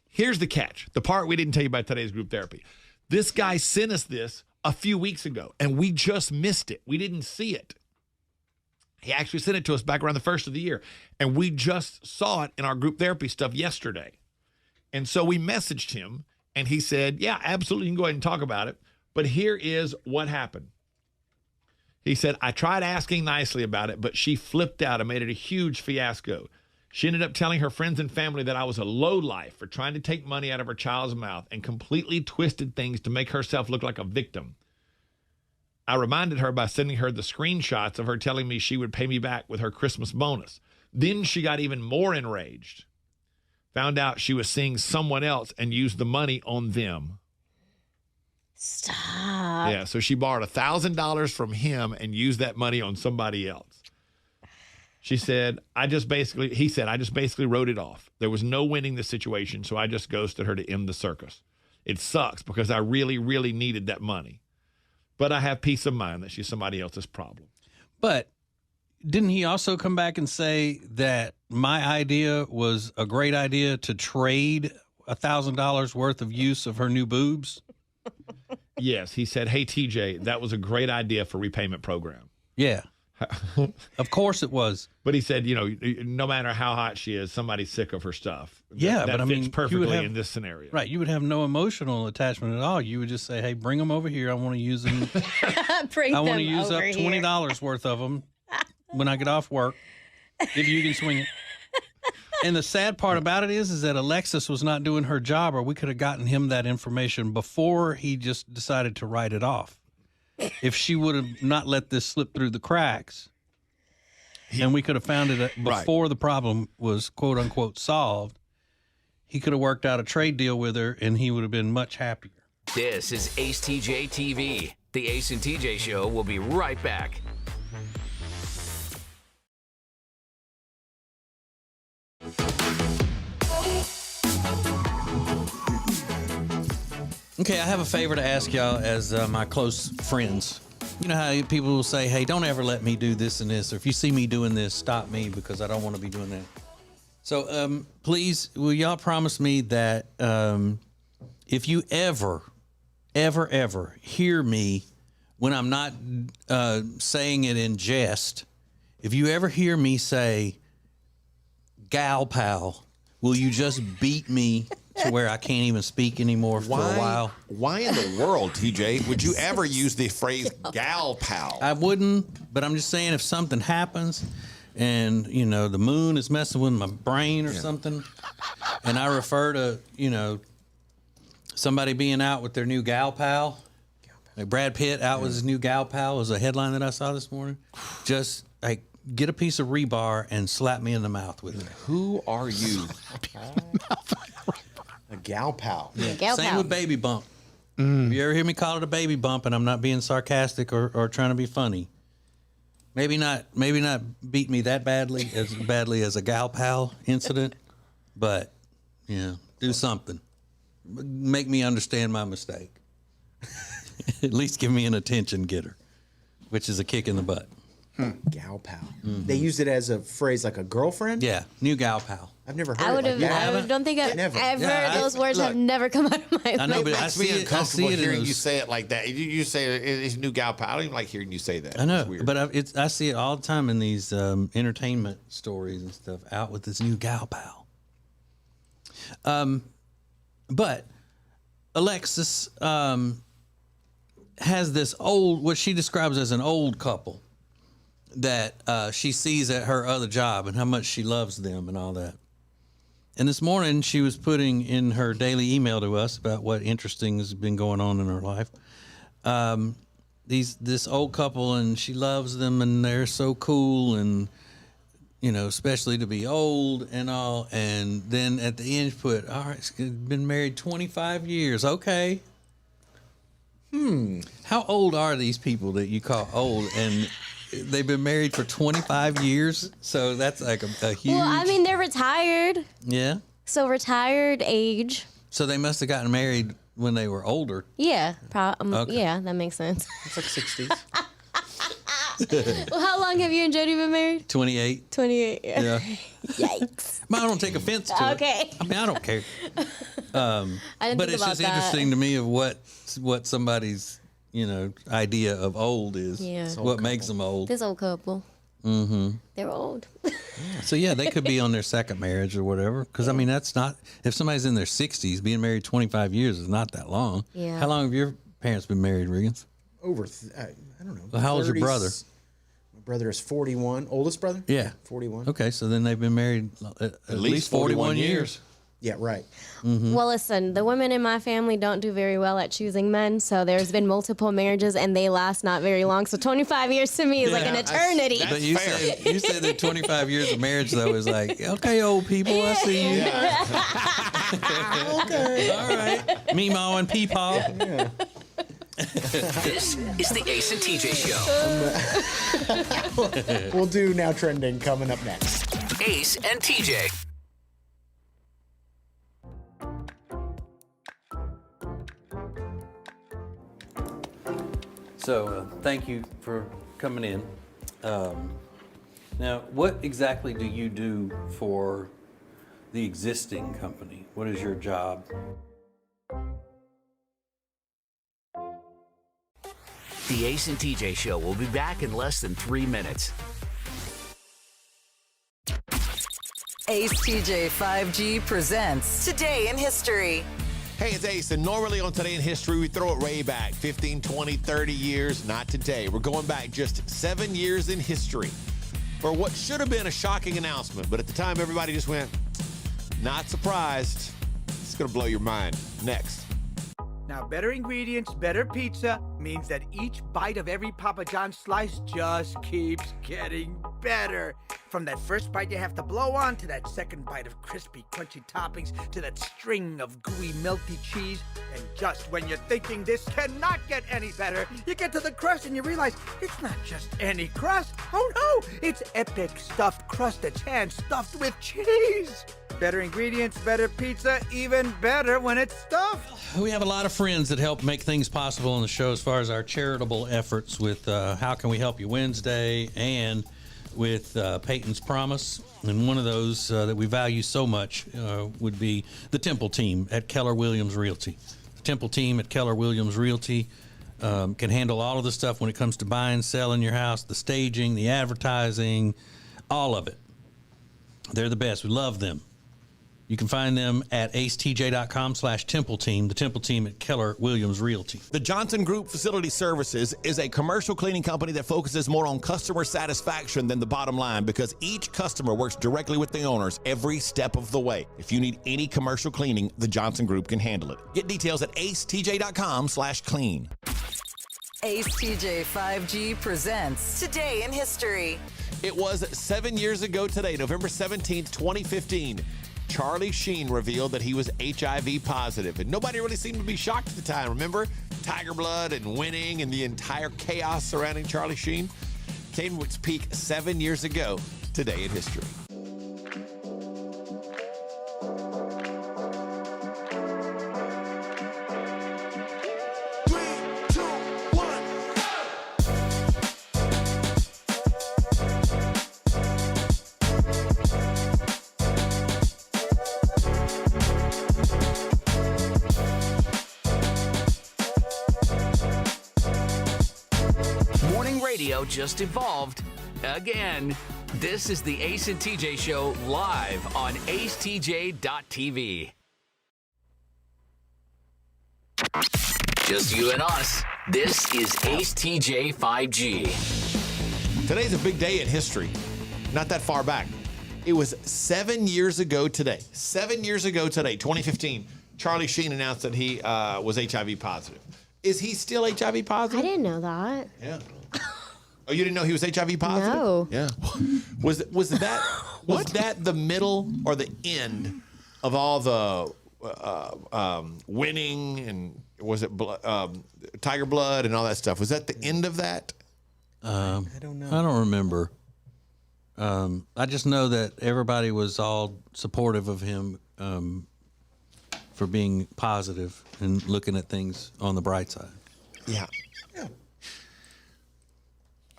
Here's the catch. The part we didn't tell you about today's Group Therapy. This guy sent us this a few weeks ago, and we just missed it. We didn't see it. He actually sent it to us back around the first of the year, and we just saw it in our Group Therapy stuff yesterday. And so we messaged him, and he said, yeah, absolutely, you can go ahead and talk about it. But here is what happened. He said, I tried asking nicely about it, but she flipped out and made it a huge fiasco. She ended up telling her friends and family that I was a lowlife for trying to take money out of her child's mouth and completely twisted things to make herself look like a victim. I reminded her by sending her the screenshots of her telling me she would pay me back with her Christmas bonus. Then she got even more enraged. Found out she was seeing someone else and used the money on them. Stop. Yeah, so she borrowed $1,000 from him and used that money on somebody else. He said, I just basically wrote it off. There was no winning the situation, so I just ghosted her to end the circus. It sucks because I really, really needed that money. But I have peace of mind that she's somebody else's problem. But didn't he also come back and say that my idea was a great idea to trade $1,000 worth of use of her new boobs? Yes, he said, hey, TJ, that was a great idea for repayment program. Yeah. Of course it was. But he said, no matter how hot she is, somebody's sick of her stuff. Yeah, that but I fits mean, perfectly in this scenario. Right. You would have no emotional attachment at all. You would just say, hey, bring them over here. I want to use them. I want to use up $20 worth of them when I get off work, if you can swing it. And the sad part about it is that Alexis was not doing her job, or we could have gotten him that information before he just decided to write it off. If she would have not let this slip through the cracks, and we could have found it before the problem was quote unquote solved, he could have worked out a trade deal with her and he would have been much happier. This is Ace TJ TV. The Ace and TJ Show will be right back. Okay, I have a favor to ask y'all as my close friends. You know how people will say, hey, don't ever let me do this and this, or if you see me doing this, stop me because I don't want to be doing that. So please, will y'all promise me that if you ever hear me when I'm not saying it in jest, if you ever hear me say, gal pal, will you just beat me to where I can't even speak anymore for a while? Why in the world, TJ, would you ever use the phrase gal pal? I wouldn't, but I'm just saying if something happens and, you know, the moon is messing with my brain or something, and I refer to, you know, somebody being out with their new gal pal, like Brad Pitt out with his new gal pal was a headline that I saw this morning. Just like get a piece of rebar and slap me in the mouth with it. Who are you? A gal pal. Yeah, gal Same pal. with baby bump. If you ever hear me call it a baby bump, and I'm not being sarcastic or trying to be funny, maybe not beat me that badly as a gal pal incident, but yeah, do something. Make me understand my mistake. At least give me an attention getter, which is a kick in the butt. Gal pal. They use it as a phrase like a girlfriend? Yeah, new gal pal. I've never heard I would it have. like I that. don't think I've Never. ever. Yeah, those words have never come out of my mouth. I know, but I Makes me see it. I uncomfortable see it in hearing those, you say it like that. You say it's new gal pal. I don't even like hearing you say that. I know, It's weird. but I see it all the time in these entertainment stories and stuff. Out with this new gal pal. But Alexis has this what she describes as an old couple that she sees at her other job and how much she loves them and all that. And this morning she was putting in her daily email to us about what interesting has been going on in her life. This old couple, and she loves them, and they're so cool, and you know, especially to be old and all. And then at the end, she put, all right, it's been married 25 years. Okay. How old are these people that you call old? And they've been married for 25 years. So that's like a huge. Well, I mean, they're retired, Yeah. so retired age. So they must have gotten married when they were older. Yeah, Okay. yeah, that makes sense. It's like 60s. Well, how long have you and Jody been married? 28. 28. Yeah. Yeah. Yikes. I don't take offense to Okay. it. I mean, I don't care. I didn't But think it's about just that. interesting to me of what somebody's, you know, idea of old is. Yeah. What makes them old. This old couple. They're old. So yeah, they could be on their second marriage or whatever. Because I mean, that's not, if somebody's in their 60s, being married 25 years is not that long. Yeah. How long have your parents been married, Riggins? I don't know. Well, how old's your 30s. brother? My brother is 41. Oldest brother? Yeah. 41. Okay, so then they've been married at least 41 years. Yeah, right. Well, listen, the women in my family don't do very well at choosing men, so there's been multiple marriages and they last not very long. So 25 years to me is like an Yeah, eternity. But you said that 25 years of marriage though is like, okay, old people, I see you. Okay, all right. Meemaw and Peepaw. Yeah. This is the Ace and TJ Show. We'll do Now Trending coming up next. Ace and TJ. So thank you for coming in. Now, what exactly do you do for the existing company? What is your job? The Ace and TJ Show will be back in less than 3 minutes. Ace TJ 5G presents Today in History. Hey, it's Ace, and normally on Today in History, we throw it way back, 15, 20, 30 years. Not today. We're going back just 7 years in history for what should have been a shocking announcement, but at the time, everybody just went, not surprised. It's going to blow your mind. Next. Now, better ingredients, better pizza means that each bite of every Papa John's slice just keeps getting better. From that first bite you have to blow on, to that second bite of crispy, crunchy toppings, to that string of gooey, melty cheese. And just when you're thinking this cannot get any better, you get to the crust and you realize it's not just any crust. Oh no, it's epic stuffed crust that's hand-stuffed with cheese. Better ingredients, better pizza, even better when it's stuffed. We have a lot of friends that help make things possible on the show as far as our charitable efforts with How Can We Help You Wednesday and with Peyton's Promise. And one of those that we value so much would be the Temple team at Keller Williams Realty. The Temple team at Keller Williams Realty can handle all of the stuff when it comes to buying, selling your house, the staging, the advertising, all of it. They're the best. We love them. You can find them at acetj.com/Temple Team, the Temple team at Keller Williams Realty. The Johnson Group Facility Services is a commercial cleaning company that focuses more on customer satisfaction than the bottom line because each customer works directly with the owners every step of the way. If you need any commercial cleaning, the Johnson Group can handle it. Get details at acetj.com/clean. Ace TJ 5G presents Today in History. It was 7 years ago today, November 17th, 2015. Charlie Sheen revealed that he was HIV positive, and nobody really seemed to be shocked at the time. Remember Tiger Blood and Winning and the entire chaos surrounding Charlie Sheen? Came to its peak 7 years ago today in history. Radio just evolved again. This is the Ace and TJ Show live on acetj.tv. Just you and us. This is Ace TJ 5G. Today's a big day in history. Not that far back. It was 7 years ago today. 7 years ago today, 2015, Charlie Sheen announced that he was HIV positive. Is he still HIV positive? I didn't know that. Yeah. Oh, you didn't know he was HIV positive? No. Yeah. Was that the middle or the end of all the Winning and was it Tiger Blood and all that stuff? Was that the end of that? I don't know. I don't remember. I just know that everybody was all supportive of him for being positive and looking at things on the bright side. Yeah.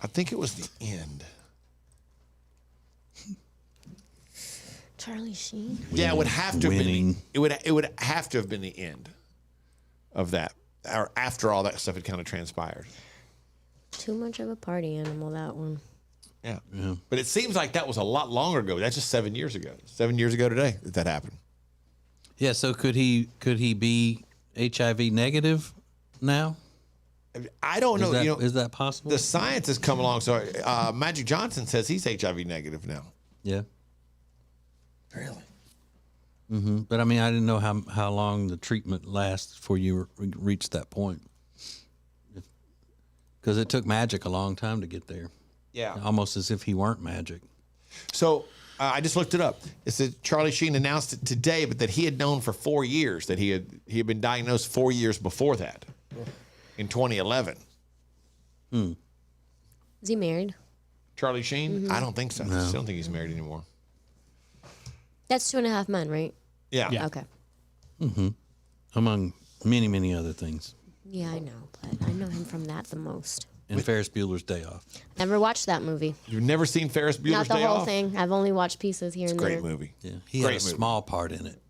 I think it was the end. Charlie Sheen? Yeah, it would have to have Winning. been. It would have to have been the end of that, or after all that stuff had kind of transpired. Too much of a party animal, that one. Yeah. But it seems like that was a lot longer ago. That's just 7 years ago. 7 years ago today that happened. Yeah, so could he be HIV negative now? I don't know. Is that possible? The science has come along. So Magic Johnson says he's HIV negative now. Yeah. Really? Mm-hmm. But I mean, I didn't know how long the treatment lasts before you reach that point. Because it took Magic a long time to get there. Yeah. Almost as if he weren't Magic. So I just looked it up. It said Charlie Sheen announced it today, but that he had known for 4 years that he had been diagnosed 4 years before that. In 2011. Is he married? Charlie Sheen? Mm-hmm. I don't think so. No. I still don't think he's married anymore. That's 2.5 Men, right? Yeah. Okay. Mm-hmm. Among many, many other things. Yeah, I know, but I know him from that the most. And Ferris Bueller's Day Off. Never watched that movie. You've never seen Ferris Bueller's Not the Day whole Off? thing. I've only watched pieces here and there. Great movie. Yeah. He Great had a movie. small part in it.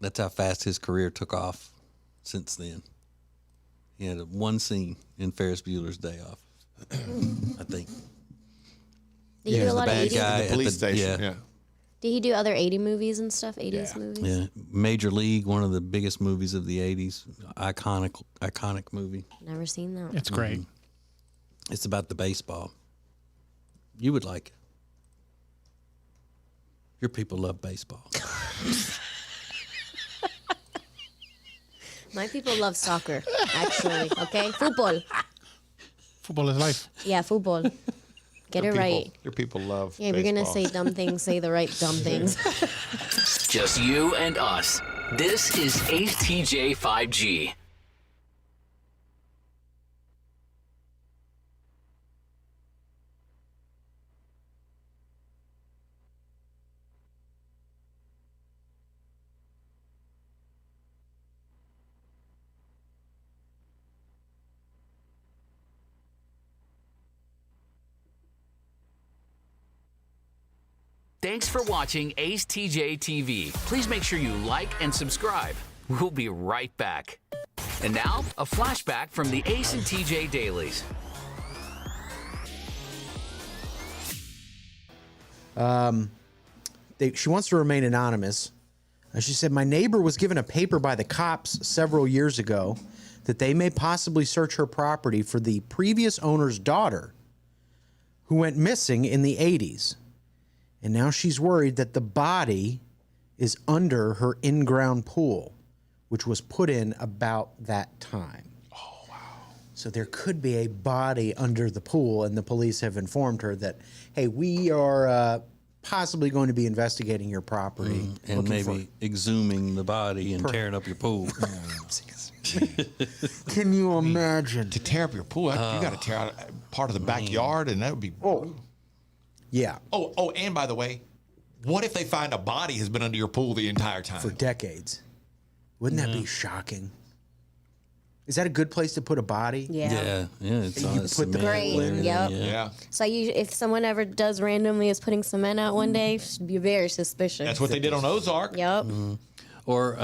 That's how fast his career took off since then. He had one scene in Ferris Bueller's Day Off, I think. Did he do a lot of bad 80s? guy The at police station. Yeah. Yeah. Did he do other 80 movies and stuff? 80s movies? Yeah. Major League, one of the biggest movies of the 80s. Iconic movie. Never seen that. It's great. It's about the baseball. You would like it. Your people love baseball. My people love soccer, actually. Okay, football. Football is life. Yeah, football. Get it right. Your people love. Yeah, if you're gonna baseball. say dumb things, say the right dumb things. Just you and us. This is ACE 5G. Thanks for watching ACetjtv. Please make sure you like and subscribe. We'll be right back. And now, a flashback from the Ace and TJ Dailies. She wants to remain anonymous. She said, my neighbor was given a paper by the cops several years ago that they may possibly search her property for the previous owner's daughter who went missing in the 80s. And now she's worried that the body is under her in-ground pool, which was put in about that time. Oh, wow. So there could be a body under the pool, and the police have informed her that, hey, we are possibly going to be investigating your property. And maybe exhuming the body and tearing up your pool. Can you imagine? To tear up your pool, you got to tear out part of the backyard, and that would be. Yeah. Oh, and by the way, what if they find a body has been under your pool the entire time? For decades. Wouldn't that be shocking? Is that a good place to put a body? Yeah. It's You put the Great. Yep. Yeah. So if someone ever does randomly is putting cement out one day, should be very suspicious. That's what they did on Ozark. Yep. Or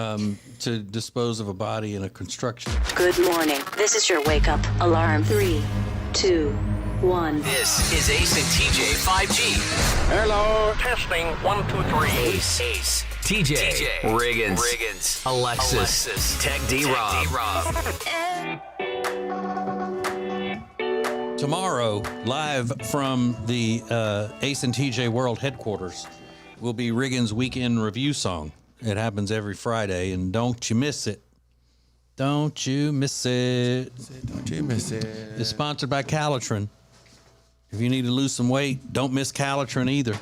to dispose of a body in a construction. Good morning. This is your wake up alarm. 3, 2, 1. This is Ace and TJ 5G. Hello, testing 1, 2, 3. Ace. TJ. Riggins. Alexis. Tech D-Rob. Tomorrow, live from the Ace and TJ World Headquarters, will be Riggins' Weekend Review Song. It happens every Friday, and don't you miss it. Don't you miss it. Don't you miss it. It's sponsored by Calitrin. If you need to lose some weight, don't miss Calitrin either.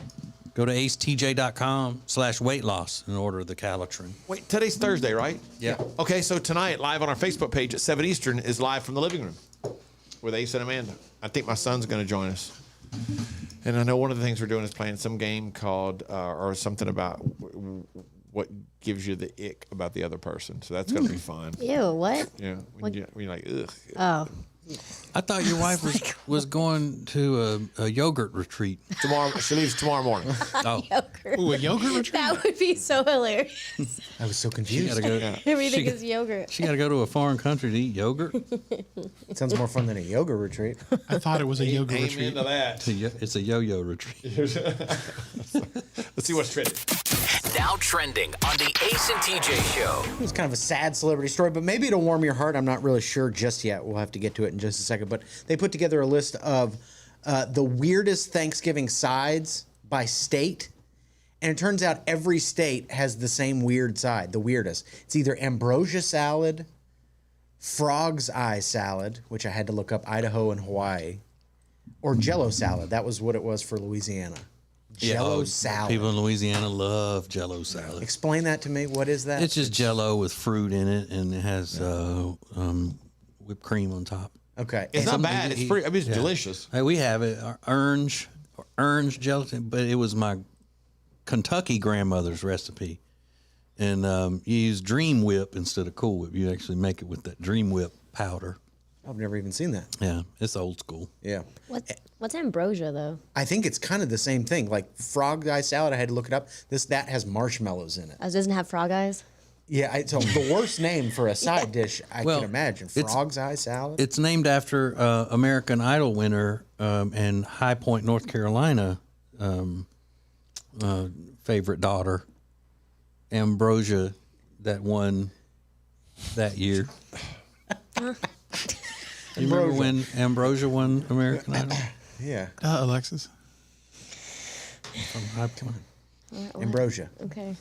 Go to acetj.com/weight loss and order the Calitrin. Wait, today's Thursday, right? Yeah. Okay, so tonight, live on our Facebook page at 7 Eastern, is live from the living room with Ace and Amanda. I think my son's going to join us. And I know one of the things we're doing is playing some game called, or something about what gives you the ick about the other person. So that's going to be fun. Ew, what? Yeah. When you're like, ugh. Oh. I thought your wife was going to a yogurt retreat. Tomorrow, she leaves tomorrow morning. Oh. Yogurt. Ooh, a yogurt retreat? That would be so hilarious. I was so She confused. gotta go. Everything she- is yogurt. She got to go to a foreign country to eat yogurt. It sounds more fun than a yoga retreat. I thought it was a yoga Amen retreat. to that. It's a yo-yo retreat. Let's see what's trending. Now trending on the Ace and TJ Show. It's kind of a sad celebrity story, but maybe it'll warm your heart. I'm not really sure just yet. We'll have to get to it in just a second. But they put together a list of the weirdest Thanksgiving sides by state. And it turns out every state has the same weird side, the weirdest. It's either ambrosia salad, frog's eye salad, which I had to look up, Idaho and Hawaii, or Jell-O salad. That was what it was for Louisiana. Jell-O salad. People in Louisiana love Jell-O salad. Explain that to me. What is that? It's just Jell-O with fruit in it, and it has whipped cream on top. Okay. It's not bad. It's pretty. I mean, it's delicious. Hey, we have it, orange gelatin, but it was my Kentucky grandmother's recipe. And you use Dream Whip instead of Cool Whip. You actually make it with that Dream Whip powder. I've never even seen that. Yeah, it's old school. Yeah. What's ambrosia, though? I think it's kind of the same thing. Like frog eye salad, I had to look it up. That has marshmallows in it. It doesn't have frog eyes? Yeah, so the worst name for a side dish I Well, can imagine. Frog's eye salad. It's named after American Idol winner and High Point, North Carolina favorite daughter, Ambrosia, that won that year. You remember when Ambrosia won American Idol? Yeah. Alexis. Come on. Ambrosia. Okay.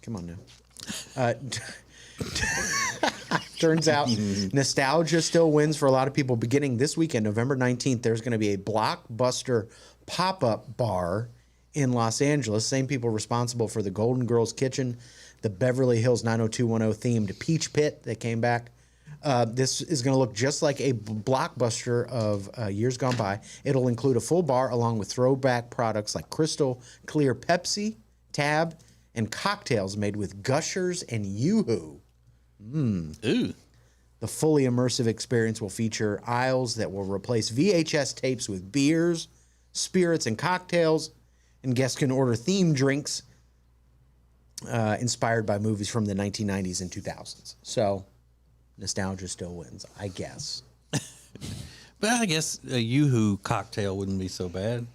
Come on now. Turns out nostalgia still wins for a lot of people. Beginning this weekend, November 19th, there's going to be a Blockbuster pop-up bar in Los Angeles. Same people responsible for the Golden Girls Kitchen, the Beverly Hills 90210 themed Peach Pit that came back. This is going to look just like a Blockbuster of years gone by. It'll include a full bar along with throwback products like crystal clear Pepsi, Tab, and cocktails made with Gushers and Yoo-Hoo. Ooh. The fully immersive experience will feature aisles that will replace VHS tapes with beers, spirits, and cocktails, and guests can order themed drinks inspired by movies from the 1990s and 2000s. So nostalgia still wins, I guess. But I guess a Yoo-Hoo cocktail wouldn't be so bad.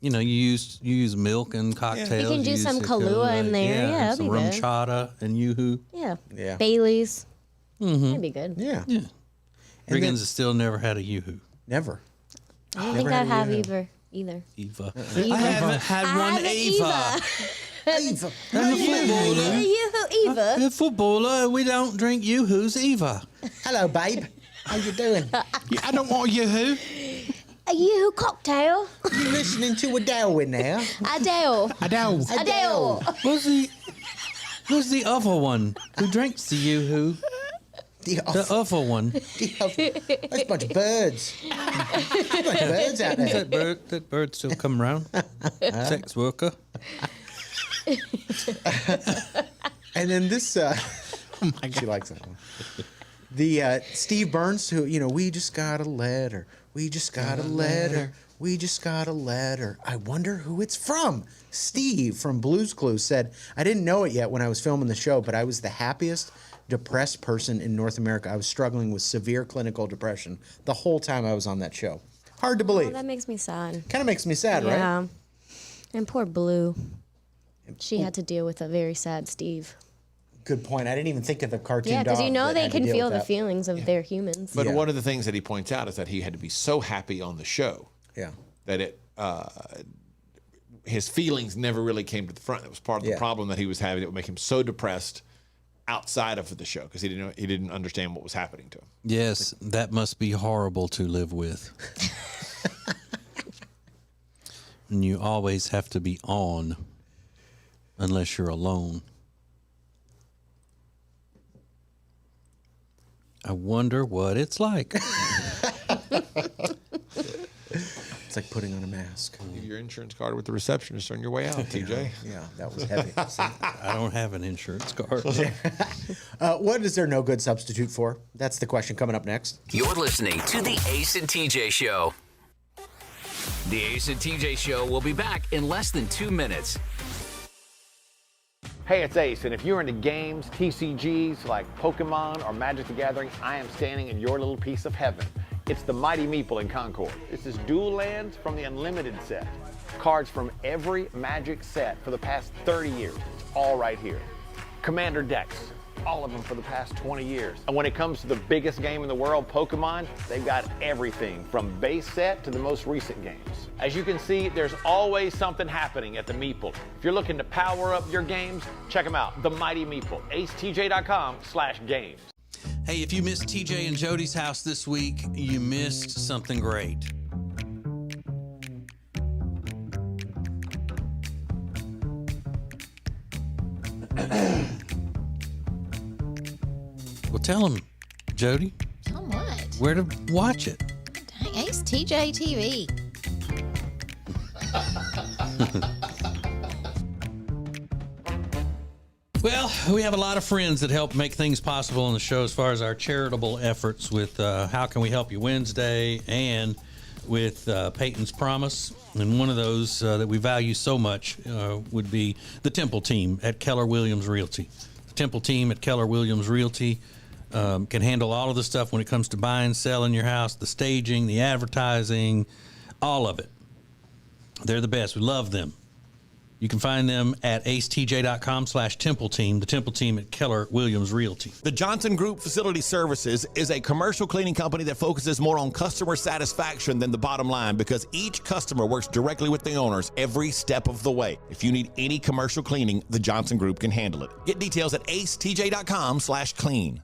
You know, you use milk and cocktails. You can do some Kahlua in there. Yeah, some that'd be rum good. chata and Yoo-Hoo. Yeah. Bailey's. That'd be good. Yeah. Riggins has still never had a Yoo-Hoo. Never. I don't think I have either. Eva. Eva. I haven't had one Eva. Eva. Eva. A footballer, we don't drink Yoo-Hoos either. Hello, babe. How you doing? I don't want Yoo-Hoo. A Yoo-Hoo cocktail. You listening to Adele in there? Adele. Adele. Who's the other one who drinks the Yoo-Hoo? The other one. There's a bunch of birds. There's a bunch of birds out there. That bird still come around. Sex worker. And then this, she likes that one. The Steve Burns, who, we just got a letter. We just got a letter. We just got a letter. I wonder who it's from. Steve from Blue's Clues said, I didn't know it yet when I was filming the show, but I was the happiest depressed person in North America. I was struggling with severe clinical depression the whole time I was on that show. Hard to believe. Oh, that makes me sad. Kind of makes me sad, right? Yeah. And poor Blue. She had to deal with a very sad Steve. Good point. I didn't even think of the cartoon dog. Yeah, because they had to can deal feel with the that. feelings of their humans. But one of the things that he points out is that he had to be so happy on the show. Yeah. That it his feelings never really came to the front. It was part of the problem that he was having that would make him so depressed outside of the show because he didn't understand what was happening to him. Yes, that must be horrible to live with. And you always have to be on unless you're alone. I wonder what it's like. It's like putting on a mask. Give your insurance card with the receptionist on your way out, TJ. Yeah, that was heavy. See? I don't have an insurance card. What is there no good substitute for? That's the question coming up next. You're listening to the Ace and TJ Show. The Ace and TJ Show will be back in less than 2 minutes. Hey, it's Ace, and if you're into games, TCGs like Pokemon or Magic the Gathering, I am standing in your little piece of heaven. It's the Mighty Meeple in Concord. This is Dual Lands from the Unlimited set. Cards from every Magic set for the past 30 years. It's all right here. Commander decks, all of them for the past 20 years. And when it comes to the biggest game in the world, Pokemon, they've got everything from base set to the most recent games. As you can see, there's always something happening at the Meeple. If you're looking to power up your games, check them out. The Mighty Meeple, acetj.com/games. Hey, if you missed TJ and Jody's house this week, you missed something great. Well, tell them, Jody, Tell 'em what? where to watch it. Dang, acetjtv. Well, we have a lot of friends that help make things possible on the show as far as our charitable efforts with How Can We Help You Wednesday and with Peyton's Promise. And one of those that we value so much would be the Temple team at Keller Williams Realty. The Temple team at Keller Williams Realty can handle all of the stuff when it comes to buying, selling your house, the staging, the advertising, all of it. They're the best. We love them. You can find them at acetj.com/Temple Team, the Temple Team at Keller Williams Realty. The Johnson Group Facility Services is a commercial cleaning company that focuses more on customer satisfaction than the bottom line because each customer works directly with the owners every step of the way. If you need any commercial cleaning, the Johnson Group can handle it. Get details at acetj.com/clean.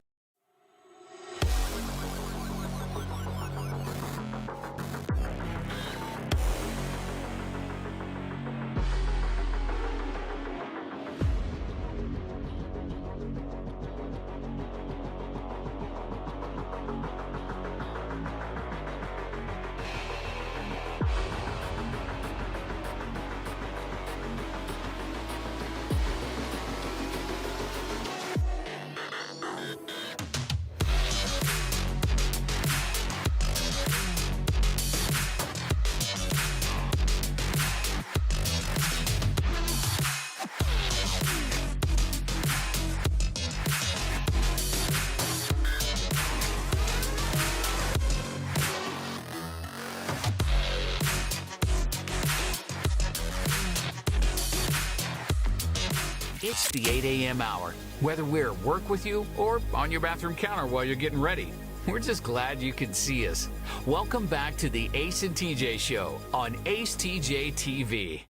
It's the 8 a.m. hour. Whether we're at work with you or on your bathroom counter while you're getting ready, we're just glad you can see us. Welcome back to the Ace and TJ Show on AceTJTV.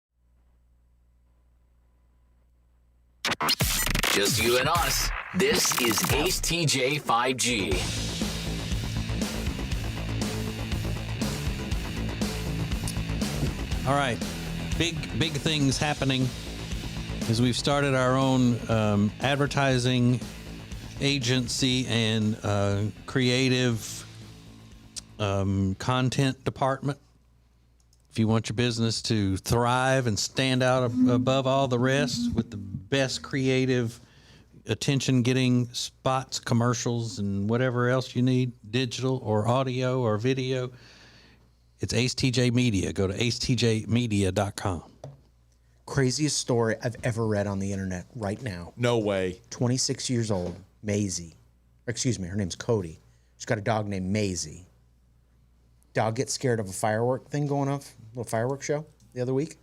Just you and us. This is Ace TJ 5G. All right, big things happening as we've started our own advertising agency and creative content department. If you want your business to thrive and stand out above all the rest with the best creative attention-getting spots, commercials, and whatever else you need, digital or audio or video, it's Ace TJ Media. Go to acetjmedia.com. Craziest story I've ever read on the internet right now. No way. 26 years old, Maisie. Excuse me, her name's Cody. She's got a dog named Maisie. Dog gets scared of a firework thing going off, a little fireworks show the other week.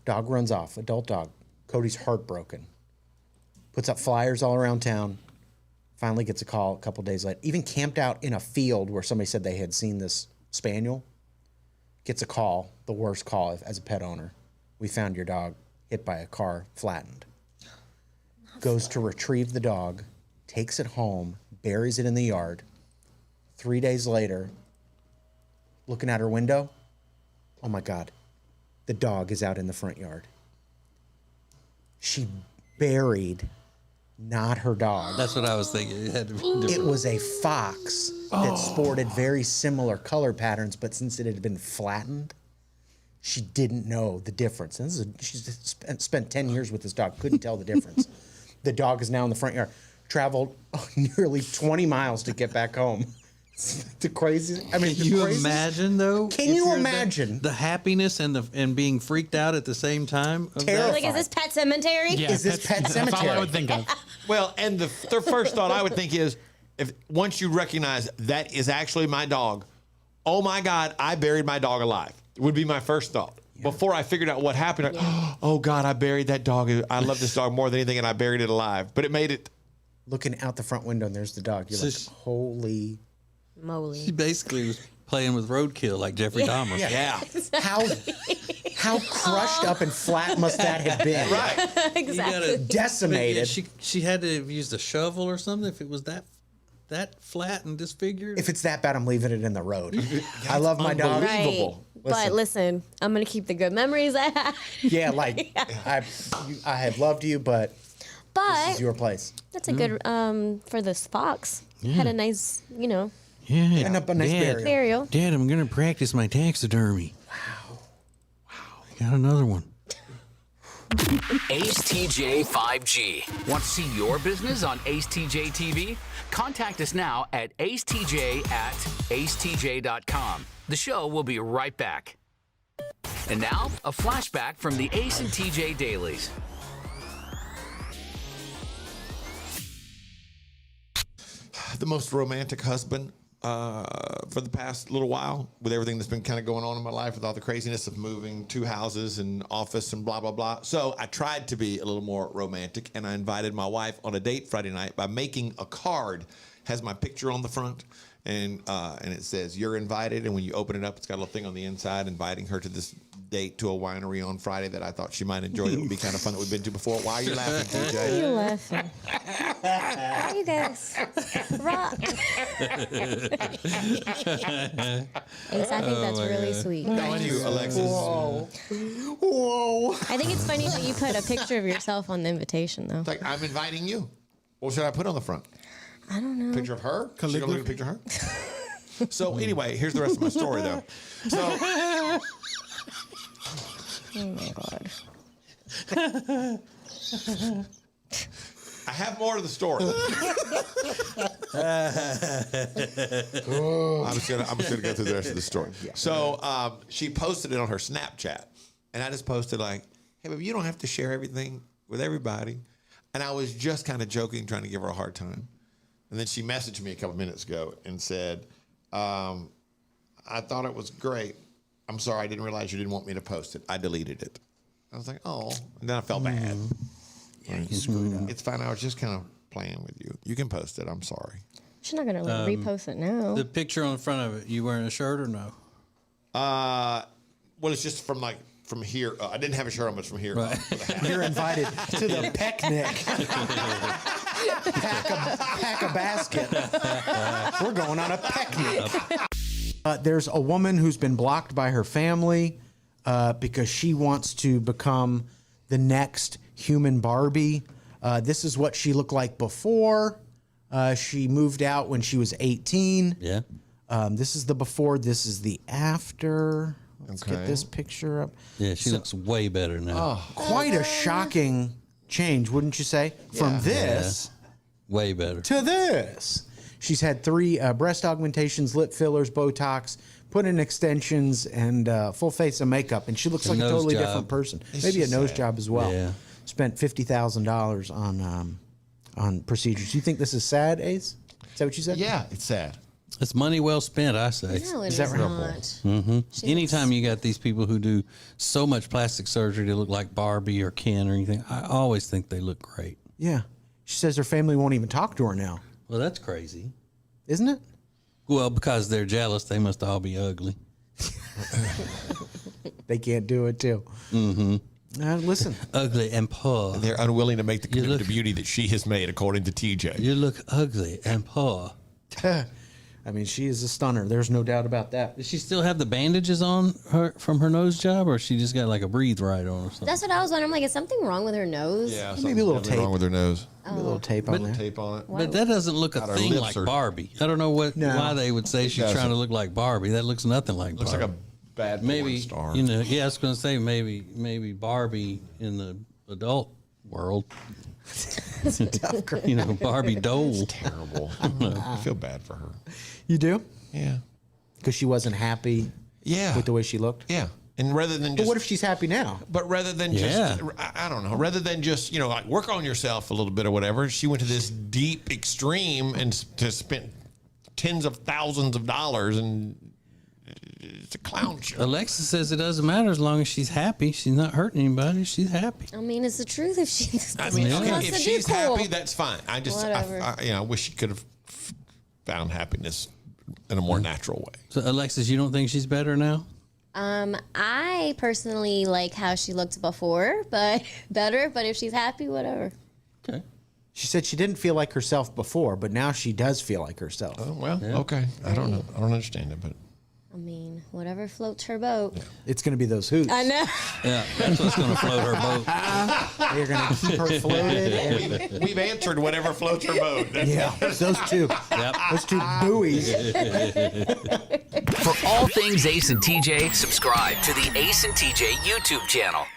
Dog runs off, adult dog. Cody's heartbroken. Puts up flyers all around town. Finally gets a call a couple days later. Even camped out in a field where somebody said they had seen this spaniel. Gets a call, the worst call as a pet owner. We found your dog hit by a car, flattened. Goes to retrieve the dog, takes it home, buries it in the yard. 3 days later, looking out her window, oh my God, the dog is out in the front yard. She buried not her dog. That's what I was thinking. It had to be different. It was a fox that sported very similar color patterns, but since it had been flattened, she didn't know the difference. And she's spent 10 years with this dog, couldn't tell the difference. The dog is now in the front yard. Traveled nearly 20 miles to get back home. The crazy. I mean, can you imagine though? Can you imagine the happiness and being freaked out at the same time? Of that? Like, is this Pet Cemetery? Yeah, is this Pet Cemetery? That's all I would think of. Well, and the first thought I would think is, if once you recognize that is actually my dog, oh my God, I buried my dog alive. Would be my first thought. Yeah. Before I figured out what happened, like, oh God, I buried that dog. I love this dog more than anything, and I buried it alive. But it made it. Looking out the front window, and there's the dog. You're like, holy moly. She basically was playing with roadkill like Jeffrey Dahmer. Yeah. Exactly. How crushed up and flat must that have been? Right. Exactly. Decimated. She had to have used a shovel or something if it was that flat and disfigured. If it's that bad, I'm leaving it in the road. I love my dog. Right. But listen, I'm going to keep the good memories I have. Yeah, like, I have loved you, but this is your place. That's a good, for this fox. Had a nice, And a nice burial. Dad, I'm going to practice my taxidermy. Wow. Got another one. Ace TJ 5G. Want to see your business on Ace TJ TV? Contact us now at acetj@acetj.com. The show will be right back. And now, a flashback from the Ace and TJ Dailies. The most romantic husband for the past little while, with everything that's been kind of going on in my life, with all the craziness of moving 2 houses and office and blah, blah, blah. So I tried to be a little more romantic, and I invited my wife on a date Friday night by making a card. Has my picture on the front, and it says, "You're invited." And when you open it up, it's got a little thing on the inside inviting her to this date to a winery on Friday that I thought she might enjoy. That would be kind of fun, that we've been to before. Why are you laughing, TJ? Why are you laughing? You guys rock. Ace, I think that's really sweet. Thank you, Alexis. Whoa. I think it's funny that you put a picture of yourself on the invitation, though. It's like, I'm inviting you. What should I put on the front? I don't know. Picture of her? She don't look at a picture of her? So anyway, here's the rest of my story, though. So, oh my God. I have more to the story. I'm just gonna go through the rest of the story. So she posted it on her Snapchat, and I just posted like, "Hey, baby, you don't have to share everything with everybody." And I was just kind of joking, trying to give her a hard time. And then she messaged me a couple minutes ago and said, "I thought it was great. I'm sorry, I didn't realize you didn't want me to post it. I deleted it." I was like, "Oh," and then I felt bad. you screwed up. It's fine. I was just kind of playing with you. You can post it. I'm sorry. She's not gonna repost it now. The picture on the front of it, you wearing a shirt or no? Well, it's just from here. I didn't have a shirt on, but from here. Right. You're invited to the picnic. pack a basket. We're going on a picnic. There's a woman who's been blocked by her family because she wants to become the next human Barbie. This is what she looked like before. She moved out when she was 18. Yeah. This is the before. This is the after. Let's get this picture up. Yeah, she looks way better now. Oh, quite a shocking change, wouldn't you say? From this way better to this. She's had 3 breast augmentations, lip fillers, Botox, put in extensions, and full face of makeup, and she looks like a totally different person. Maybe a nose job as well. Yeah. Spent $50,000 on procedures. Do you think this is sad, Ace? Is that what you said? Yeah, it's sad. It's money well spent, I say. No, it Is that is right? not. Mm-hmm. Anytime you got these people who do so much plastic surgery to look like Barbie or Ken or anything, I always think they look great. Yeah. She says her family won't even talk to her now. Well, that's crazy. Isn't it? Well, because they're jealous, they must all be ugly. They can't do it, too. Mm-hmm. Listen. Ugly and poor. And they're unwilling to make the commitment to beauty that she has made, according to TJ. You look ugly and poor. I mean, she is a stunner. There's no doubt about that. Does she still have the bandages on her from her nose job, or she just got like a breathe right on or something? That's what I was wondering. I'm like, is something wrong with her nose? Yeah, maybe a little tape wrong with her nose. Maybe a little tape on there. Tape on it. But that doesn't look a God, her thing lips like are- Barbie. I don't know why they would say she's trying to look like Barbie. That looks nothing like Looks Barbie. like a bad maybe porn star. you know. Yeah, I was going to say maybe Barbie in the adult world. You know, Barbie doll. Terrible. I feel bad for her. You do? Yeah. Because she wasn't happy with the way she looked? Yeah. And rather than just. But what if she's happy now? But rather than just, I don't know, rather than just, like work on yourself a little bit or whatever, she went to this deep extreme and to spend tens of thousands of dollars, and it's a clown show. Alexa says it doesn't matter as long as she's happy. She's not hurting anybody. She's happy. I mean, it's the truth. If she's, I mean, wants okay, to if do she's cool. happy, that's fine. I just, Whatever. I wish she could have found happiness in a more natural way. So, Alexis, you don't think she's better now? I personally like how she looked before, but better. But if she's happy, whatever. Okay. She said she didn't feel like herself before, but now she does feel like herself. Oh, well, okay. I don't know. I don't understand it, but. I mean, whatever floats her boat. It's going to be those hoots. I know. Yeah, that's what's going to float her boat. They're going to keep her floated. And, We've answered whatever floats her boat. yeah, those two. Yep. Those 2 buoys. For all things Ace and TJ, subscribe to the Ace and TJ YouTube channel.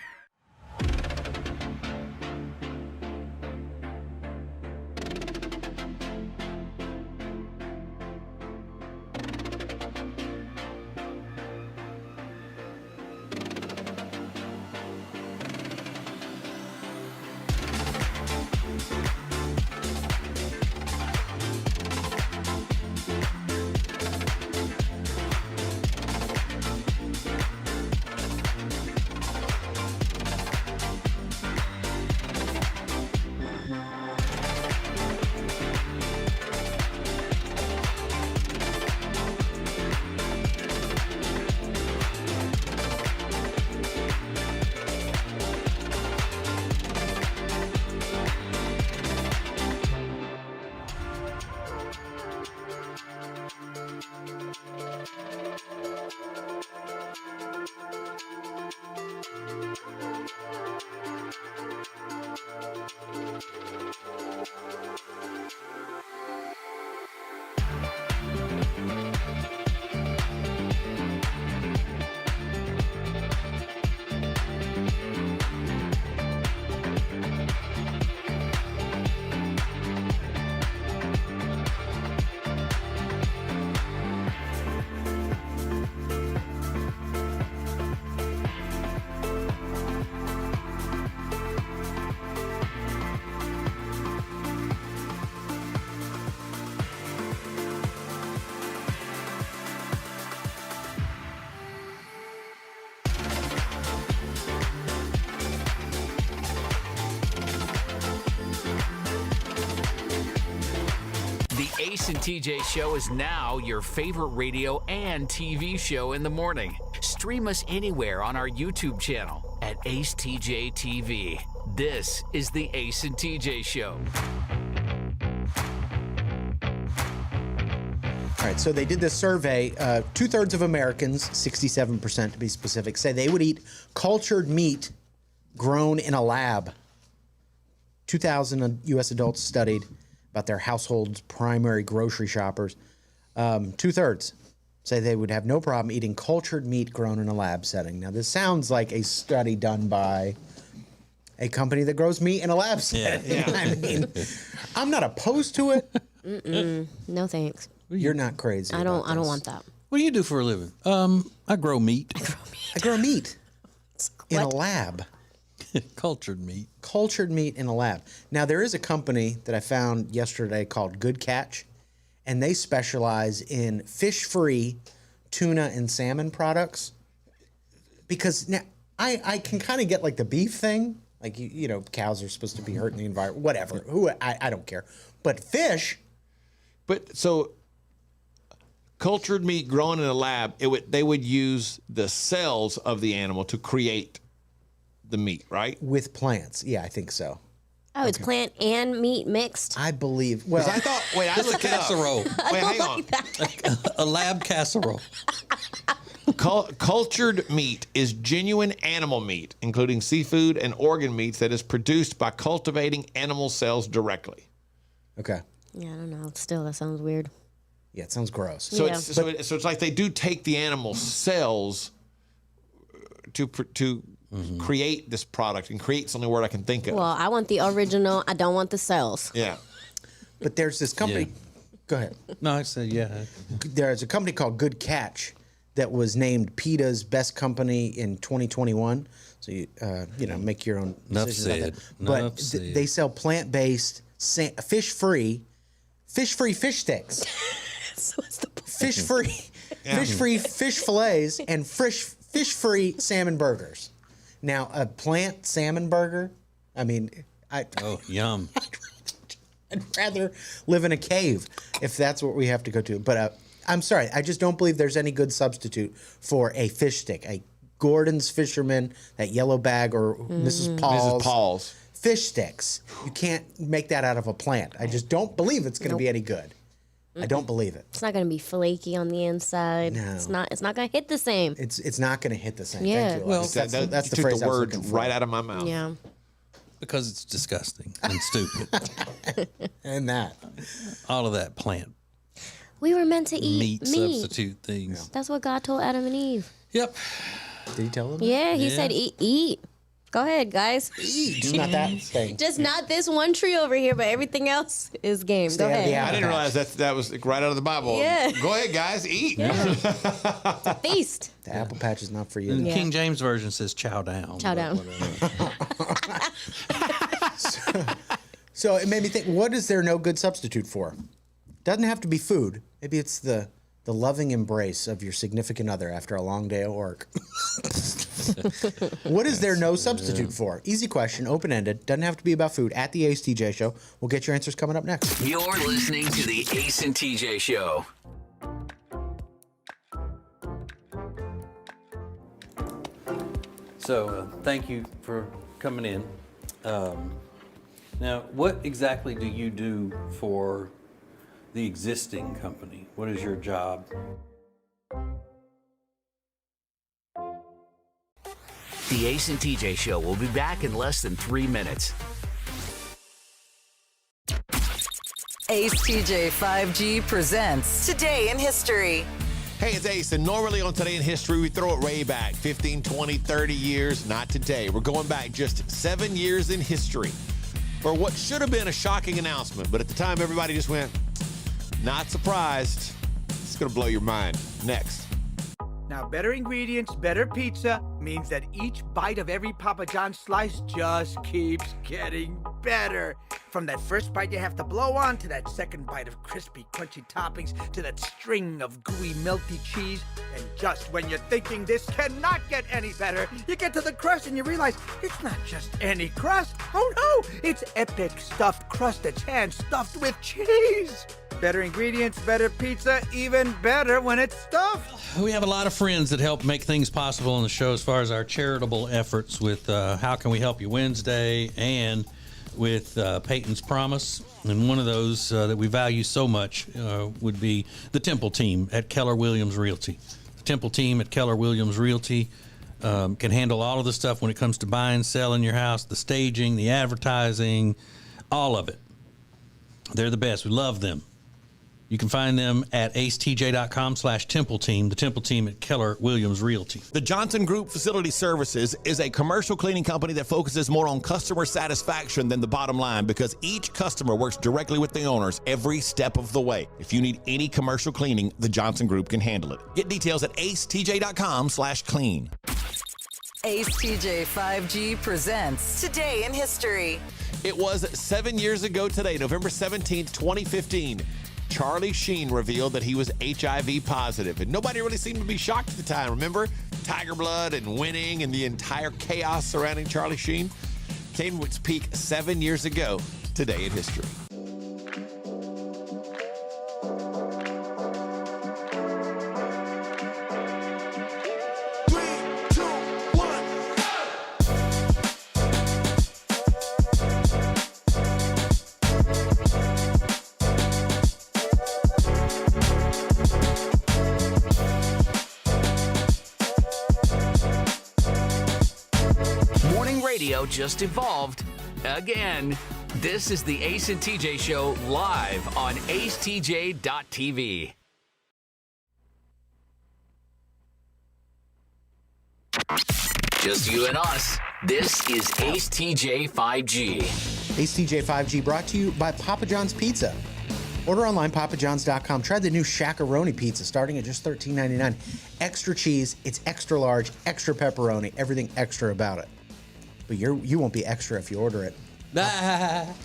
Ace and TJ Show is now your favorite radio and TV show in the morning. Stream us anywhere on our YouTube channel at acetjtv. This is the Ace and TJ Show. All right, so they did this survey. 2/3 of Americans, 67% to be specific, say they would eat cultured meat grown in a lab. 2,000 U.S. adults studied about their household's primary grocery shoppers. 2/3 say they would have no problem eating cultured meat grown in a lab setting. Now, this sounds like a study done by a company that grows meat in a lab setting. Yeah. I mean, I'm not opposed to it. No thanks. You're not crazy. I don't want that. What do you do for a living? I grow meat. I grow meat in a lab. Cultured meat. Cultured meat in a lab. Now, there is a company that I found yesterday called Good Catch, and they specialize in fish-free tuna and salmon products. Because now I can kind of get like the beef thing. Like, you know, cows are supposed to be hurting the environment. Whatever. I don't care. But fish. But so cultured meat grown in a lab, they would use the cells of the animal to create the meat, right? With plants. Yeah, I think so. Oh, it's plant and meat mixed? I believe. Well, I thought, wait, I looked it up. Casserole. Wait, hang on. A lab casserole. Cultured meat is genuine animal meat, including seafood and organ meats that is produced by cultivating animal cells directly. Okay. Yeah, I don't know. Still, that sounds weird. Yeah, it sounds gross. So it's like they do take the animal cells to create this product and create something word I can think of. Well, I want the original. I don't want the cells. Yeah. But there's this company. Yeah. Go ahead. No, I said, yeah. There's a company called Good Catch that was named PETA's best company in 2021. So you make your own Enough decisions about said. that. But Enough said. they sell plant-based, fish-free fish sticks. So what's the point? Fish-free fish fillets and fish-free salmon burgers. Now, a plant salmon burger, I mean, Oh, yum. I'd rather live in a cave if that's what we have to go to. But I'm sorry, I just don't believe there's any good substitute for a fish stick. A Gordon's Fisherman, that yellow bag, or Mrs. Paul's fish sticks. You can't make that out of a plant. I just don't believe it's going to be any good. I don't believe it. It's not going to be flaky on the inside. No. It's not going to hit the same. It's not going to hit the same. Yeah. Thank you, Well, Alexis. that's you the took phrase the I was word looking for. right out of my mouth. Yeah. Because it's disgusting and stupid. And that. All of that plant We were meant to eat meat substitute things. That's what God told Adam and Eve. Yep. Did he tell them? Yeah, he Yeah. said eat. Go ahead, guys. Eat. Not that thing. Just not this one tree over here, but everything else is game. Stay Go out of the ahead. apple I didn't patch. realize that was right out of the Bible. Yeah. Go ahead, guys, eat. It's a feast. The apple patch is not for you. And Yeah. King James Version says chow down. Chow down. So it made me think, what is there no good substitute for? Doesn't have to be food. Maybe it's the loving embrace of your significant other after a long day at work. What is there no substitute for? Easy question, open-ended. Doesn't have to be about food. At the Ace TJ Show. We'll get your answers coming up next. You're listening to the Ace and TJ Show. So thank you for coming in. Now, what exactly do you do for the existing company? What is your job? The Ace and TJ Show will be back in less than 3 minutes. Ace TJ 5G presents Today in History. Hey, it's Ace, and normally on Today in History, we throw it way back, 15, 20, 30 years. Not today. We're going back just 7 years in history for what should have been a shocking announcement, but at the time, everybody just went, not surprised. It's going to blow your mind. Next. Now, better ingredients, better pizza means that each bite of every Papa John's slice just keeps getting better. From that first bite you have to blow on, to that second bite of crispy, crunchy toppings, to that string of gooey, melty cheese. And just when you're thinking this cannot get any better, you get to the crust and you realize it's not just any crust. Oh no, it's epic stuffed crust that's hand-stuffed with cheese. Better ingredients, better pizza, even better when it's stuffed. We have a lot of friends that help make things possible on the show as far as our charitable efforts with How Can We Help You Wednesday and with Peyton's Promise. And one of those that we value so much would be the Temple team at Keller Williams Realty. The Temple team at Keller Williams Realty can handle all of the stuff when it comes to buying, selling your house, the staging, the advertising, all of it. They're the best. We love them. You can find them at acetj.com/Temple Team, the Temple team at Keller Williams Realty. The Johnson Group Facility Services is a commercial cleaning company that focuses more on customer satisfaction than the bottom line because each customer works directly with the owners every step of the way. If you need any commercial cleaning, the Johnson Group can handle it. Get details at acetj.com/clean. AceTJ 5G presents Today in History. It was 7 years ago today, November 17th, 2015. Charlie Sheen revealed that he was HIV positive, and nobody really seemed to be shocked at the time. Remember? Tiger blood and winning and the entire chaos surrounding Charlie Sheen came to its peak 7 years ago today in history. Radio just evolved again. This is the Ace and TJ Show live on acetj.tv. Just you and us. This is Ace TJ 5G. Ace TJ 5G brought to you by Papa John's Pizza. Order online, papajohns.com. Try the new Shaq-a-Roni pizza starting at just $13.99. Extra cheese, it's extra large, extra pepperoni, everything extra about it. But you won't be extra if you order it.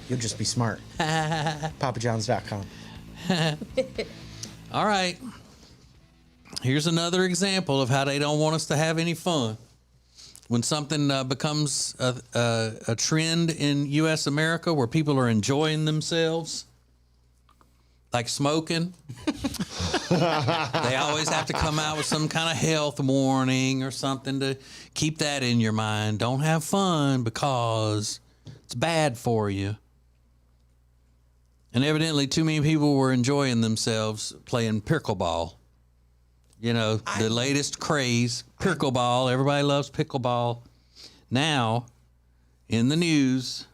You'll just be smart. papajohns.com. All right. Here's another example of how they don't want us to have any fun. When something becomes a trend in U.S. America where people are enjoying themselves, like smoking, they always have to come out with some kind of health warning or something to keep that in your mind. Don't have fun because it's bad for you. And evidently too many people were enjoying themselves playing pickleball. You know, the latest craze, pickleball. Everybody loves pickleball. Now, in the news,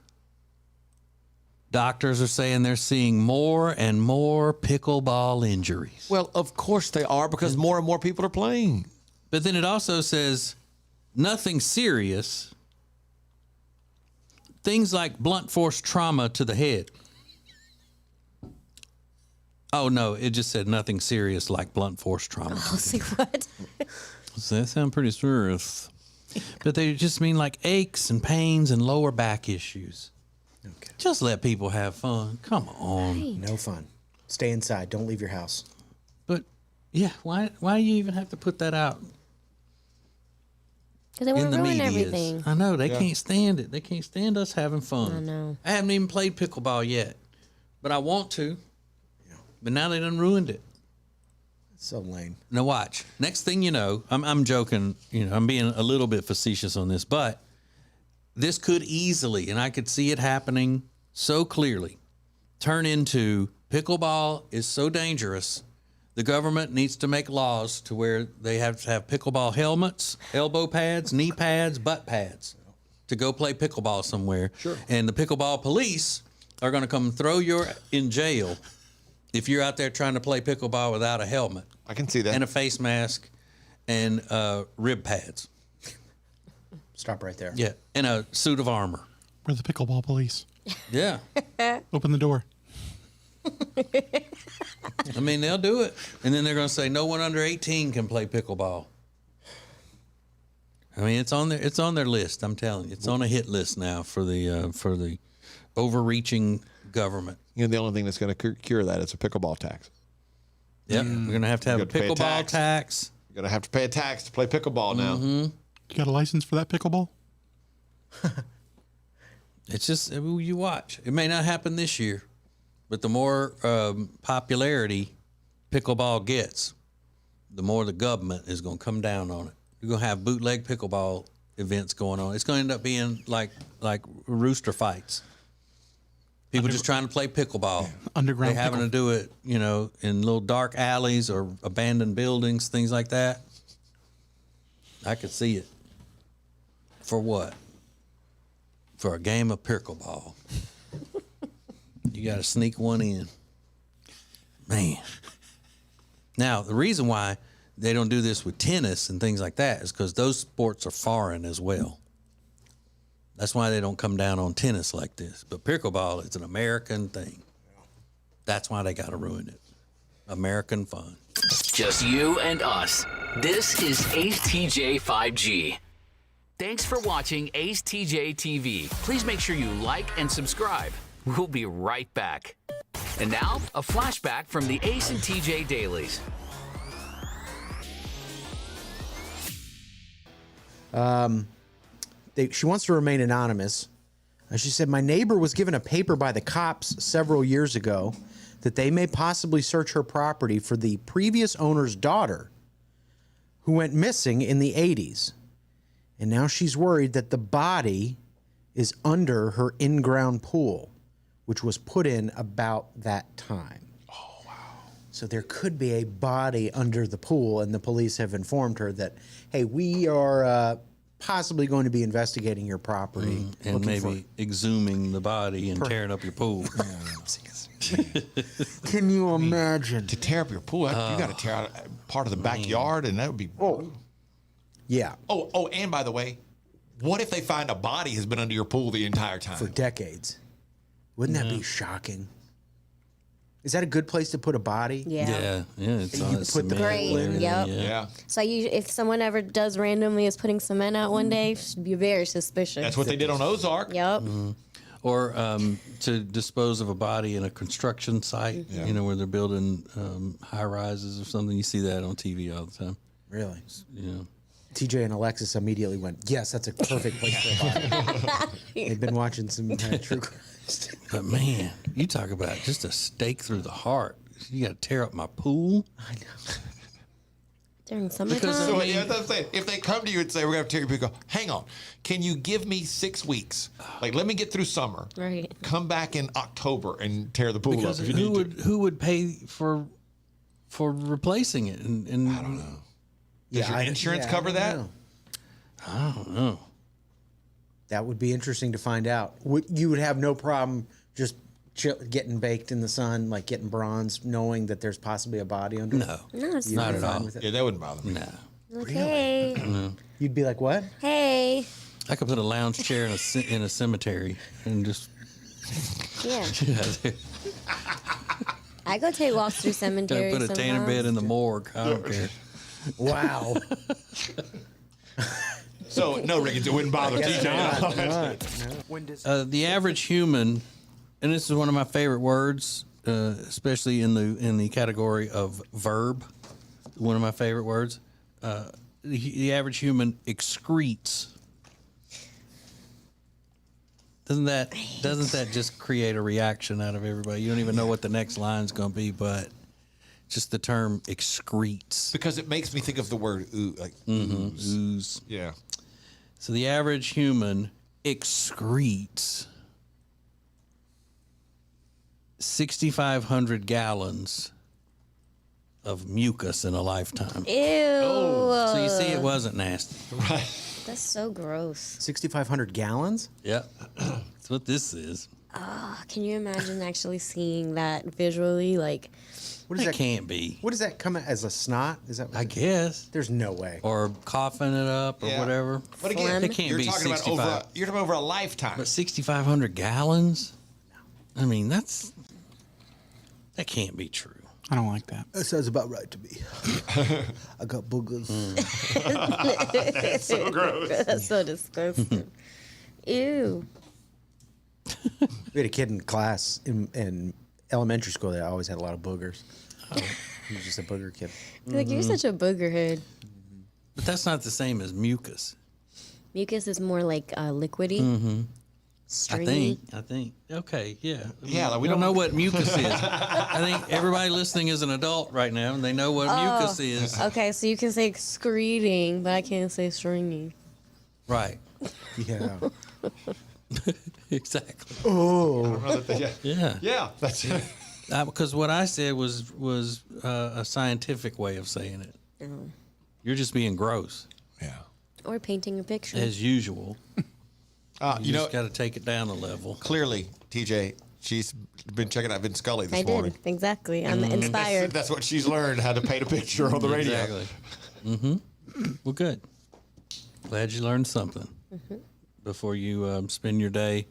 doctors are saying they're seeing more and more pickleball injuries. Well, of course they are because more and more people are playing. But then it also says nothing serious. Things like blunt force trauma to the head. Oh, no, it just said nothing serious like blunt force trauma. Oh, see what? So that sounds pretty serious. But they just mean like aches and pains and lower back issues. Okay. Just let people have fun. Come on. Right. No fun. Stay inside. Don't leave your house. But, yeah, why do you even have to put that out? Because they want in to the ruin medias? everything. I know. They can't stand it. They can't stand us having fun. I know. I haven't even played pickleball yet, but I want to. But now they done ruined it. It's so lame. Now watch. Next thing you know, I'm joking. You know, I'm being a little bit facetious on this, but this could easily, and I could see it happening so clearly, turn into pickleball is so dangerous. The government needs to make laws to where they have to have pickleball helmets, elbow pads, knee pads, butt pads to go play pickleball somewhere. Sure. And the pickleball police are going to come throw you in jail if you're out there trying to play pickleball without a helmet. I can see that. And a face mask and rib pads. Stop right there. Yeah, and a suit of armor. We're the pickleball police. Yeah. Open the door. I mean, they'll do it. And then they're going to say no one under 18 can play pickleball. I mean, it's on their list, I'm telling you. It's on a hit list now for the overreaching government. You know, the only thing that's going to cure that is a pickleball tax. Yep, we're going to have a pickleball tax. You're going to have to pay a tax to play pickleball now. You got a license for that pickleball? It's just you watch. It may not happen this year, but the more popularity pickleball gets, the more the government is going to come down on it. You're going to have bootleg pickleball events going on. It's going to end up being like rooster fights. People just trying to play pickleball. Underground. They having to do it, you know, in little dark alleys or abandoned buildings, things like that. I could see it. For what? For a game of pickleball. You got to sneak one in. Man. Now, the reason why they don't do this with tennis and things like that is because those sports are foreign as well. That's why they don't come down on tennis like this. But pickleball is an American thing. That's why they got to ruin it. American fun. Just you and us. This is Ace TJ 5G. Thanks for watching Ace TJ TV. Please make sure you like and subscribe. We'll be right back. And now, a flashback from the Ace and TJ dailies. She wants to remain anonymous. She said, my neighbor was given a paper by the cops several years ago that they may possibly search her property for the previous owner's daughter who went missing in the 80s. And now she's worried that the body is under her in-ground pool, which was put in about that time. Oh, wow. So there could be a body under the pool, and the police have informed her that, hey, we are possibly going to be investigating your property. And maybe exhuming the body and tearing up your pool. Can you imagine? To tear up your pool, you got to tear out part of the backyard, and that would be... Yeah. Oh, and by the way, what if they find a body has been under your pool the entire time? For decades. Wouldn't that be shocking? Is that a good place to put a body? Yeah. It's You on put cement the and Great, everything, yep. Yeah. So if someone ever does randomly is putting cement out one day, should be very suspicious. That's what they did on Ozark. Yep. Or to dispose of a body in a construction site, you know, where they're building high rises or something. You see that on TV all the time. Really? Yeah. TJ and Alexis immediately went, yes, that's a perfect place for a body. They've been watching some true crime. But man, you talk about just a stake through the heart. You got to tear up my pool. I know. During summertime. So that's what I'm saying. If they come to you and say, we're going to tear your pool, go, hang on. Can you give me 6 weeks? Like, let me get through summer. Right. Come back in October and tear the pool Because up if you need to. who would pay for replacing it? And I don't know. Does your insurance cover that? I don't know. That would be interesting to find out. You would have no problem just getting baked in the sun, like getting bronze, knowing that there's possibly a body under? No, it's not at all. Yeah, that wouldn't bother me. No. Okay. No. You'd be like, what? Hey. I could put a lounge chair in a cemetery and just Yeah. get out of there. I go take walks through Gotta cemeteries. put a tanner bed in the morgue. I don't care. Wow. So, no, Rick, it wouldn't bother TJ. The average human, and this is one of my favorite words, especially in the category of verb. One of my favorite words. The average human excretes. Doesn't that just create a reaction out of everybody? You don't even know what the next line's going to be, but just the term excretes. Because it makes me think of the word ooh, like ooze. Yeah. So the average human excretes 6,500 gallons of mucus in a lifetime. Ew. So you see, it wasn't nasty. Right. That's so gross. 6,500 gallons? Yep. That's what this is. Can you imagine actually seeing that visually? Like, What does It that can't be. What does that come as a snot? Is that? I guess. There's no way. Or coughing it up or Yeah. whatever. But again, It can't you're be talking 65. about you're talking over a lifetime. But 6,500 gallons? I mean, that can't be true. I don't like that. That sounds about right to me. I got boogers. That's so gross. that's so disgusting. Ew. We had a kid in class in elementary school that always had a lot of boogers. He was just a booger kid. Like, you're such a booger head. But that's not the same as mucus. Mucus is more like liquidy. Mm-hmm. Stringy. I think. Okay, yeah. Yeah, like we don't know what mucus is. I think everybody listening is an adult right now, and they know what mucus is. Okay, so you can say excreting, but I can't say stringy. Right. Yeah. Exactly. Oh. Yeah. Yeah, that's it. Because what I said was a scientific way of saying it. Oh. You're just being gross. Yeah. Or painting a picture. As usual. You just got to take it down a level. Clearly, TJ, she's been checking out Vin Scully this I morning. did, exactly. I'm inspired. That's what she's learned, how to paint a picture on the radio. Exactly. Mm-hmm. Well, good. Glad you learned something before you spend your day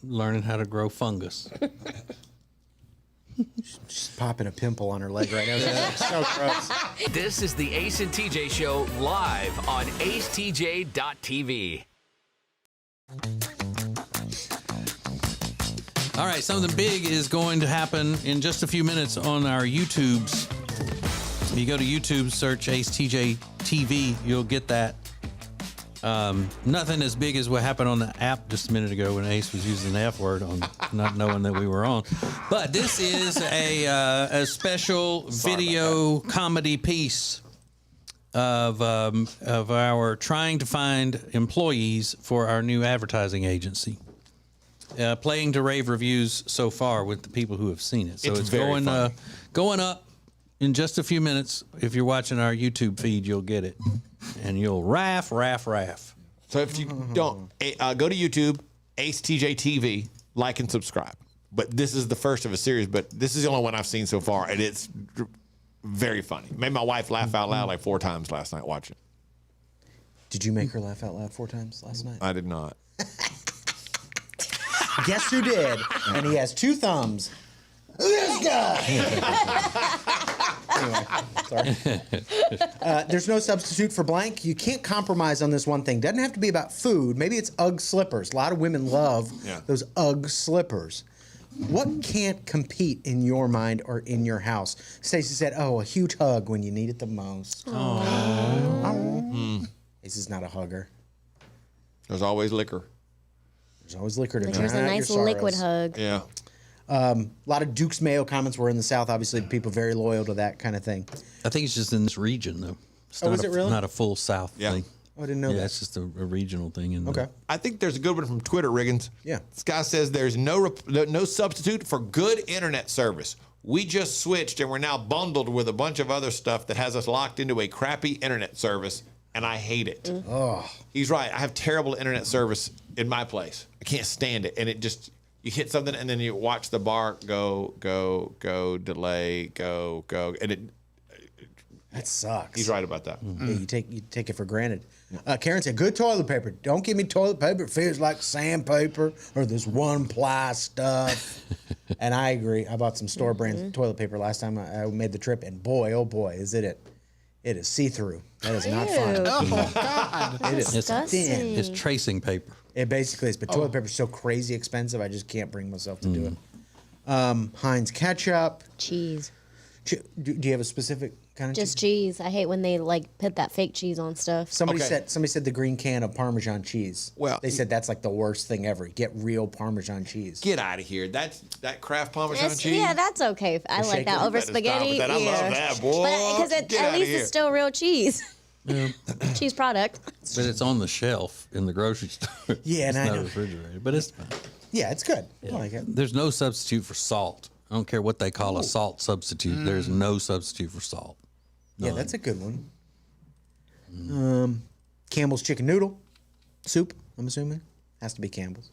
learning how to grow fungus. She's popping a pimple on her leg right now. So gross. This is the Ace and TJ Show live on acetj.tv. All right, something big is going to happen in just a few minutes on our YouTubes. If you go to YouTube, search acetjtv, you'll get that. Nothing as big as what happened on the app just a minute ago when Ace was using the F word on not knowing that we were on. But this is a special video comedy piece of our trying to find employees for our new advertising agency. Playing to rave reviews so far with the people who have seen it. So it's going up in just a few minutes. If you're watching our YouTube feed, you'll get it. And you'll raff. So if you don't, go to YouTube, acetjtv, like and subscribe. But this is the first of a series, but this is the only one I've seen so far, and it's very funny. Made my wife laugh out loud like 4 times last night watching. Did you make her laugh out loud 4 times last night? I did not. Guess who did? And he has 2 thumbs. This guy. Anyway, sorry. There's no substitute for blank. You can't compromise on this one thing. Doesn't have to be about food. Maybe it's UGG slippers. A lot of women love those UGG slippers. What can't compete in your mind or in your house? Stacey said, "Oh, a huge hug when you need it the most." This is not a hugger. There's always liquor. There's always liquor to drown There's a out nice your liquid sorrows. hug. Yeah. A lot of Duke's Mayo comments were in the South. Obviously, people very loyal to that kind of thing. I think it's just in this region, though. It's is it really? Not a full South thing. Oh, I didn't know that. Yeah, it's just a regional thing. Okay. I think there's a good one from Twitter, Riggins. Yeah. This guy says there's no substitute for good internet service. We just switched and we're now bundled with a bunch of other stuff that has us locked into a crappy internet service, and I hate it. Oh. He's right. I have terrible internet service in my place. I can't stand it. And it just, you hit something and then you watch the bar go, delay, go. And it. That sucks. He's right about that. Yeah, you take it for granted. Karen said, "Good toilet paper. Don't give me toilet paper. It feels like sandpaper or this one-ply stuff." And I agree. I bought some store brand toilet paper last time I made the trip, and boy, oh boy, is it is see-through. That is not fun. Oh, God. It is thin. It's tracing paper. It basically is, but toilet paper is so crazy expensive, I just can't bring myself to do it. Heinz ketchup. Cheese. Do you have a specific kind of Just cheese. I hate when they put that fake cheese on stuff. Somebody said the green can of Parmesan cheese. Well, they said that's like the worst thing ever. Get real Parmesan cheese. Get out of here. That Kraft Parmesan cheese. Yeah, that's okay. I like that over spaghetti. I love that, boy. Because at least it's still real cheese. Yeah. Cheese product. But it's on the shelf in the grocery store. Yeah, it's and I not know. refrigerated, but it's fine. Yeah, it's good. I like it. There's no substitute for salt. I don't care what they call a salt substitute. There's no substitute for salt. Yeah, that's a good one. Campbell's chicken noodle soup, I'm assuming. Has to be Campbell's.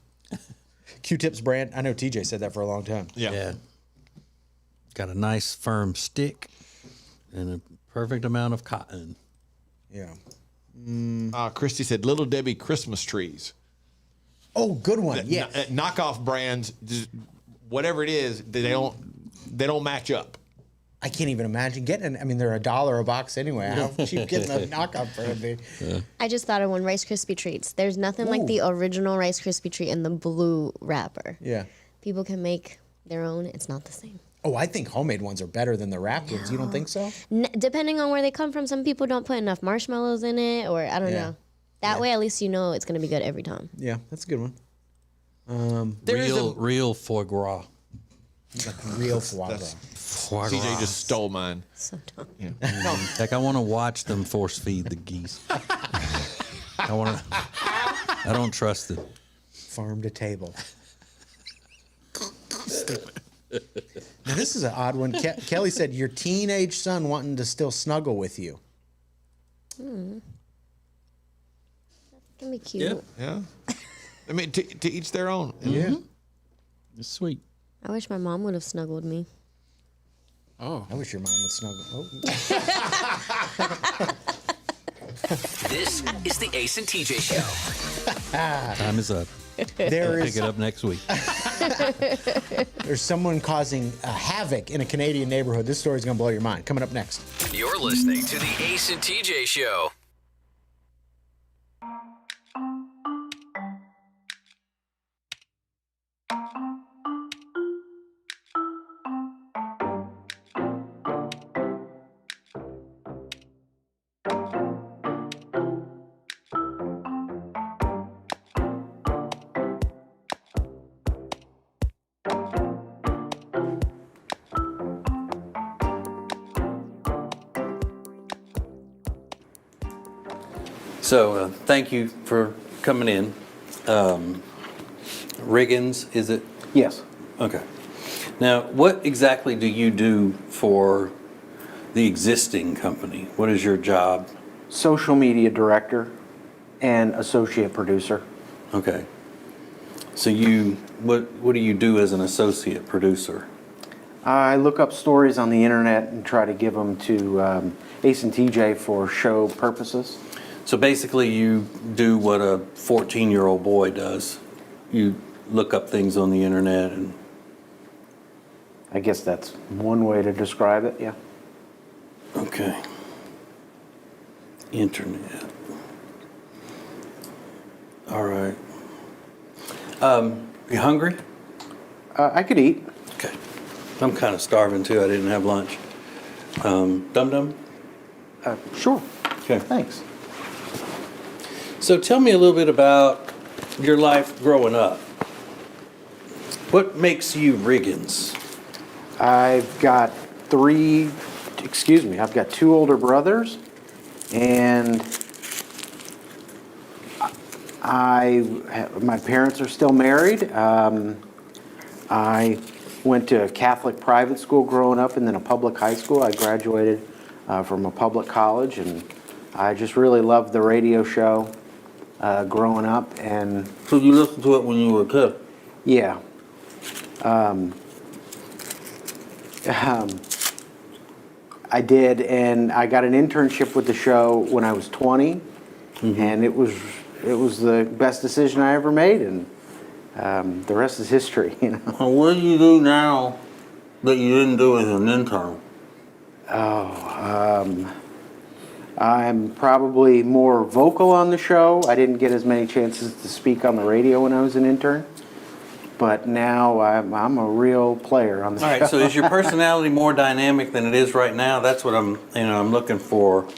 Q-Tips brand. I know TJ said that for a long time. Yeah. Got a nice firm stick and a perfect amount of cotton. Yeah. Christy said Little Debbie Christmas trees. Oh, good one. Yeah. Knockoff brands, just whatever it is, they don't match up. I can't even imagine getting. I mean, they're $1 a box anyway. How cheap getting a knockoff for be? I just thought of one, Rice Krispie treats. There's nothing like the original Rice Krispie treat in the blue wrapper. Yeah. People can make their own. It's not the same. Oh, I think homemade ones are better than the wrapped ones. You don't think so? Depending on where they come from, some people don't put enough marshmallows in it, or I don't know. That way, at least you know it's going to be good every time. Yeah, that's a good one. Real foie gras. Like real foie gras. Foie CJ gras. just stole mine. So dumb. Yeah. Like I want to watch them force feed the geese. I don't trust it. Farm to table. Stupid. Now this is an odd one. Kelly said your teenage son wanting to still snuggle with you. That can be cute. Yeah. I mean, to each their own. Yeah. It's sweet. I wish my mom would have snuggled me. Oh. I wish your mom would snuggle. Oh. This is the Ace and TJ Show. Time is up. Pick it up next week. There's someone causing havoc in a Canadian neighborhood. This story's going to blow your mind. Coming up next. You're listening to the Ace and TJ Show. So thank you for coming in. Riggins, is it? Yes. Okay. Now, what exactly do you do for the existing company? What is your job? Social media director and associate producer. Okay. So what do you do as an associate producer? I look up stories on the internet and try to give them to Ace and TJ for show purposes. So basically you do what a 14-year-old boy does. You look up things on the internet and... I guess that's one way to describe it, yeah. Okay. Internet. All right. You hungry? I could eat. Okay. I'm kind of starving too. I didn't have lunch. Dum-dum? Sure. Okay. Thanks. So tell me a little bit about your life growing up. What makes you Riggins? I've got I've got two older brothers, and my parents are still married. I went to a Catholic private school growing up and then a public high school. I graduated from a public college, and I just really loved the radio show growing up. And so you listened to it when you were a kid? Yeah. I did, and I got an internship with the show when I was 20, and it was the best decision I ever made, and the rest is history. You know. Well, what do you do now that you didn't do as an intern? I'm probably more vocal on the show. I didn't get as many chances to speak on the radio when I was an intern. But now I'm a real player on the show. All right, so is your personality more dynamic than it is right now? That's what I'm looking for.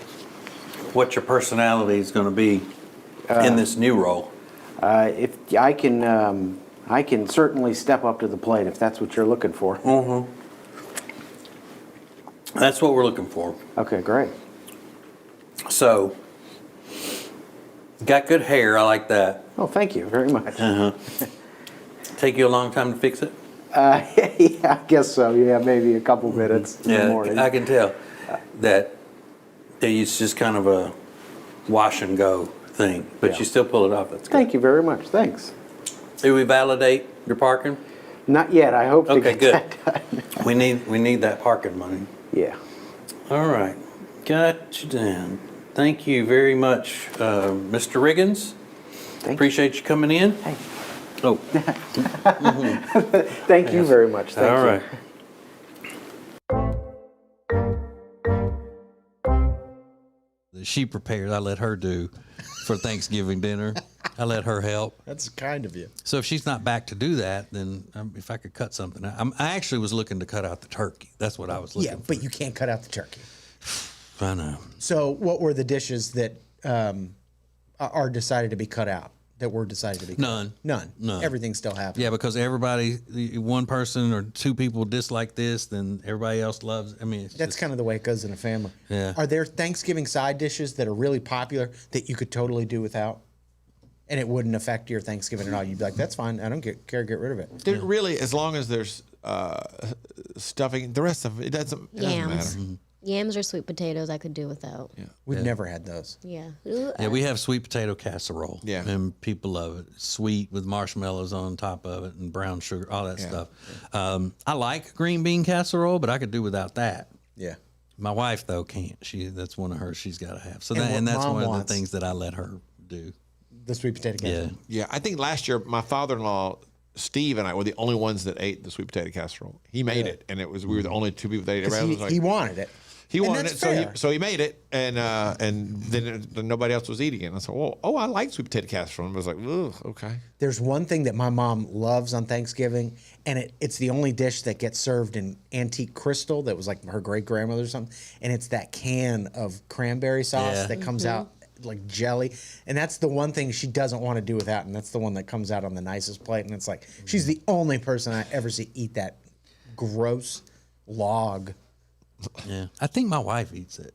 What your personality is going to be in this new role? If I can certainly step up to the plate if that's what you're looking for. Mm-hmm. That's what we're looking for. Okay, great. So, got good hair. I like that. Oh, thank you very much. Take you a long time to fix it? Yeah, I guess so. Yeah, maybe a couple minutes in the morning. I can tell that it's just kind of a wash and go thing, but you still pull it off. That's good. Thank you very much. Thanks. Do we validate your parking? Not yet. I hope to get good. that done. We need that parking money. Yeah. All right. Got you down. Thank you very much, Mr. Riggins. Appreciate you coming in. Hey. Oh. Thank you very much. Thank All you. right. she prepares. I let her do for Thanksgiving dinner. I let her help. That's kind of you. So if she's not back to do that, then if I could cut something out. I actually was looking to cut out the turkey. That's what I was looking for. But you can't cut out the turkey. I know. So what were the dishes that are decided to be cut out? That were decided to be cut out? None. Everything still happens. Yeah, because everybody, one person or two people dislike this, then everybody else loves it. I mean, That's kind of the way it goes in a family. Yeah. Are there Thanksgiving side dishes that are really popular that you could totally do without? And it wouldn't affect your Thanksgiving at all? You'd be like, that's fine. I don't care to get rid of it. There, really, as long as there's stuffing, the rest of it doesn't Yams. matter. Yams or sweet potatoes I could do without. Yeah. We've never had those. Yeah. Yeah, we have sweet potato casserole. Yeah. And people love it. Sweet with marshmallows on top of it and brown sugar, all that stuff. I like green bean casserole, but I could do without that. Yeah. My wife, though, can't. That's one of hers she's got to have. So And what that's Mom one of wants. the things that I let her do. The sweet potato casserole. Yeah, I think last year my father-in-law Steve and I were the only ones that ate the sweet potato casserole. He made it, and we were the only two people that ate it. 'Cause he wanted it. He And wanted that's it, fair. so he made it, and then nobody else was eating it. And I said, "Oh, I like sweet potato casserole." And I was like, "Ugh, okay." There's one thing that my mom loves on Thanksgiving, and it's the only dish that gets served in antique crystal that was like her great grandmother or something, and it's that can of cranberry sauce that comes out like jelly, and that's the one thing she doesn't want to do without, and that's the one that comes out on the nicest plate, and it's like she's the only person I ever see eat that gross log. Yeah, I think my wife eats it,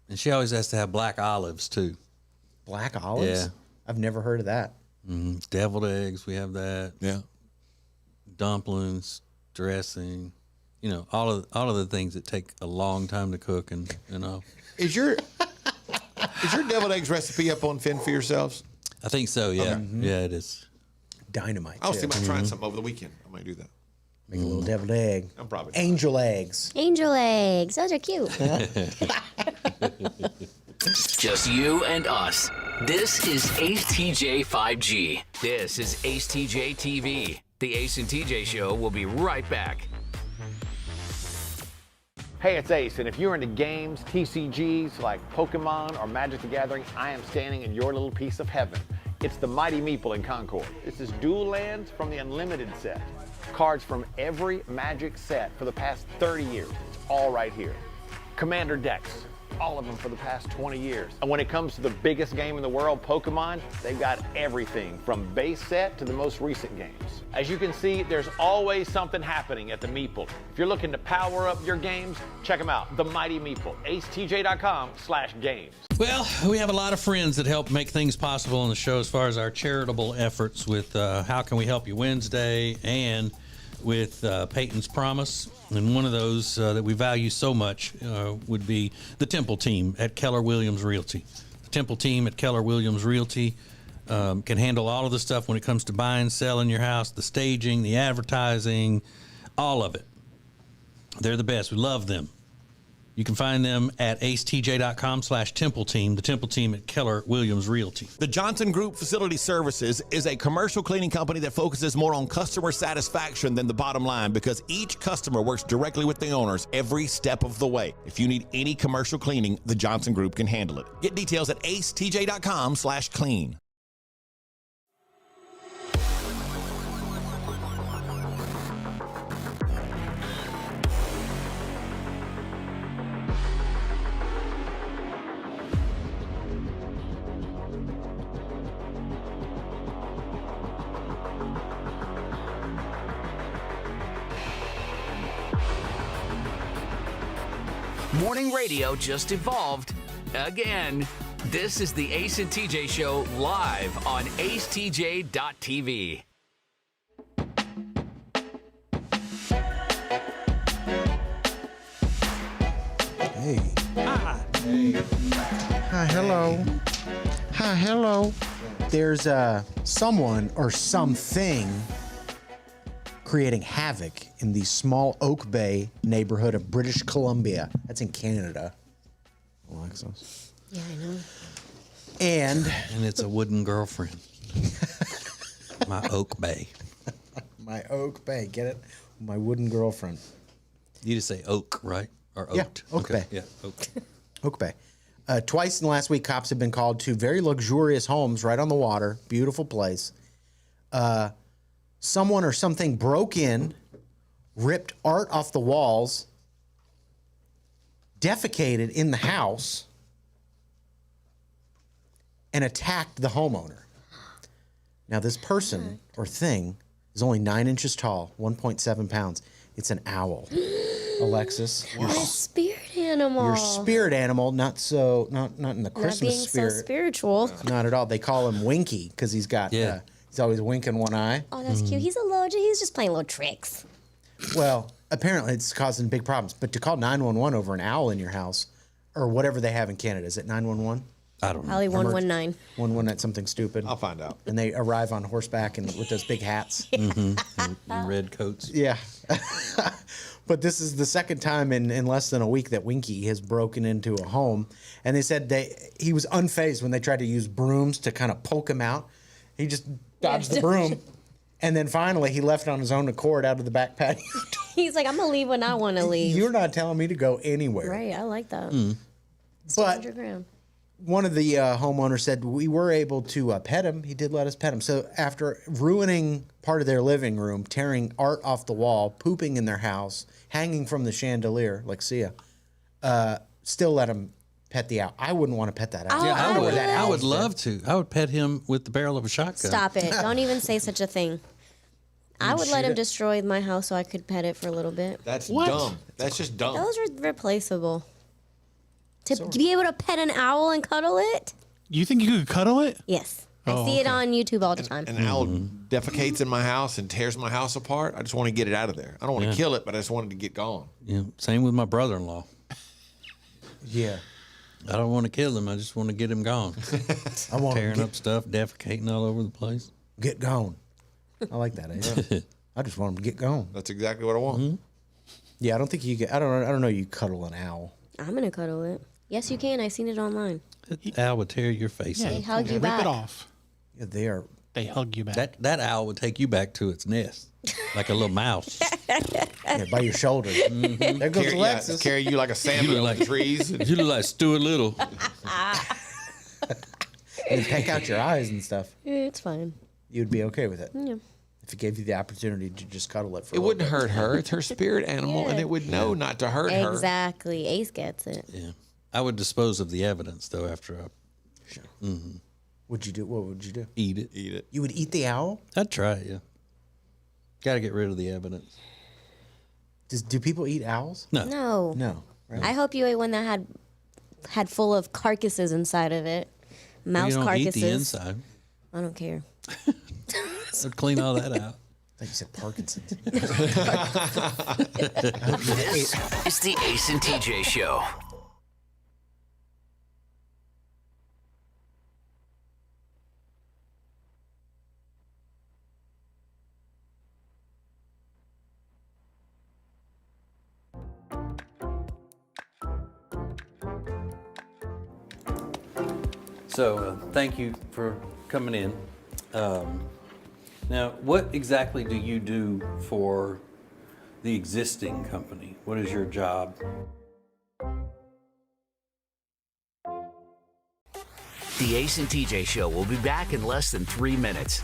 and she always has to have black olives too. Black olives? Yeah, I've never heard of that. Deviled eggs, we have that. Yeah, dumplings, dressing, all of the things that take a long time to cook, and Is your deviled eggs recipe up on Finn for yourselves? I think so. Yeah, Okay. yeah, it is. Dynamite. I was too. thinking about trying something over the weekend. I might do that. Make a little deviled egg. I'm probably angel eggs. Angel eggs. Those are cute. Just you and us. This is Ace TJ 5G. This is Ace TJ TV. The Ace and TJ Show will be right back. Hey, it's Ace, and if you're into games, TCGs like Pokemon or Magic the Gathering, I am standing in your little piece of heaven. It's the Mighty Meeple in Concord. This is Dual Lands from the Unlimited set. Cards from every Magic set for the past 30 years. It's all right here. Commander decks, all of them for the past 20 years. And when it comes to the biggest game in the world, Pokemon, they've got everything from base set to the most recent games. As you can see, there's always something happening at the Meeple. If you're looking to power up your games, check them out. The Mighty Meeple, acetj.com/games. Well, we have a lot of friends that help make things possible on the show as far as our charitable efforts with How Can We Help You Wednesday and with Peyton's Promise. And one of those that we value so much would be the Temple team at Keller Williams Realty. The Temple team at Keller Williams Realty can handle all of the stuff when it comes to buying, selling your house, the staging, the advertising, all of it. They're the best. We love them. You can find them at acetj.com/Temple Team, the Temple team at Keller Williams Realty. The Johnson Group Facility Services is a commercial cleaning company that focuses more on customer satisfaction than the bottom line because each customer works directly with the owners every step of the way. If you need any commercial cleaning, the Johnson Group can handle it. Get details at acetj.com/clean. Morning radio just evolved again. This is the Ace and TJ Show live on acetj.tv. Hey. Hi. Hi, hello. Hi, hello. There's someone or something creating havoc in the small Oak Bay neighborhood of British Columbia. That's in Canada. Alexis. Yeah, I know. And it's a wooden girlfriend. My Oak Bay. My Oak Bay. Get it? My wooden girlfriend. You just say oak, right? Or oaked. Yeah, Oak Bay. Yeah, oak. Oak Bay. Twice in the last week, cops have been called to very luxurious homes right on the water. Beautiful place. Someone or something broke in, ripped art off the walls, defecated in the house, and attacked the homeowner. Now, this person or thing is only 9 inches tall, 1.7 pounds. It's an owl. Alexis, A spirit animal. your spirit animal, not in the Christmas Not being spirit. so spiritual. Not at all. They call him Winky because he's got he's always winking one eye. Oh, that's cute. He's just playing little tricks. Well, apparently it's causing big problems. But to call 911 over an owl in your house, or whatever they have in Canada, is it 911? I don't know. Probably 119. 119, something stupid. I'll find out. And they arrive on horseback and with those big hats. And red coats. Yeah. But this is the second time in less than a week that Winky has broken into a home. And they said he was unfazed when they tried to use brooms to kind of poke him out. He just dodged the broom. And then finally he left on his own accord out of the back patio. He's like, I'm going to leave when I want to leave. You're not telling me to go anywhere. Right, I like that. But 200 grand. one of the homeowners said we were able to pet him. He did let us pet him. So after ruining part of their living room, tearing art off the wall, pooping in their house, hanging from the chandelier, like Sia, still let him pet the owl. I wouldn't want to pet that owl. Yeah, I would. That I would owl's love to. I would pet him with the barrel of a shotgun. Stop it. Don't even say such a thing. I would let him destroy my house so I could pet it for a little bit. That's dumb. That's just dumb. Those are replaceable. To be able to pet an owl and cuddle it? You think you could cuddle it? Yes. I see it on YouTube all the time. An owl defecates in my house and tears my house apart. I just want to get it out of there. I don't want to kill it, but I just want it to get gone. Yeah. Same with my brother-in-law. Yeah. I don't want to kill him. I just want to get him gone. I want tearing up stuff, defecating all over the place. Get gone. I like that. I just want him to get gone. That's exactly what I want. Yeah, I don't think you get. I don't know. You cuddle an owl. I'm gonna cuddle it. Yes, you can. I've seen it online. That owl would tear your face They off. hug you Rip back. it off. Yeah, they are. They hug you back. That owl would take you back to its nest, like a little mouse. Yeah, by your shoulder. There goes Alexis. Carry you like a salmon look on like- the trees. You look like Stuart Little. And peck out your eyes and stuff. Yeah, it's fine. You'd be okay with it Yeah. if it gave you the opportunity to just cuddle it for. It wouldn't hurt her. It's her spirit animal, and it would know not to hurt her. Exactly. Ace gets it. Yeah. I would dispose of the evidence though after I Sure. Would you do? What would you do? eat it. Eat it. You would eat the owl? I'd try it. Yeah. Got to get rid of the evidence. Do people eat owls? No. No. No. Right. I hope you ate one that had full of carcasses inside of it. Mouse you don't carcasses. eat the inside. I don't care. So clean all that out. I thought you said Parkinson's. This is the Ace and TJ Show. So thank you for coming in. Now, what exactly do you do for the existing company? What is your job? The Ace and TJ Show will be back in less than 3 minutes.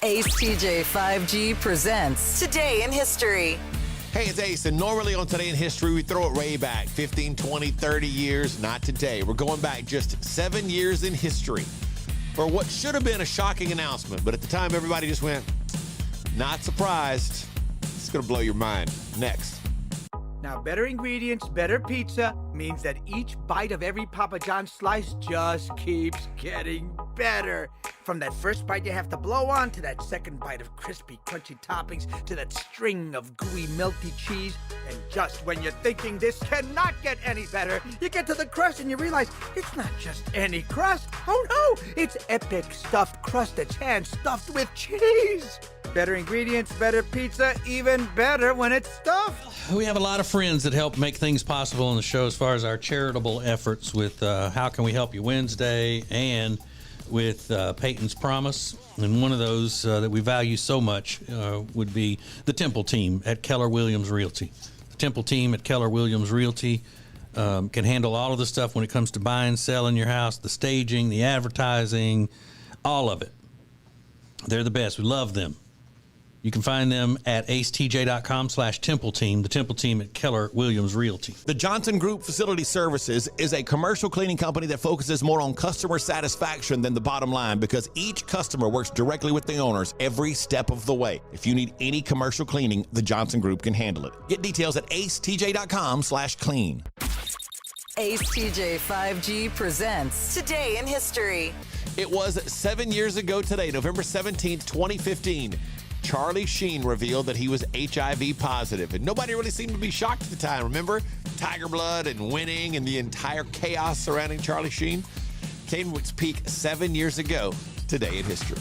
Ace TJ 5G presents Today in History. Hey, it's Ace, and normally on Today in History, we throw it way back 15, 20, 30 years. Not today. We're going back just 7 years in history for what should have been a shocking announcement, but at the time, everybody just went, not surprised. It's going to blow your mind. Next. Now, better ingredients, better pizza means that each bite of every Papa John's slice just keeps getting better. From that first bite you have to blow on, to that second bite of crispy, crunchy toppings, to that string of gooey, melty cheese. And just when you're thinking this cannot get any better, you get to the crust and you realize it's not just any crust. Oh no, it's epic stuffed crust that's hand-stuffed with cheese. Better ingredients, better pizza, even better when it's stuffed. We have a lot of friends that help make things possible on the show as far as our charitable efforts with How Can We Help You Wednesday and with Peyton's Promise. And one of those that we value so much would be the Temple team at Keller Williams Realty. Temple team at Keller Williams Realty can handle all of the stuff when it comes to buying, selling your house, the staging, the advertising, all of it. They're the best. We love them. You can find them at acetj.com/Temple team, the Temple team at Keller Williams Realty. The Johnson Group Facility Services is a commercial cleaning company that focuses more on customer satisfaction than the bottom line because each customer works directly with the owners every step of the way. If you need any commercial cleaning, the Johnson Group can handle it. Get details at acetj.com/clean. Ace TJ 5G presents Today in History. It was 7 years ago today, November 17th, 2015. Charlie Sheen revealed that he was HIV positive, and nobody really seemed to be shocked at the time. Remember? Tiger blood and winning and the entire chaos surrounding Charlie Sheen came to its peak 7 years ago today in history.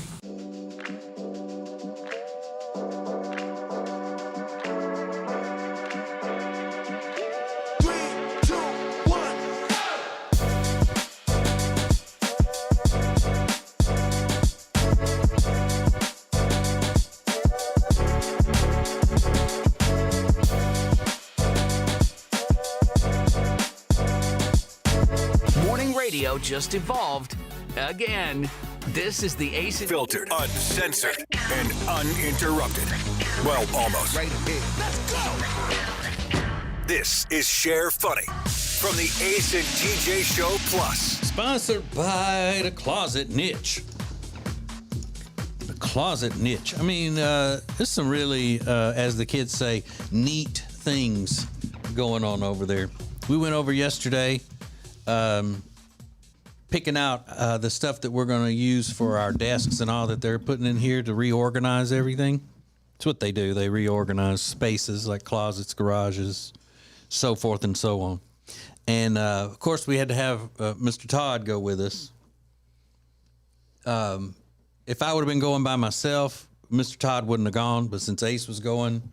Radio just evolved again. This is the Ace filtered, uncensored, and uninterrupted. Well, almost. Right here. Let's go. This is Share Funny from the Ace and TJ Show Plus. Sponsored by the Closet Niche. The Closet Niche. I mean, there's some really, as the kids say, neat things going on over there. We went over yesterday. Picking out the stuff that we're going to use for our desks and all that they're putting in here to reorganize everything. That's what they do. They reorganize spaces like closets, garages, so forth and so on. And, of course, we had to have Mr. Todd go with us. If I would have been going by myself, Mr. Todd wouldn't have gone. But since Ace was going,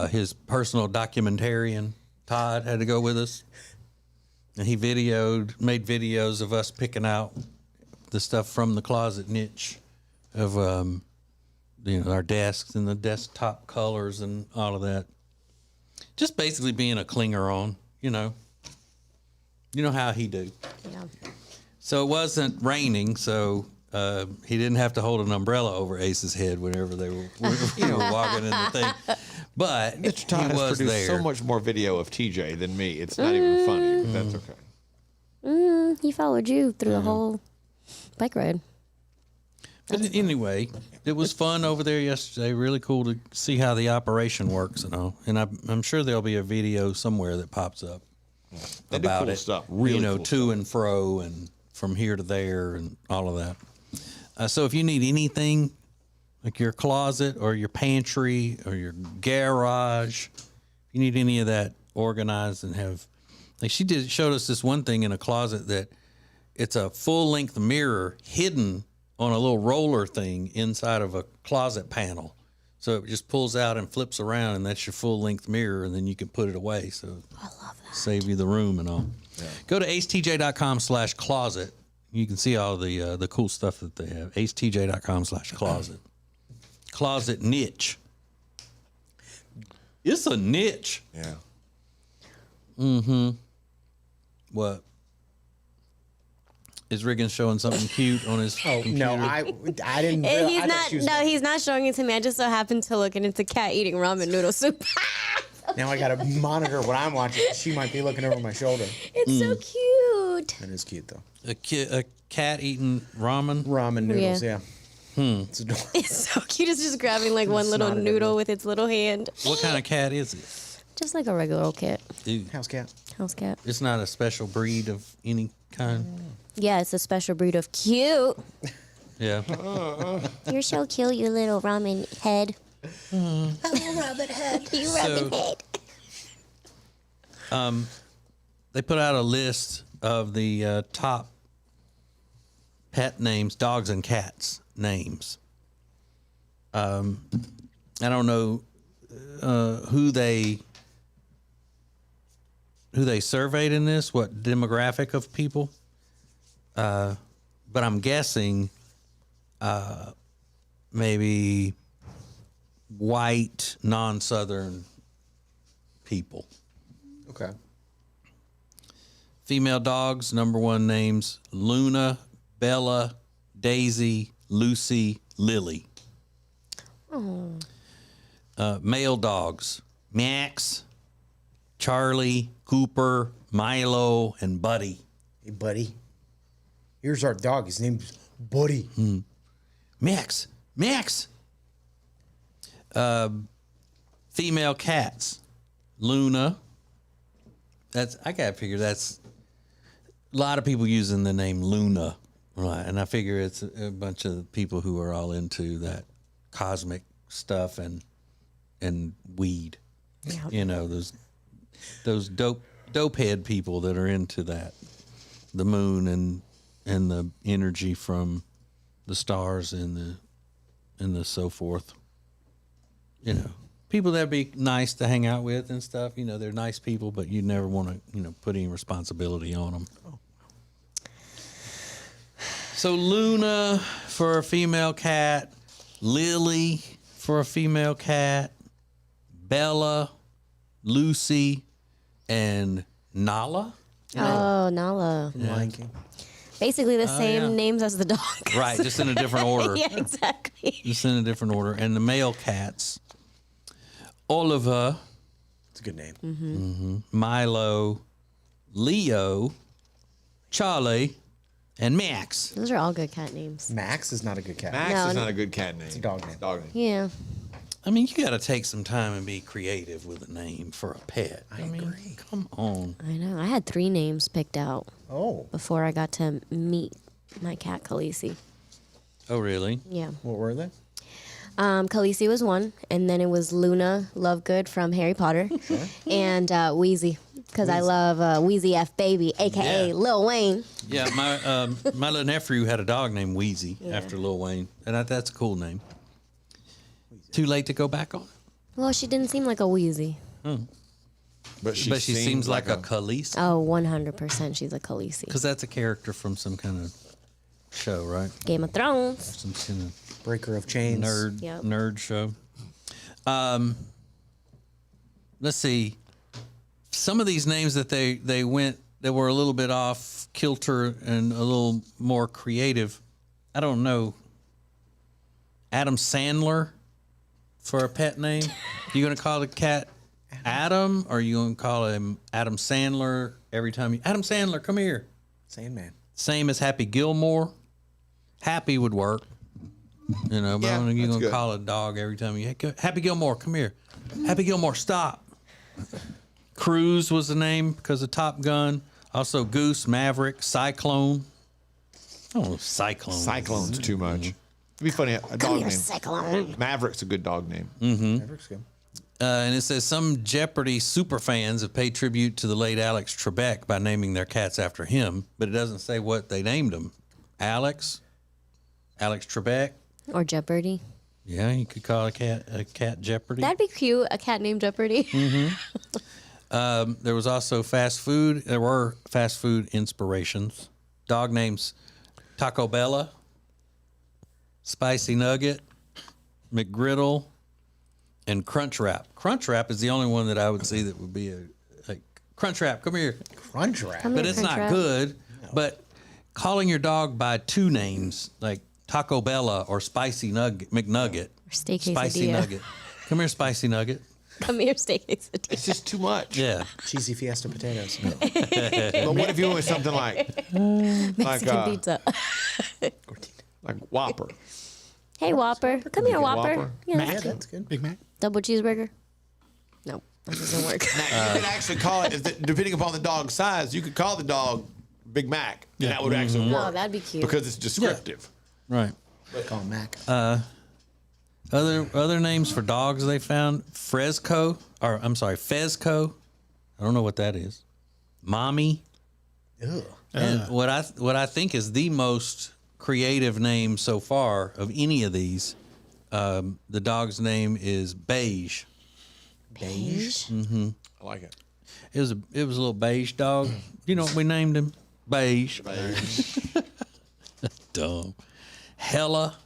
his personal documentarian, Todd, had to go with us. And he made videos of us picking out the stuff from the Closet Niche of, our desks and the desktop colors and all of that. Just basically being a clinger on, you know how he do. Yeah. So it wasn't raining, so he didn't have to hold an umbrella over Ace's head whenever they were walking in the thing. But Mr. Todd has produced there. so much more video of TJ than me. It's not even funny, but that's okay. He followed you through the whole bike ride. But anyway, it was fun over there yesterday. Really cool to see how the operation works and all. And I'm sure there'll be a video somewhere that pops up about cool it. Stuff. Really cool to stuff. and fro and from here to there and all of that. So if you need anything, like your closet or your pantry or your garage, if you need any of that organized and have, like showed us this one thing in a closet that it's a full-length mirror hidden on a little roller thing inside of a closet panel. So it just pulls out and flips around, and that's your full-length mirror, and then you can put it away. So I love that. Save you the room and all. Yeah. Go to acetj.com/closet. You can see all the cool stuff that they have. acetj.com/closet. Closet Niche. It's a niche. Yeah. Mm-hmm. What? Is Riggins showing something cute on his computer? No, I didn't. He's not showing it to me. I just so happened to look, and it's a cat eating ramen noodle soup. Now I gotta monitor what I'm watching. She might be looking over my shoulder. It's so cute. That is cute though. A cat eating ramen? Ramen noodles, yeah. It's adorable. It's so cute. It's just grabbing like one little noodle with its little hand. What kind of cat is it? Just like a regular old cat. House cat. House cat. It's not a special breed of any kind? Yeah, it's a special breed of cute. Yeah. You're so cute, you little ramen head. Oh, rabbit head. You rabbit head. They put out a list of the top pet names, dogs and cats names. I don't know who they surveyed in this, what demographic of people, but I'm guessing maybe white, non-Southern people. Okay. Female dogs, number one names: Luna, Bella, Daisy, Lucy, Lily. Oh. Male dogs: Max, Charlie, Cooper, Milo, and Buddy. Hey, Buddy. Here's our dog. His name's Buddy. Max. Female cats: Luna. I gotta figure that's a lot of people using the name Luna, right? And I figure it's a bunch of people who are all into that cosmic stuff and weed. Yeah. You know, those dope head people that are into that, the moon and the energy from the stars and the so forth. You know, people that'd be nice to hang out with and stuff. You know, they're nice people, but you never want to, put any responsibility on them. Oh. So Luna for a female cat, Lily for a female cat, Bella, Lucy, and Nala. Oh, Nala. Yeah. Basically the same yeah. names as the dog. Right, just in a different order. Yeah, exactly. Just in a different order. And the male cats: Oliver. It's a good name. Mm-hmm. Milo, Leo, Charlie, and Max. Those are all good cat names. Max is not a good cat. Max is not a good cat name. It's a dog name. Dog name. Yeah. I mean, you got to take some time and be creative with a name for a pet. I agree. Come on. I know. I had 3 names picked out. Oh. Before I got to meet my cat Khaleesi. Oh, really? Yeah. What were they? Khaleesi was one, and then it was Luna Lovegood from Harry Potter, and Wheezy, because I love Wheezy F Baby, aka Yeah. Lil Wayne. Yeah, my little nephew had a dog named Wheezy after Lil Wayne, and that's a cool name. Too late to go back on? Well, she didn't seem like a Wheezy. But she seems like a Khaleesi. Oh, 100% she's a Khaleesi. Because that's a character from some kind of show, right? Game of Thrones. Some kind of Breaker of Chains. nerd show. Let's see. Some of these names that they went that were a little bit off kilter and a little more creative. I don't know. Adam Sandler for a pet name. You gonna call the cat Adam, or are you gonna call him Adam Sandler every time Adam Sandler, come here. Sandman. Same as Happy Gilmore. Happy would work. But I don't know, you're going to call a dog every time you, Happy Gilmore, come here. Happy Gilmore, stop. Cruise was the name because of Top Gun. Also Goose, Maverick, Cyclone. Oh, Cyclone. Cyclone's too much. It'd be funny, a dog name. Cyclone. Maverick's a good dog name. Mm-hmm. Maverick's good. And it says some Jeopardy super fans have paid tribute to the late Alex Trebek by naming their cats after him, but it doesn't say what they named him. Alex Trebek. Or Jeopardy. Yeah, you could call a cat Jeopardy. That'd be cute, a cat named Jeopardy. Mm-hmm. There was also fast food. There were fast food inspirations. Dog names: Taco Bella, Spicy Nugget, McGriddle, and Crunchwrap. Crunchwrap is the only one that I would see that would be a Crunchwrap. Come here. Crunchwrap. But it's not good. No. But calling your dog by 2 names, like Taco Bella or Spicy McNugget. Or Steak Spicy Quesadilla. Nugget. Come here, Spicy Nugget. Come here, Steak Quesadilla. It's just too much. Yeah. Cheesy Fiesta potatoes. But what if you went with something like Mexican pizza. like Whopper? Hey, Whopper. Come here, Whopper. Whopper. Yeah, Mac, that's good. Big Mac. Double cheeseburger. No, that doesn't work. Now, you could actually call it, depending upon the dog's size, you could call the dog Big Mac, and that would actually work. Oh, that'd be cute. Because it's descriptive. Right. Call him Mac. Other names for dogs they found: Fezco. I don't know what that is. Mommy. Ew. And what I think is the most creative name so far of any of these, the dog's name is Beige. Beige? Mm-hmm. I like it. It was a little beige dog. You know what we named him? Beige. Dumb. Hella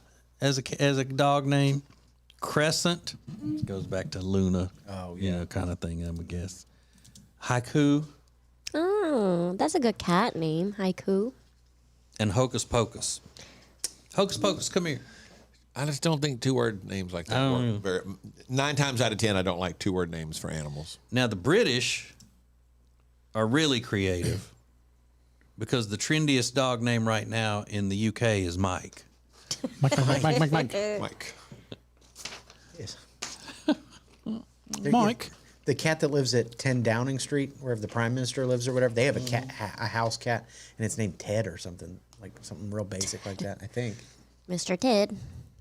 as a dog name. Crescent. Goes back to Luna. Kind of thing, I would guess. Haiku. Oh, that's a good cat name, Haiku. And Hocus Pocus. Hocus Pocus, come here. I just don't think 2-word names like that work. 9 times out of 10, I don't like 2-word names for animals. Now, the British are really creative because the trendiest dog name right now in the UK is Mike. Mike. Yes. Mike. The cat that lives at 10 Downing Street, wherever the Prime Minister lives or whatever, they have a cat, a house cat, and it's named Ted or something, like something real basic like that, I think. Mr. Ted.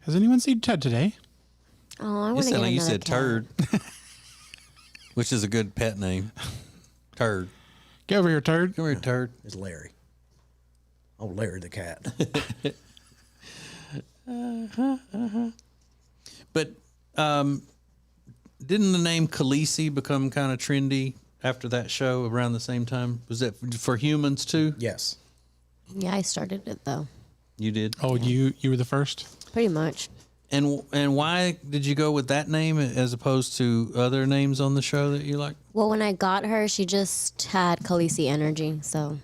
Has anyone seen Ted today? Oh, I want to get another You said cat. Turd, which is a good pet name. Turd. Get over here, Turd. Come here, Turd. It's Larry. Oh, Larry the cat. But didn't the name Khaleesi become kind of trendy after that show around the same time? Was that for humans too? Yes. Yeah, I started it though. You did? Oh, you were the first? Pretty much. And why did you go with that name as opposed to other names on the show that you like? Well, when I got her, she just had Khaleesi energy, so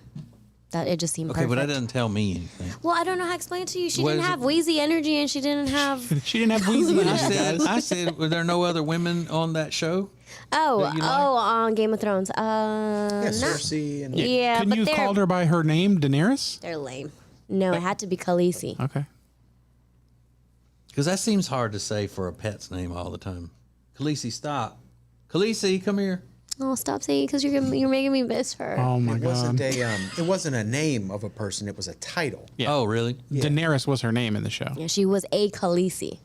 that it just seemed Okay, perfect. but that doesn't tell me anything. Well, I don't know how to explain it to you. She What didn't is have it? Wheezy energy, and she didn't have. She didn't have Wheezy energy. I said, were there no other women on that show? Oh, that you like? on Game of Thrones. Yeah, No. Cersei and Yeah, Couldn't but you have called her by her name, Daenerys? They're lame. No, it had to be Khaleesi. Okay. Because that seems hard to say for a pet's name all the time. Khaleesi, stop. Khaleesi, come here. Oh, stop saying because you're making me miss her. Oh my it wasn't it wasn't a name of a person, it was a title. Yeah. Oh, really? Daenerys was her name in the show. Yeah, she was a Khaleesi.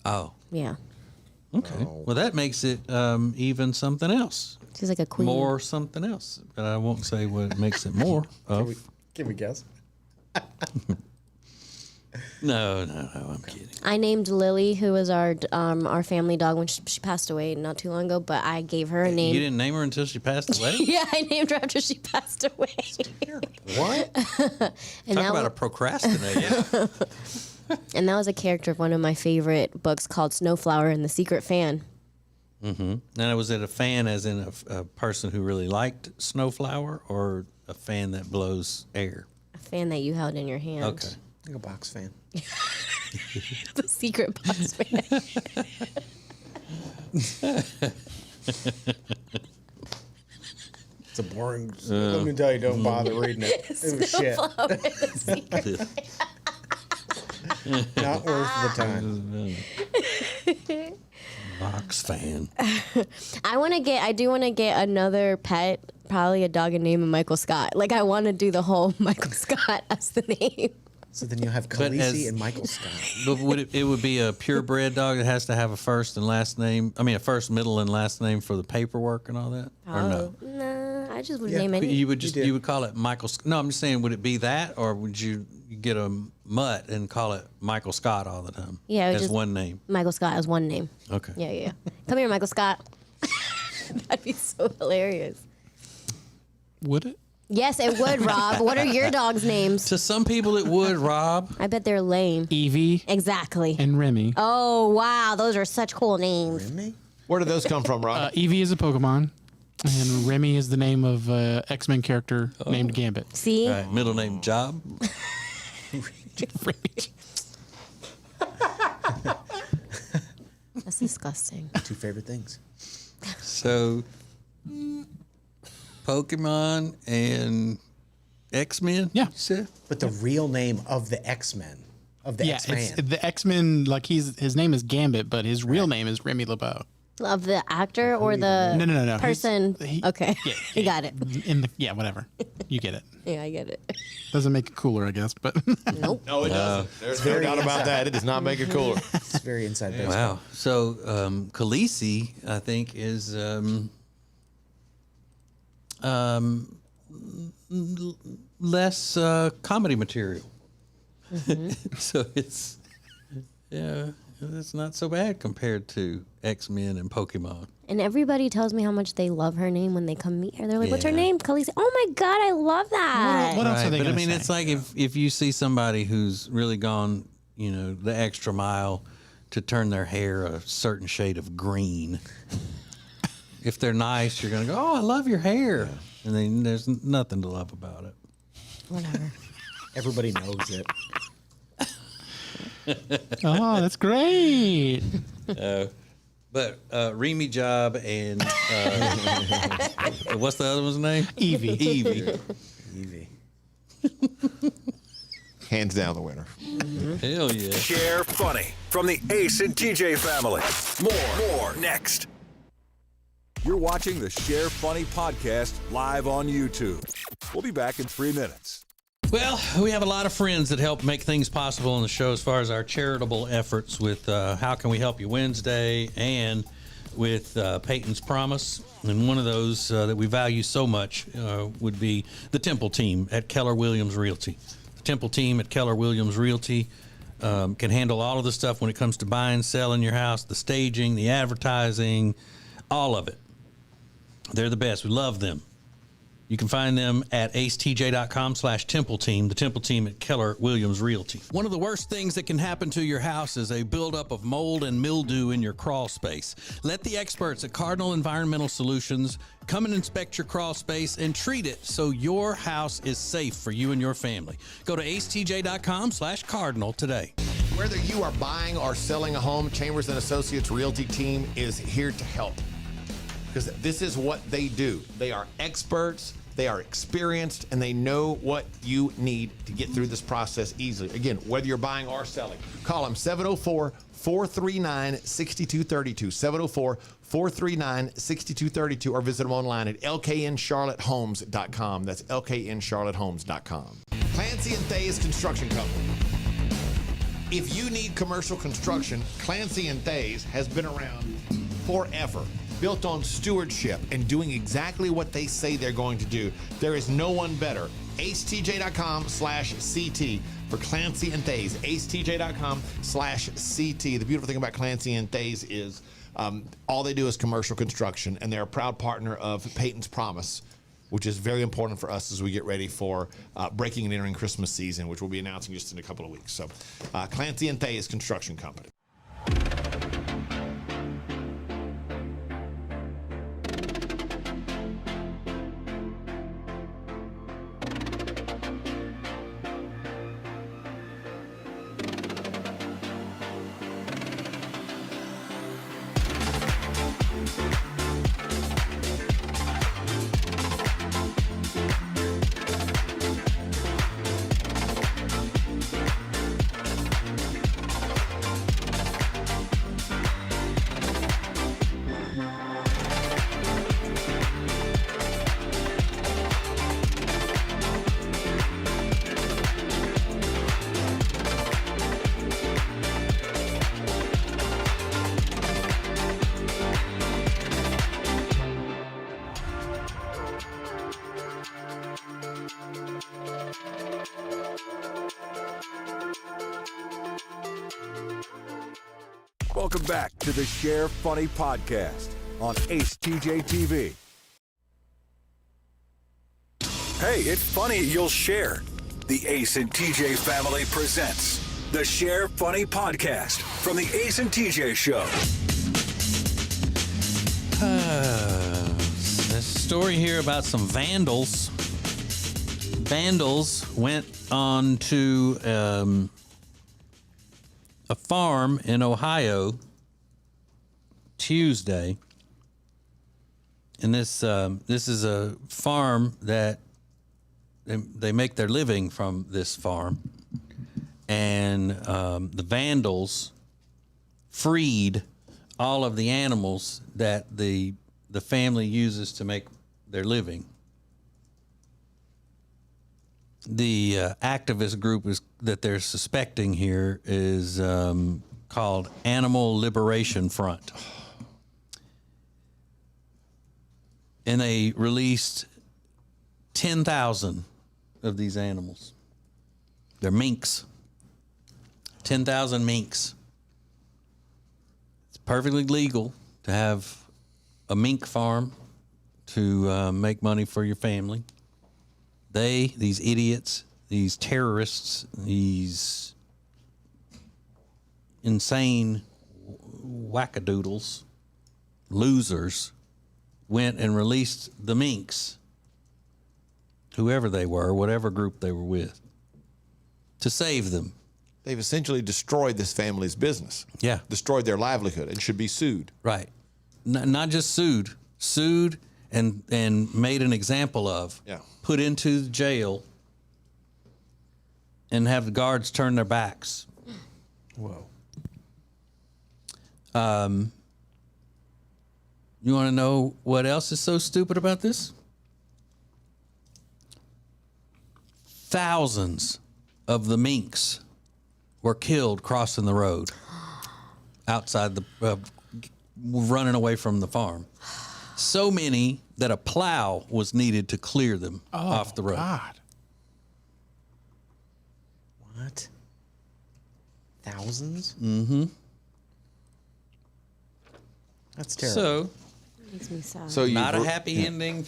Oh. Yeah, Okay. Well, that makes it even something else. she's like a queen. More something else. But I won't say what makes it more of. Can we guess? No, I'm kidding. I named Lily, who was our family dog when she passed away not too long ago. But I gave her a name. You didn't name her until she passed away? Yeah, I named her after she passed away. What? And Talk that about a procrastinator. And that was a character of one of my favorite books called Snowflower and the Secret Fan. Mm-hmm. Now, was it a fan as in a person who really liked Snowflower or a fan that blows air? A fan that you held in your hand. Okay. Like a box fan. The secret box fan. It's a boring. Let me tell you, don't bother reading it. It was shit. Snowflower and the Secret Not worth the time. Box fan. I do want to get another pet, probably a dog and name of Michael Scott. Like I want to do the whole Michael Scott as the name. So then you'll have Khaleesi and Michael Scott. But would it would be a purebred dog that has to have a first and last name? I mean, a first, middle, and last name for the paperwork and all that? Or no? Nah, I just would name it. You would you would call it Michael. No, I'm just saying, would it be that, or would you get a mutt and call it Michael Scott all the time? Yeah, it would as just- one name. Michael Scott as one name. Okay. Yeah. Come here, Michael Scott. That'd be so hilarious. Would it? Yes, it would, Rob. What are your dogs' names? To some people, it would, Rob. I bet they're lame. Evie. Exactly. And Remy. Oh, wow. Those are such cool names. Remy? Where did those come from, Rob? Evie is a Pokemon, and Remy is the name of X-Men character named Gambit. See? All right, middle name Job. That's disgusting. 2 favorite things. So, Pokemon and X-Men? Yeah. You said? But the real name of the X-Men, of the Yeah, X-Man. it's the X-Men. Like his name is Gambit, but his real name is Remy LeBeau. Of the actor or the No. person? Okay. You got it. Whatever. You get it. Yeah, I get it. Doesn't make it cooler, I guess, but Nope. No, it doesn't. There's no doubt about that. It does not make it cooler. It's very inside baseball. Wow. So, Khaleesi, I think, is less comedy material. So it's not so bad compared to X-Men and Pokemon. And everybody tells me how much they love her name when they come meet her. They're like, "What's her Yeah. name?" Khaleesi. Oh my God, I love that. What else are they But I gonna mean, say? it's like if you see somebody who's really gone, the extra mile to turn their hair a certain shade of green. If they're nice, you're going to go, oh, I love your hair. Yeah. And then there's nothing to love about it. Whatever. Everybody knows it. Oh, that's great. But Remy Job and what's the other one's name? Evie. Hands down the winner. Hell yeah. Share funny from the Ace and TJ family. More next. You're watching the Share Funny podcast live on YouTube. We'll be back in 3 minutes. Well, we have a lot of friends that help make things possible on the show as far as our charitable efforts with How Can We Help You Wednesday and with Peyton's Promise. And one of those that we value so much would be the Temple team at Keller Williams Realty. The Temple team at Keller Williams Realty can handle all of the stuff when it comes to buying, selling your house, the staging, the advertising, all of it. They're the best. We love them. You can find them at acetj.com/Temple Team, the Temple Team at Keller Williams Realty. One of the worst things that can happen to your house is a buildup of mold and mildew in your crawl space. Let the experts at Cardinal Environmental Solutions come and inspect your crawl space and treat it so your house is safe for you and your family. Go to acetj.com/Cardinal today. Whether you are buying or selling a home, Chambers & Associates Realty Team is here to help. Because this is what they do. They are experts, they are experienced, and they know what you need to get through this process easily. Again, whether you're buying or selling, call them 704-439-6232, 704-439-6232, or visit them online at lkncharlottehomes.com. That's lkncharlottehomes.com. Clancy and Thays Construction Company. If you need commercial construction, Clancy and Thays has been around forever. Built on stewardship and doing exactly what they say they're going to do. There is no one better. acetj.com/CT for Clancy and Thays. acetj.com/CT. The beautiful thing about Clancy and Thays is all they do is commercial construction, and they're a proud partner of Peyton's Promise, which is very important for us as we get ready for breaking and entering Christmas season, which we'll be announcing just in a couple of weeks. So Clancy and Thays Construction Company. Welcome back to the Share Funny podcast on acetjtv. Hey, it's funny you'll share. The Ace and TJ family presents the Share Funny podcast from the Ace and TJ show. This story here about some vandals. Vandals went on to a farm in Ohio Tuesday, and this is a farm that they make their living from this farm, and the vandals freed all of the animals that the family uses to make their living. The activist group that they're suspecting here is called Animal Liberation Front. And they released 10,000 of these animals. They're minks. 10,000 minks. It's perfectly legal to have a mink farm to make money for your family. These idiots, these terrorists, these insane wackadoodles, losers, went and released the minks, whoever they were, whatever group they were with, to save them. They've essentially destroyed this family's business. Yeah. Destroyed their livelihood and should be sued. Right. Not just sued and made an example of. Yeah. Put into jail and have the guards turn their backs. Whoa. You want to know what else is so stupid about this? Thousands of the minks were killed crossing the road outside running away from the farm. So many that a plow was needed to clear them off the road. God. What? Thousands? Mm-hmm. That's terrible. So, Makes me sad. So not a happy ending,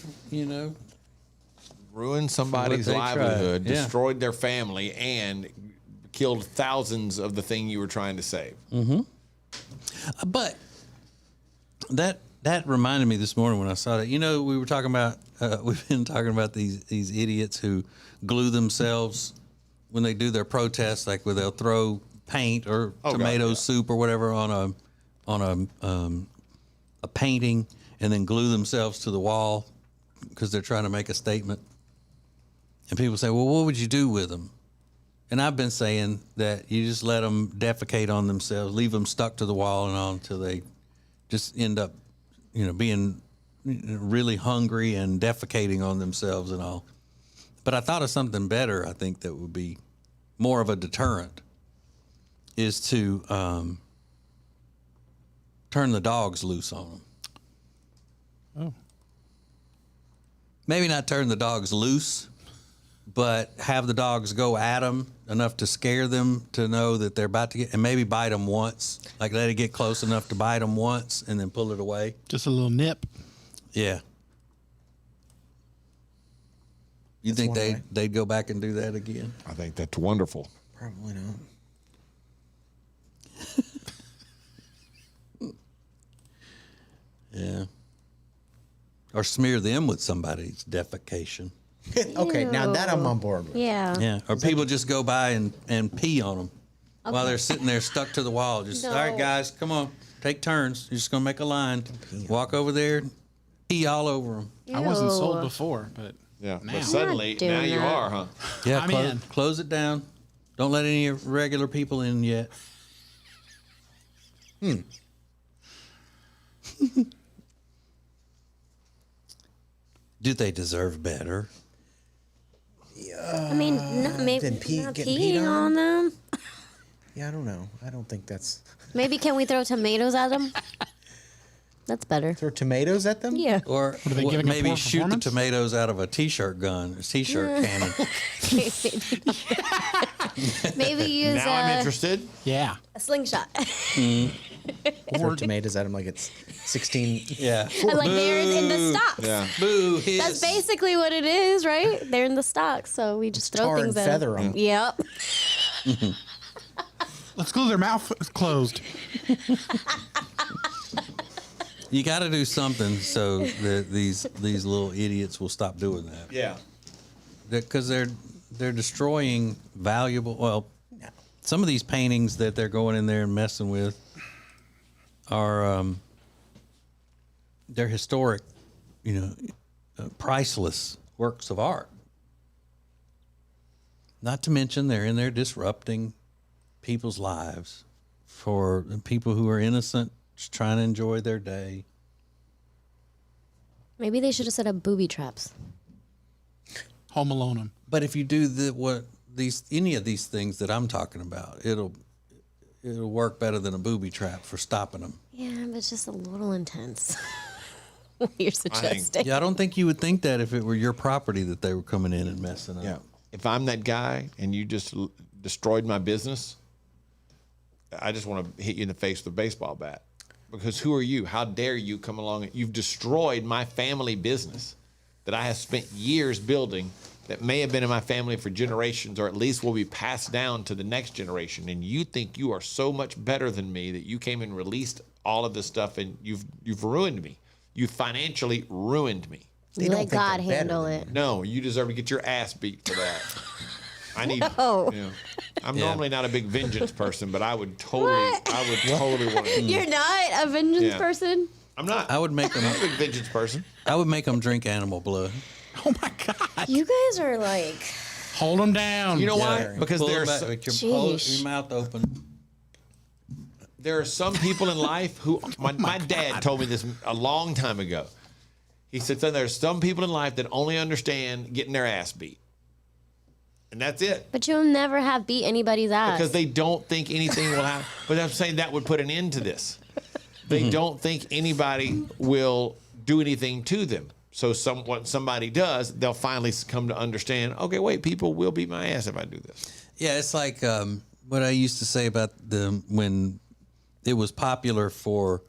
Ruined somebody's What they livelihood, tried. Yeah. destroyed their family, and killed thousands of the thing you were trying to save. Mm-hmm. But that reminded me this morning when I saw that. We were talking about we've been talking about these idiots who glue themselves when they do their protests, like where they'll throw paint or tomato soup or whatever on a painting and then glue themselves to the wall because they're trying to make a statement. And people say, well, what would you do with them? And I've been saying that you just let them defecate on themselves, leave them stuck to the wall and all until they just end up, being really hungry and defecating on themselves and all. But I thought of something better, I think, that would be more of a deterrent, is to turn the dogs loose on them. Oh. Maybe not turn the dogs loose, but have the dogs go at them enough to scare them to know that they're about to get, and maybe bite them once, like let it get close enough to bite them once and then pull it away. Just a little nip. Yeah. You think they'd go back and do that again? I think that's wonderful. Probably not. Yeah. Or smear them with somebody's defecation. Okay, now that I'm on board with. Yeah. Yeah. Or people just go by and pee on them while they're sitting there stuck to the wall. Just, all right, guys, come on, take turns. You're just going to make a line. Walk over there, pee all over them. I wasn't sold before, but yeah. now. But suddenly, now you are, huh? Yeah, I'm in. close it down. Don't let any regular people in yet. Do they deserve better? I mean, maybe Then not getting peeing peed on them. Yeah, I don't know. I don't think that's. Maybe can we throw tomatoes at them? That's better. Throw tomatoes at them? Yeah. Or What, are they giving a maybe poor shoot the performance? tomatoes out of a T-shirt gun, a T-shirt cannon. Maybe use Now I'm interested. Yeah. a slingshot. Throw tomatoes at them like it's 16. Yeah. And like they're in the stocks. Yeah. Boo, hiss. That's basically what it is, right? They're in the stocks, so we just throw tar things and at feather 'em. Yep. Let's glue their mouth closed. You got to do something so that these little idiots will stop doing that. Yeah. Because they're destroying valuable. Well, some of these paintings that they're going in there and messing with are they're historic, priceless works of art. Not to mention they're in there disrupting people's lives for people who are innocent, just trying to enjoy their day. Maybe they should have set up booby traps. Home Alone them. But if you do any of these things that I'm talking about, it'll work better than a booby trap for stopping them. Yeah, but it's just a little intense. What you're suggesting. Yeah, I don't think you would think that if it were your property that they were coming in and messing up. Yeah. If I'm that guy and you just destroyed my business, I just want to hit you in the face with a baseball bat. Because who are you? How dare you come along? You've destroyed my family business that I have spent years building that may have been in my family for generations, or at least will be passed down to the next generation. And you think you are so much better than me that you came and released all of this stuff, and you've ruined me. You financially ruined me. Let God handle it. No, you deserve to get your ass beat for that. I need. No. You know, I'm normally not a big vengeance person, but I would totally want to. You're not a vengeance person? I'm not. I would make them I'm a big vengeance person. I would make them drink animal blood. You guys are like. Hold them down. You know why? Because Pull there's them back with your mouth open. There are some people in life who my dad told me this a long time ago. He said, son, there's some people in life that only understand getting their ass beat. And that's it. But you'll never have beat anybody's ass. Because they don't think anything will happen. But I'm saying that would put an end to this. They don't think anybody will do anything to them. So what somebody does, they'll finally come to understand, okay, wait, people will beat my ass if I do this. Yeah, it's like what I used to say about when it was popular for,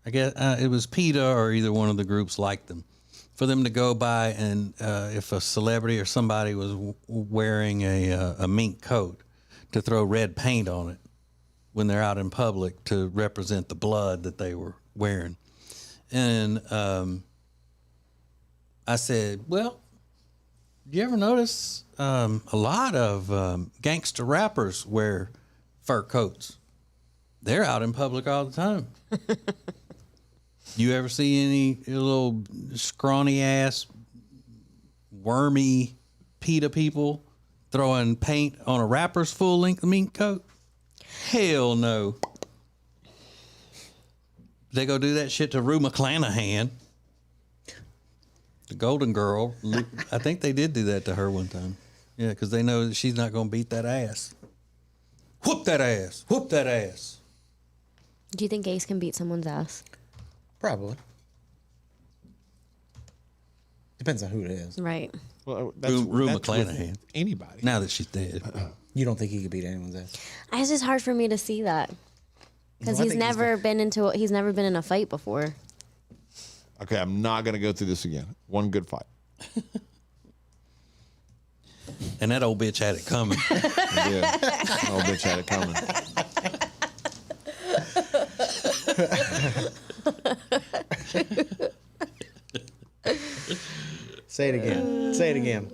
I guess it was PETA or either one of the groups liked them, for them to go by and if a celebrity or somebody was wearing a mink coat, to throw red paint on it when they're out in public to represent the blood that they were wearing. And I said, well, you ever notice a lot of gangster rappers wear fur coats? They're out in public all the time. You ever see any little scrawny ass, wormy PETA people throwing paint on a rapper's full length mink coat? Hell no. They go do that shit to Rue McClanahan, the Golden Girl. I think they did do that to her one time. Yeah, because they know that she's not going to beat that ass. Whoop that ass. Whoop that ass. Do you think Ace can beat someone's ass? Probably. Depends on who it is. Right. Well, Rue that's McClanahan. with anybody. Now that she's dead. You don't think he could beat anyone's ass? It's just hard for me to see that. Because he's never been in a fight before. Okay, I'm not going to go through this again. One good fight. And that old bitch had it coming. Yeah, that old bitch had it coming. Say it again. Say it again.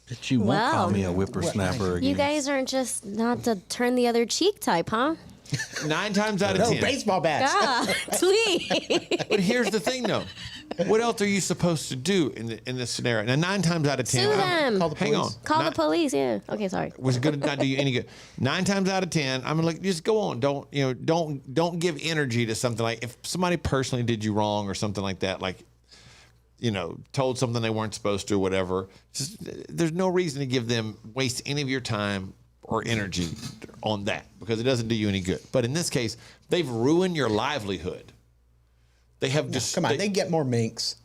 But you won't call me a whippersnapper again. You guys aren't just not the turn the other cheek type, huh? 9 times out of 10. Baseball bats. God, please. But here's the thing, though. What else are you supposed to do in this scenario? Now, 9 times out of 10. Sue them. Hang on. Call the police. Yeah. Okay. Sorry. Was going to not do you any good. 9 times out of 10, I'm like, just go on. Don't give energy to something like if somebody personally did you wrong or something like that, like, told something they weren't supposed to or whatever. There's no reason to waste any of your time or energy on that because it doesn't do you any good. But in this case, they've ruined your livelihood. They have just come on. They get more minks.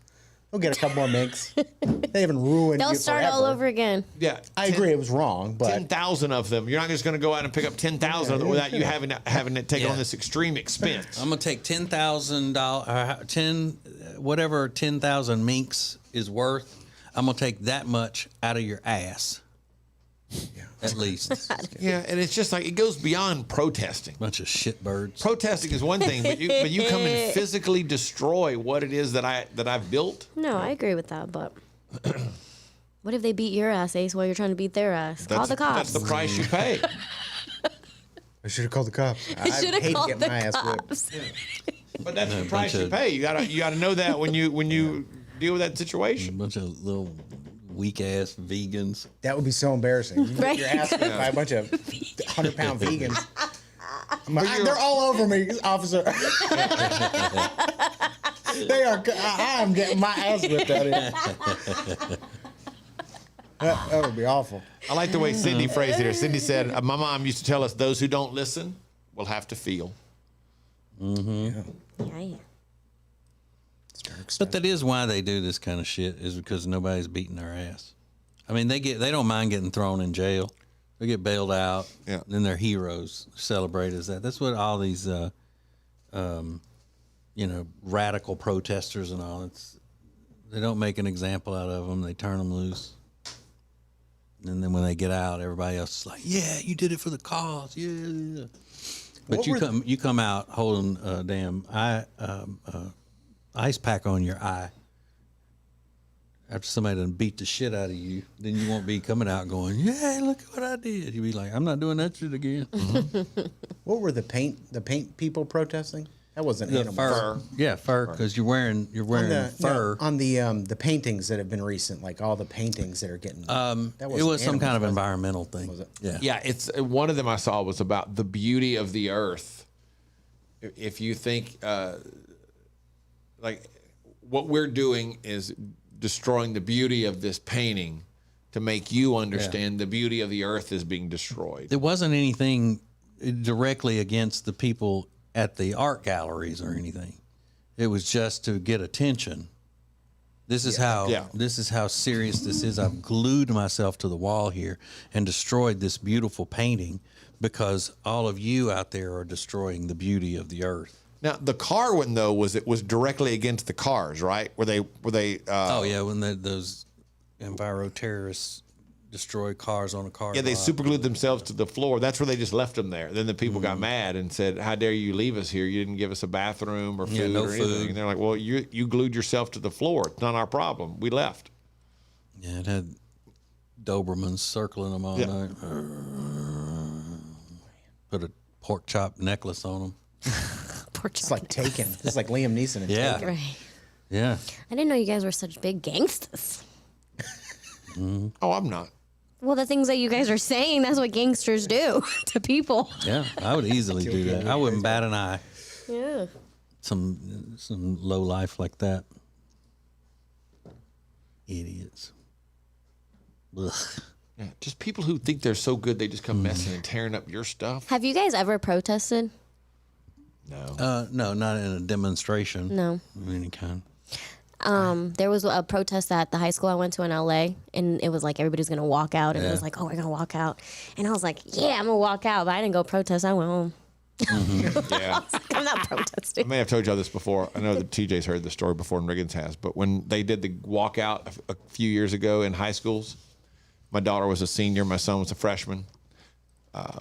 They'll get a couple more minks. They haven't ruined. They'll start all over again. Yeah, I agree. It was wrong, but 10,000 of them. You're not just going to go out and pick up 10,000 of them without you having to take on this extreme expense. I'm gonna take $10,000, whatever 10,000 minks is worth. I'm gonna take that much out of your ass. Yeah. At least. Yeah, and it's just like it goes beyond protesting. Bunch of shitbirds. Protesting is one thing, but you come and physically destroy what it is that I've built. No, I agree with that, but what if they beat your ass, Ace, while you're trying to beat their ass? Call the cops. That's the price you pay. I should have called the cops. I should have called the cops. But that's the price you pay. You gotta know that when you deal with that situation. A bunch of little weak ass vegans. That would be so embarrassing. You get your ass whipped by a bunch of 100-pound vegans. They're all over me, officer. They are. I am getting my ass whipped out here. That would be awful. I like the way Cindy phrased it. Cindy said, "My mom used to tell us those who don't listen will have to feel." Mm-hmm. Yeah. But that is why they do this kind of shit, is because nobody's beating their ass. I mean, they don't mind getting thrown in jail. They get bailed out. Yeah. Then they're heroes, celebrate as that. That's what all these, radical protesters and all. They don't make an example out of them. They turn them loose. And then when they get out, everybody else is like, yeah, you did it for the cause. Yeah. But you come out holding a damn ice pack on your eye. After somebody done beat the shit out of you, then you won't be coming out going, yeah, look at what I did. You'll be like, I'm not doing that shit again. What were the paint people protesting? That wasn't The animals. fur. Yeah, fur, because you're wearing fur. On the paintings that have been recent, like all the paintings that are getting. It was some kind of environmental thing. Was it? Yeah. Yeah, it's one of them I saw was about the beauty of the earth. If you think, like, what we're doing is destroying the beauty of this painting to make you understand the beauty of the earth is being destroyed. There wasn't anything directly against the people at the art galleries or anything. It was just to get attention. This is how serious this is. I've glued myself to the wall here and destroyed this beautiful painting because all of you out there are destroying the beauty of the earth. Now the car one though was directly against the cars, right? Were they? When those enviro terrorists destroyed cars on a car. Yeah, they lot. superglued themselves to the floor. That's where they just left them there. Then the people got mad and said, "How dare you leave us here? You didn't give us a bathroom or food or anything." And they're like, "Well, you glued yourself to the floor. It's not our problem. We left." Yeah, it had Dobermans circling them all night. Put a pork chop necklace on them. It's like Taken. It's like Liam Neeson in Taken. Right. Yeah. I didn't know you guys were such big gangsters. Oh, I'm not. Well, the things that you guys are saying, that's what gangsters do to people. Yeah, I would easily do that. I wouldn't bat an eye. Yeah. Some low life like that. Idiots. Ugh. Yeah, just people who think they're so good they just come messing and tearing up your stuff. Have you guys ever protested? No. No, not in a demonstration. No. Of any kind. There was a protest at the high school I went to in LA, and it was like everybody's gonna walk out, and it was like, oh, we're gonna walk out, and I was like, yeah, I'm gonna walk out, but I didn't go protest. I went home. Yeah. I'm not protesting. I may have told y'all this before. I know that TJ's heard the story before and Riggins has, but when they did the walkout a few years ago in high schools, my daughter was a senior, my son was a freshman.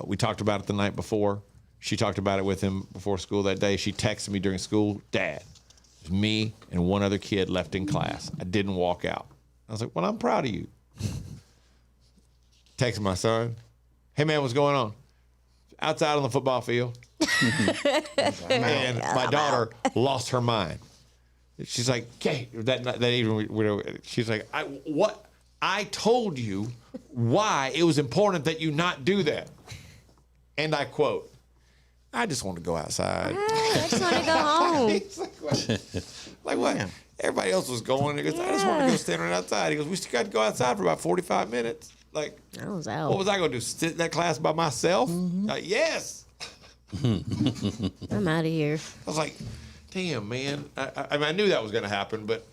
We talked about it the night before. She talked about it with him before school that day. She texted me during school, Dad, there's me and one other kid left in class. I didn't walk out. I was like, well, I'm proud of you. Text my son, hey, man, what's going on? Outside on the football field. And my daughter lost her mind. She's like, okay, that evening, she's like, I told you why it was important that you not do that. And I quote, I just want to go outside. I just want to go home. He's like what? Yeah. Everybody else was going. He goes, I just want to go stand right outside. He goes, we still got to go outside for about 45 minutes. Like, I was out. What was I going to do? Sit in that class by myself? Yes. I'm out of here. I was like, damn, man. I mean, I knew that was going to happen, but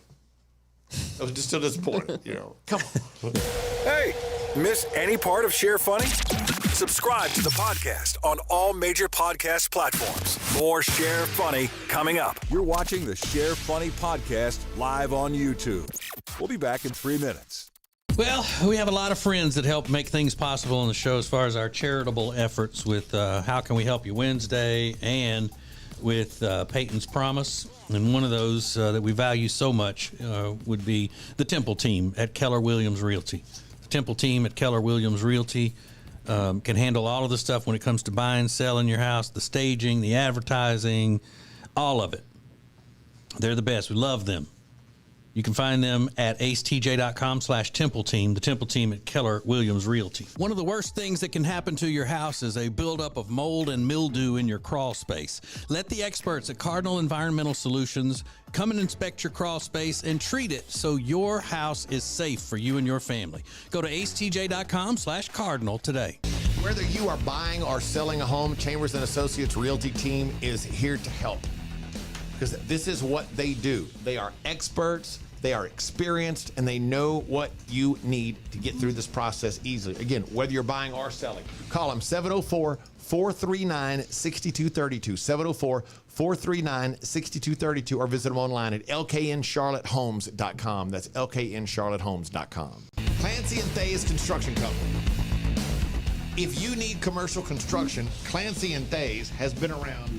I was just still disappointed. Come on. Hey, miss any part of Share Funny? Subscribe to the podcast on all major podcast platforms. More Share Funny coming up. You're watching the Share Funny podcast live on YouTube. We'll be back in 3 minutes. Well, we have a lot of friends that help make things possible on the show as far as our charitable efforts with How Can We Help You Wednesday and with Peyton's Promise. And one of those that we value so much would be the Temple team at Keller Williams Realty. The Temple team at Keller Williams Realty can handle all of the stuff when it comes to buying, selling your house, the staging, the advertising, all of it. They're the best. We love them. You can find them at acetj.com/Temple Team, the Temple Team at Keller Williams Realty. One of the worst things that can happen to your house is a buildup of mold and mildew in your crawl space. Let the experts at Cardinal Environmental Solutions come and inspect your crawl space and treat it so your house is safe for you and your family. Go to acetj.com/Cardinal today. Whether you are buying or selling a home, Chambers & Associates Realty Team is here to help. Because this is what they do. They are experts They are experienced, and they know what you need to get through this process easily. Again, whether you're buying or selling, call them 704-439-6232, 704-439-6232, or visit them online at lkncharlottehomes.com. That's lkncharlottehomes.com. Clancy and Thays Construction Company. If you need commercial construction, Clancy and Thays has been around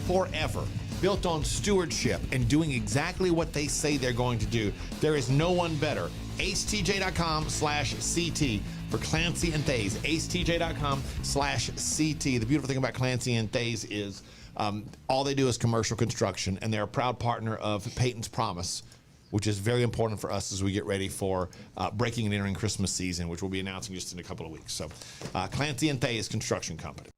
forever. Built on stewardship and doing exactly what they say they're going to do. There is no one better. acetj.com/CT for Clancy and Thays. acetj.com/CT. The beautiful thing about Clancy and Thays is all they do is commercial construction, and they're a proud partner of Peyton's Promise, which is very important for us as we get ready for breaking and entering Christmas season, which we'll be announcing just in a couple of weeks. So Clancy and Thays Construction Company.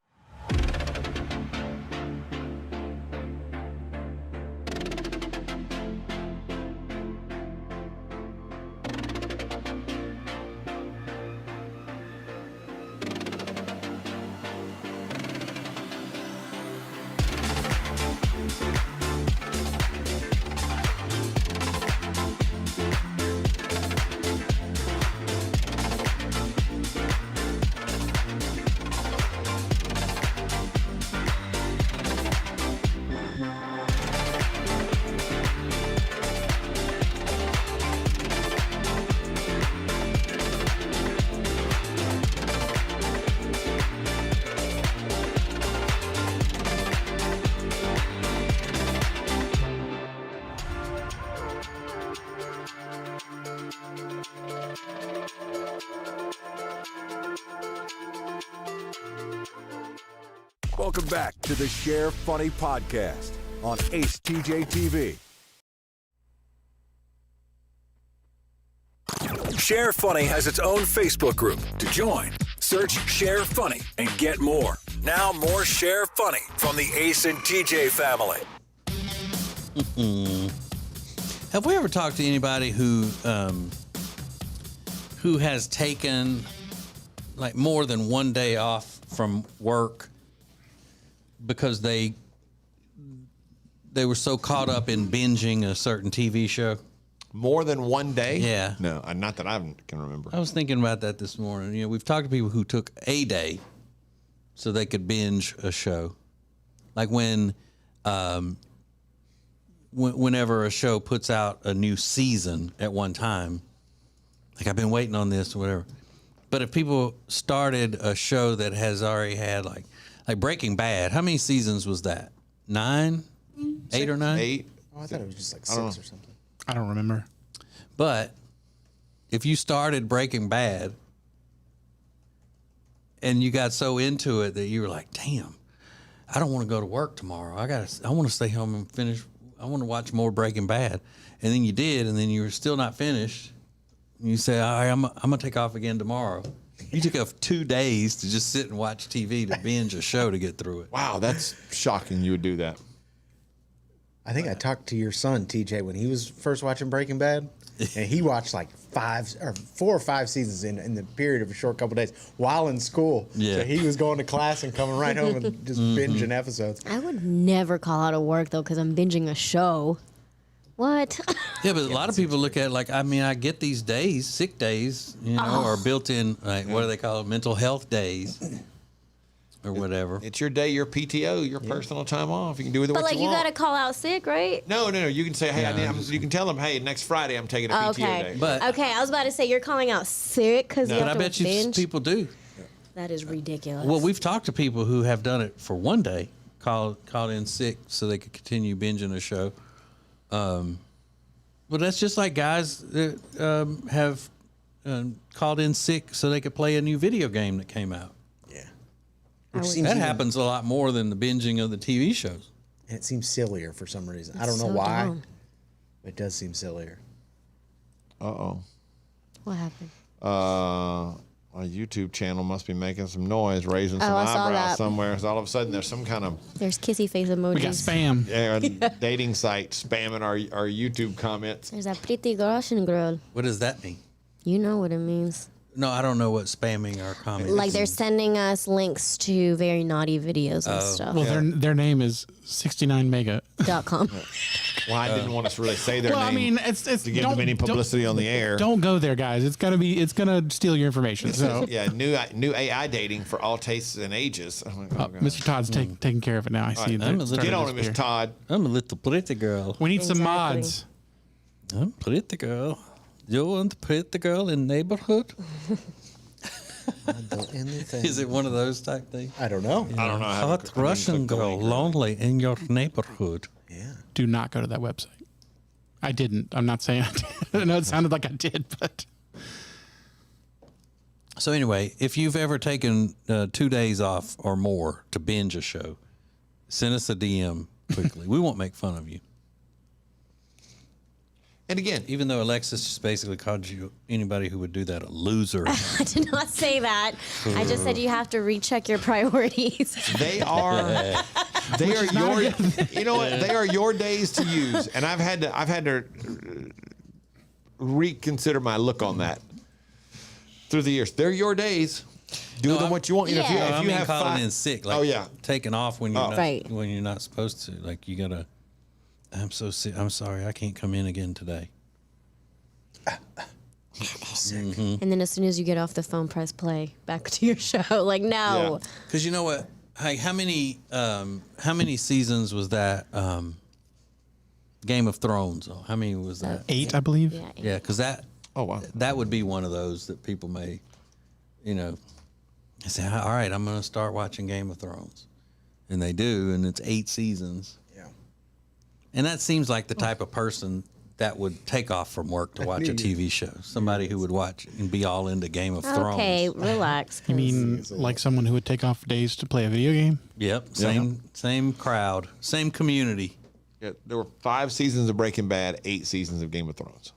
Welcome back to the Share Funny podcast on acetjtv. Share Funny has its own Facebook group. To join, search Share Funny and get more. Now more Share Funny from the Ace and TJ family. Have we ever talked to anybody who has taken like more than one day off from work because they were so caught up in binging a certain TV show? More than one day? Yeah. No, not that I can remember. I was thinking about that this morning. You know, we've talked to people who took a day so they could binge a show. Like whenever a show puts out a new season at one time, like I've been waiting on this or whatever. But if people started a show that has already had like Breaking Bad, how many seasons was that? 9? 8 or 9? 8. Oh, I thought it was just like 6 or something. I don't remember. But if you started Breaking Bad and you got so into it that you were like, damn, I don't want to go to work tomorrow. I want to stay home and finish. I want to watch more Breaking Bad. And then you did, and then you were still not finished. And you say, all right, I'm going to take off again tomorrow. You took off 2 days to just sit and watch TV to binge a show to get through it. Wow, that's shocking you would do that. I think I talked to your son, TJ, when he was first watching Breaking Bad, and he watched like 4 or 5 seasons in the period of a short couple of days while in school. Yeah. So he was going to class and coming right home and just binging episodes. I would never call out of work though because I'm binging a show. What? Yeah, but a lot of people look at it like, I mean, I get these days, sick days, you know, or built in, like, what do they call it, mental health days or whatever. It's your day, your PTO, your personal time off. You can do with it But what like you you want. gotta call out sick, right? No. You can say, hey, you can tell them, hey, next Friday I'm taking a PTO day. But Okay, I was about to say you're calling out sick because you but have I to bet you binge. people do. That is ridiculous. Well, we've talked to people who have done it for one day, called in sick so they could continue binging a show. But that's just like guys that have called in sick so they could play a new video game that came out. Yeah. That happens a lot more than the binging of the TV shows. And it seems sillier for some reason. I It's don't know so why. dumb. It does seem sillier. Uh-oh. What happened? A YouTube channel must be making some noise, raising some Oh, I saw eyebrows that. somewhere. So all of a sudden there's some kind of There's kissy face emojis. We got spam. dating site spamming our YouTube comments. There's a pretty Russian girl. What does that mean? You know what it means. No, I don't know what spamming our comments. Like they're sending us links to very naughty videos and stuff. Well, their name is 69mega. .com. Well, I didn't want to really say their Well, name. I mean, it's to give them any publicity on the air. Don't go there, guys. It's gonna steal your information. So Yeah, new AI dating for all tastes and ages. Oh, Mr. Todd's taking care of it now. I see. Get on it, Mr. Todd. I'm a little pretty girl. We need some mods. I'm pretty girl. You want the pretty girl in neighborhood? Is it one of those type things? I don't know. I don't know. How Hot Russian girl, lonely in your neighborhood. Yeah. Do not go to that website. I didn't. I'm not saying I did. I know it sounded like I did, but. So anyway, if you've ever taken 2 days off or more to binge a show, send us a DM quickly. We won't make fun of you. And again, even though Alexis just basically called you anybody who would do that a loser. I did not say that. I just said you have to recheck your priorities. They are your, you know what? They are your days to use, and I've had to reconsider my look on that through the years. They're your days. Do them what you want. You know, if you have calling in sick. Like taking off when you're Right. when you're not supposed to. Like you gotta. I'm so sick. I'm sorry. I can't come in again today. And then as soon as you get off the phone, press play back to your show. Like, no. Because you know what? Hey, how many seasons was that? Game of Thrones. Oh, how many was that? 8, I believe. Yeah, because that. Oh wow. That would be one of those that people may, say, all right, I'm going to start watching Game of Thrones, and they do, and it's 8 seasons. And that seems like the type of person that would take off from work to watch a TV show. Somebody who would watch and be all into Game of Thrones. Okay, relax. You mean like someone who would take off days to play a video game? Yep, same crowd, same community. Yeah, there were 5 seasons of Breaking Bad, 8 seasons of Game of Thrones.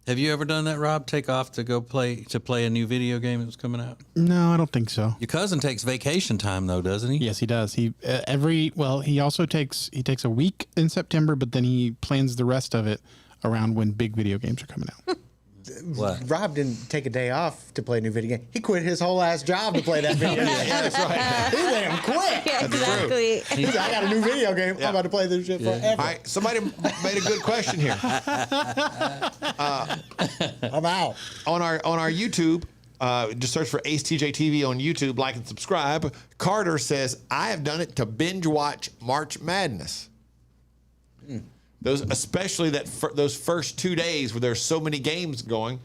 Have you ever done that, Rob? Take off to go play a new video game that was coming out? No, I don't think so. Your cousin takes vacation time though, doesn't he? Yes, he does. He he also takes a week in September, but then he plans the rest of it around when big video games are coming out. What? Rob didn't take a day off to play a new video game. He quit his whole ass job to play that video game. Yeah, that's right. He let him quit. Yeah, exactly. He said, I got a new video game. I'm about to play this shit forever. All right, somebody made a good question here. I'm out. On our YouTube, just search for acetjtv on YouTube, like and subscribe. Carter says, I have done it to binge watch March Madness. Those, especially those first 2 days where there's so many games going,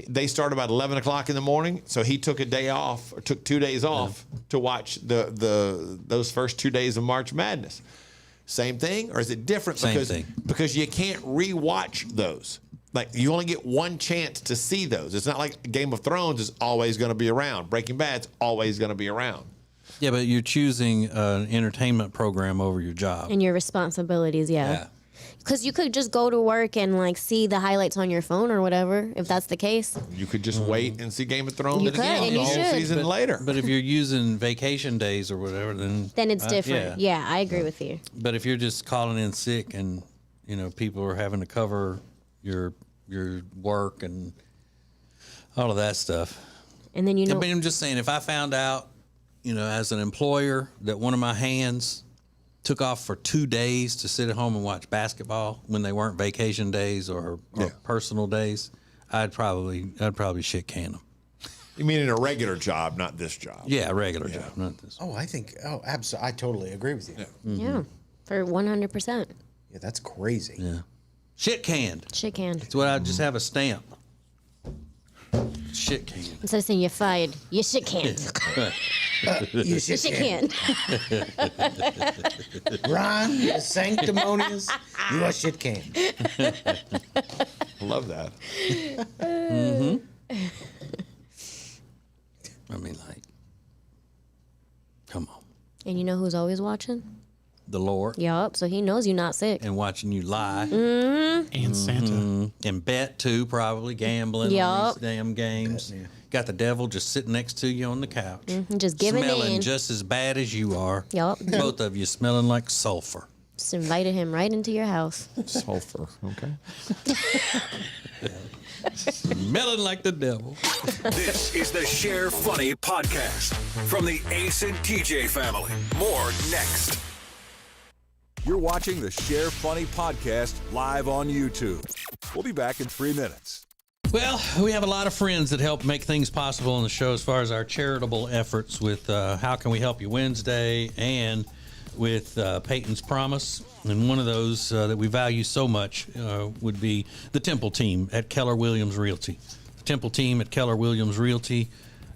they start about 11 o'clock in the morning. So he took a day off, or took 2 days off to watch those first 2 days of March Madness. Same thing, or is it different? Same thing. Because you can't rewatch those. Like you only get one chance to see those. It's not like Game of Thrones is always going to be around. Breaking Bad's always going to be around. Yeah, but you're choosing an entertainment program over your job. And your responsibilities, yeah. Because you could just go to work and like see the highlights on your phone or whatever, if that's the case. You could just wait and see Game of Thrones You could, and the you whole should. season later. But if you're using vacation days or whatever, then Then it's different. Yeah, I agree with you. But if you're just calling in sick and people are having to cover your work and all of that stuff. And then I mean, I'm just saying, if I found out, as an employer, that one of my hands took off for 2 days to sit at home and watch basketball when they weren't vacation days or personal days, I'd probably shit can them. You mean in a regular job, not this job? Yeah, a regular job, not this. Absolutely. I totally agree with you. Yeah, for 100%. Yeah, that's crazy. Yeah. Shit canned. Shit canned. That's what I just have a stamp. Shit canned. Instead of saying you're fired, you shit canned. You shit canned. Ron, sanctimonious, you are shit canned. Love that. I mean, come on. And you know who's always watching? The Lord. Yup, so he knows you're not sick. And watching you lie. And Santa. And bet, too, probably. Gambling on Yup. these damn games. Got the devil just sitting next to you on the couch. Just giving smelling in. just as bad as you are. Yup. Both of you smelling like sulfur. Just invited him right into your house. Sulfur, okay. Smelling like the devil. This is the Share Funny podcast from the Ace and TJ family. More next. You're watching the Share Funny podcast live on YouTube. We'll be back in 3 minutes. Well, we have a lot of friends that help make things possible on the show as far as our charitable efforts with How Can We Help You Wednesday and with Peyton's Promise. And one of those that we value so much would be the Temple team at Keller Williams Realty. The Temple team at Keller Williams Realty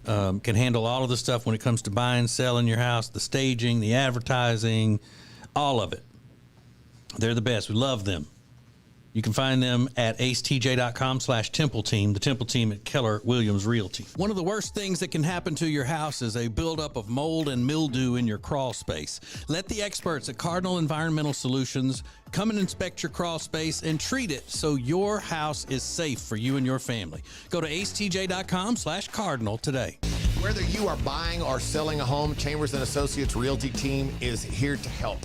can handle all of the stuff when it comes to buying, selling your house, the staging, the advertising, all of it. They're the best. We love them. You can find them at acetj.com/Temple Team, the Temple Team at Keller Williams Realty. One of the worst things that can happen to your house is a buildup of mold and mildew in your crawl space. Let the experts at Cardinal Environmental Solutions come and inspect your crawl space and treat it so your house is safe for you and your family. Go to acetj.com/Cardinal today. Whether you are buying or selling a home, Chambers & Associates Realty team is here to help.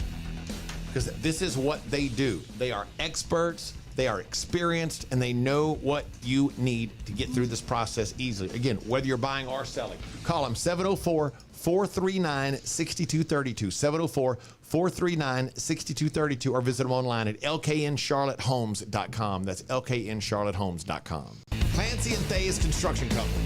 Because this is what they do. They are experts, they are experienced, and they know what you need to get through this process easily. Again, whether you're buying or selling, call them 704-439-6232, 704-439-6232, or visit them online at lkncharlottehomes.com. That's lkncharlottehomes.com. Clancy and Thayes Construction Company.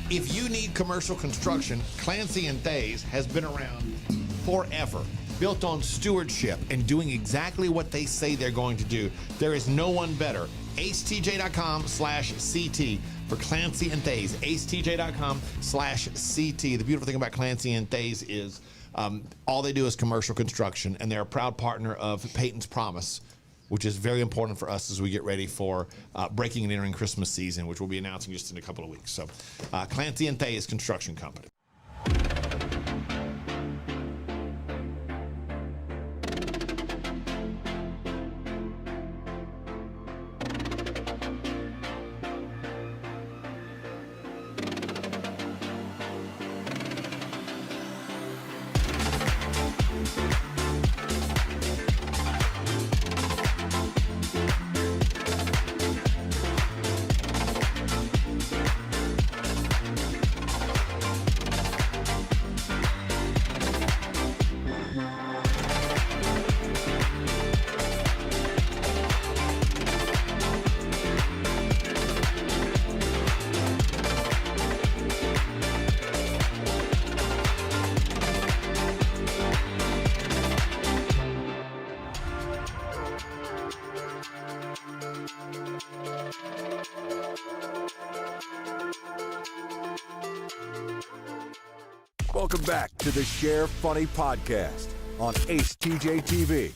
If you need commercial construction, Clancy and Thayes has been around forever. Built on stewardship and doing exactly what they say they're going to do. There is no one better. acetj.com/CT for Clancy and Thayes. acetj.com/CT. The beautiful thing about Clancy and Thayes is all they do is commercial construction, and they're a proud partner of Peyton's Promise, which is very important for us as we get ready for breaking and entering Christmas season, which we'll be announcing just in a couple of weeks. So Clancy and Thayes Construction Company. Welcome back to the Share Funny podcast on acetjtv.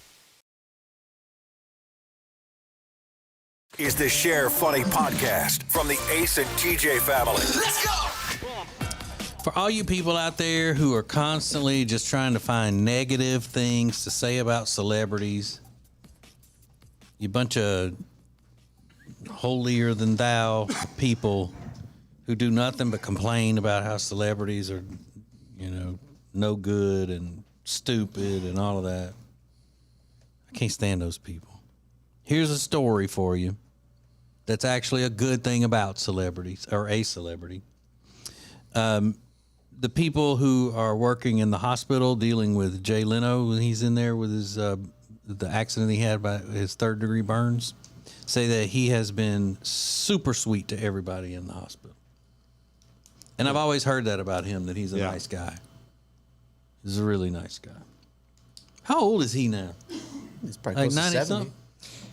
Is the Share Funny podcast from the Ace and TJ family. Let's go! For all you people out there who are constantly just trying to find negative things to say about celebrities, you bunch of holier than thou people who do nothing but complain about how celebrities are, no good and stupid and all of that. I can't stand those people. Here's a story for you that's actually a good thing about celebrities, or a celebrity. The people who are working in the hospital dealing with Jay Leno when he's in there with his the accident he had by his third-degree burns, say that he has been super sweet to everybody in the hospital. And I've always heard that about him, that he's a nice guy. He's a really nice guy. How old is he now? He's probably like close to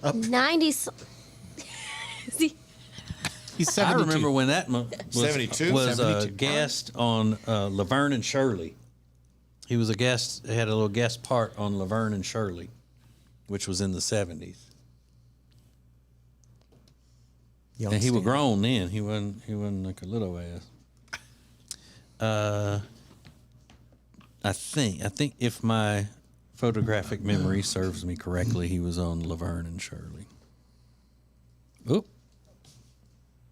90-something? 90. He's 72. I remember when that was 72? a 72. guest on Laverne and Shirley. He was a guest, had a little guest part on Laverne and Shirley, which was in the 70s. And he was grown then. He wasn't like a little ass. I think if my photographic memory serves me correctly, he was on Laverne and Shirley. Oop.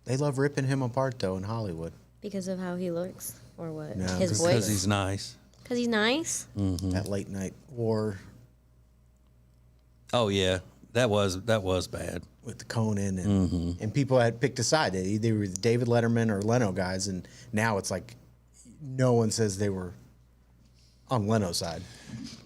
They love ripping him apart, though, in Hollywood. Because of how he looks, or what? No, His voice. Because he's nice. Because he's nice. Mm-hmm. That late night war. Oh yeah, that was bad with the Conan and people had picked a side. They were the David Letterman or Leno guys, and now it's like no one says they were on Leno's side.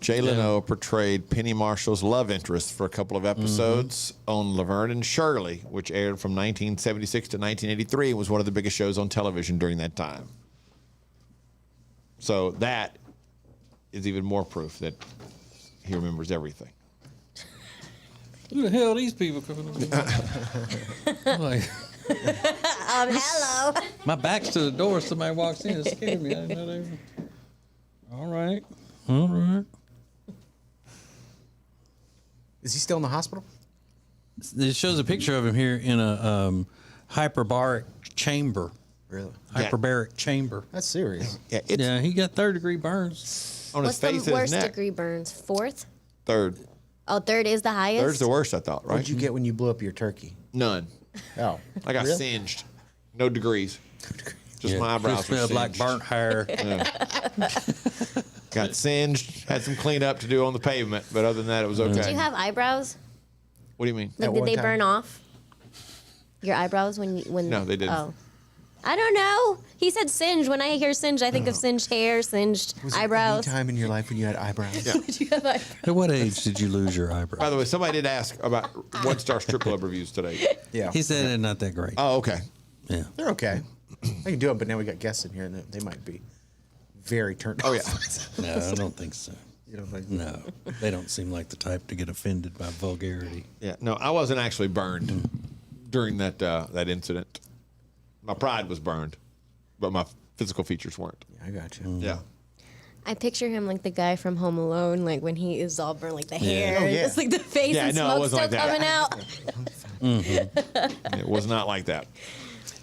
Jay Leno portrayed Penny Marshall's love interest for a couple of episodes on Laverne and Shirley, which aired from 1976 to 1983 and was one of the biggest shows on television during that time. So that is even more proof that he remembers everything. Who the hell are these people coming up? I'm like, hello. my back's to the door. Somebody walks in. It scared me. I didn't know they were. All right. All right. Is he still in the hospital? It shows a picture of him here in a hyperbaric chamber. Really? Hyperbaric chamber. That's serious. Yeah, he got third-degree burns on What's his face the and worst his neck. degree burns? Fourth? Third. Oh, third is the highest? Third's the worst, I thought, right? What'd you get when you blew up your turkey? None. Oh. I got Really? singed. No degrees. Just my eyebrows Just were smelled like singed. burnt hair. Got singed. Had some cleanup to do on the pavement, but other than that, it was okay. Do you have eyebrows? What do you mean? Like, did they burn off? Your eyebrows when No, they didn't. Oh. I don't know. He said singe. When I hear singe, I think of singed hair, singed Was eyebrows. there any time in your life when you had eyebrows? Yeah. Did you have eyebrows? At what age did you lose your eyebrow? By the way, somebody did ask about one-star strip club reviews today. Yeah. He said they're not that great. Oh, okay. Yeah. They're okay. I can do it, but now we got guests in here, and they might be very turned off. Oh, yeah. No, I don't think so. You don't think? No, they don't seem like the type to get offended by vulgarity. Yeah. No, I wasn't actually burned during that that incident. My pride was burned, but my physical features weren't. Yeah, I got you. Yeah. I picture him like the guy from Home Alone, like when he is all burned, like the hair, Oh, yeah. it's like the face Yeah, and no, it smoke wasn't still like that. coming out. It was not like that.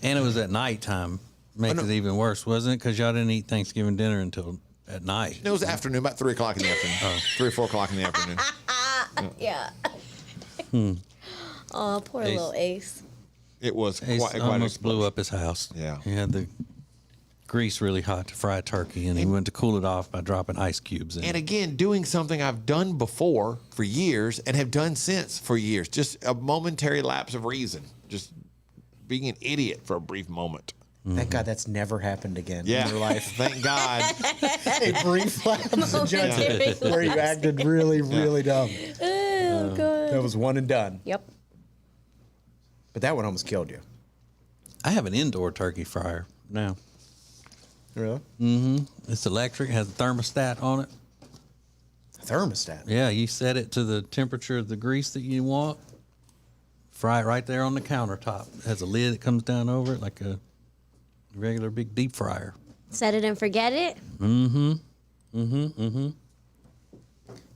And it was at nighttime. Makes it even worse, wasn't it? Because y'all didn't eat Thanksgiving dinner until at night. It was afternoon, about 3 o'clock in the afternoon. 3 or 4 o'clock in the afternoon. Yeah. Hmm. Oh, poor Ace. little Ace. It was Ace quite almost blew up his house. Yeah. He had the grease really hot to fry a turkey, and he went to cool it off by dropping ice cubes in And it. again, doing something I've done before for years and have done since for years. Just a momentary lapse of reason. Just being an idiot for a brief moment. Thank God that's never happened again Yeah. in your life. Thank God. A brief lapse of judgment Momentary where you acted really, really dumb. Oh, God. That was one and done. Yep. But that one almost killed you. I have an indoor turkey fryer now. Really? Mm-hmm. It's electric, has a thermostat on it. Thermostat? Yeah, you set it to the temperature of the grease that you want. Fry it right there on the countertop. It has a lid that comes down over it like a regular big deep fryer. Set it and forget it. Mm-hmm. Mm-hmm. Mm-hmm.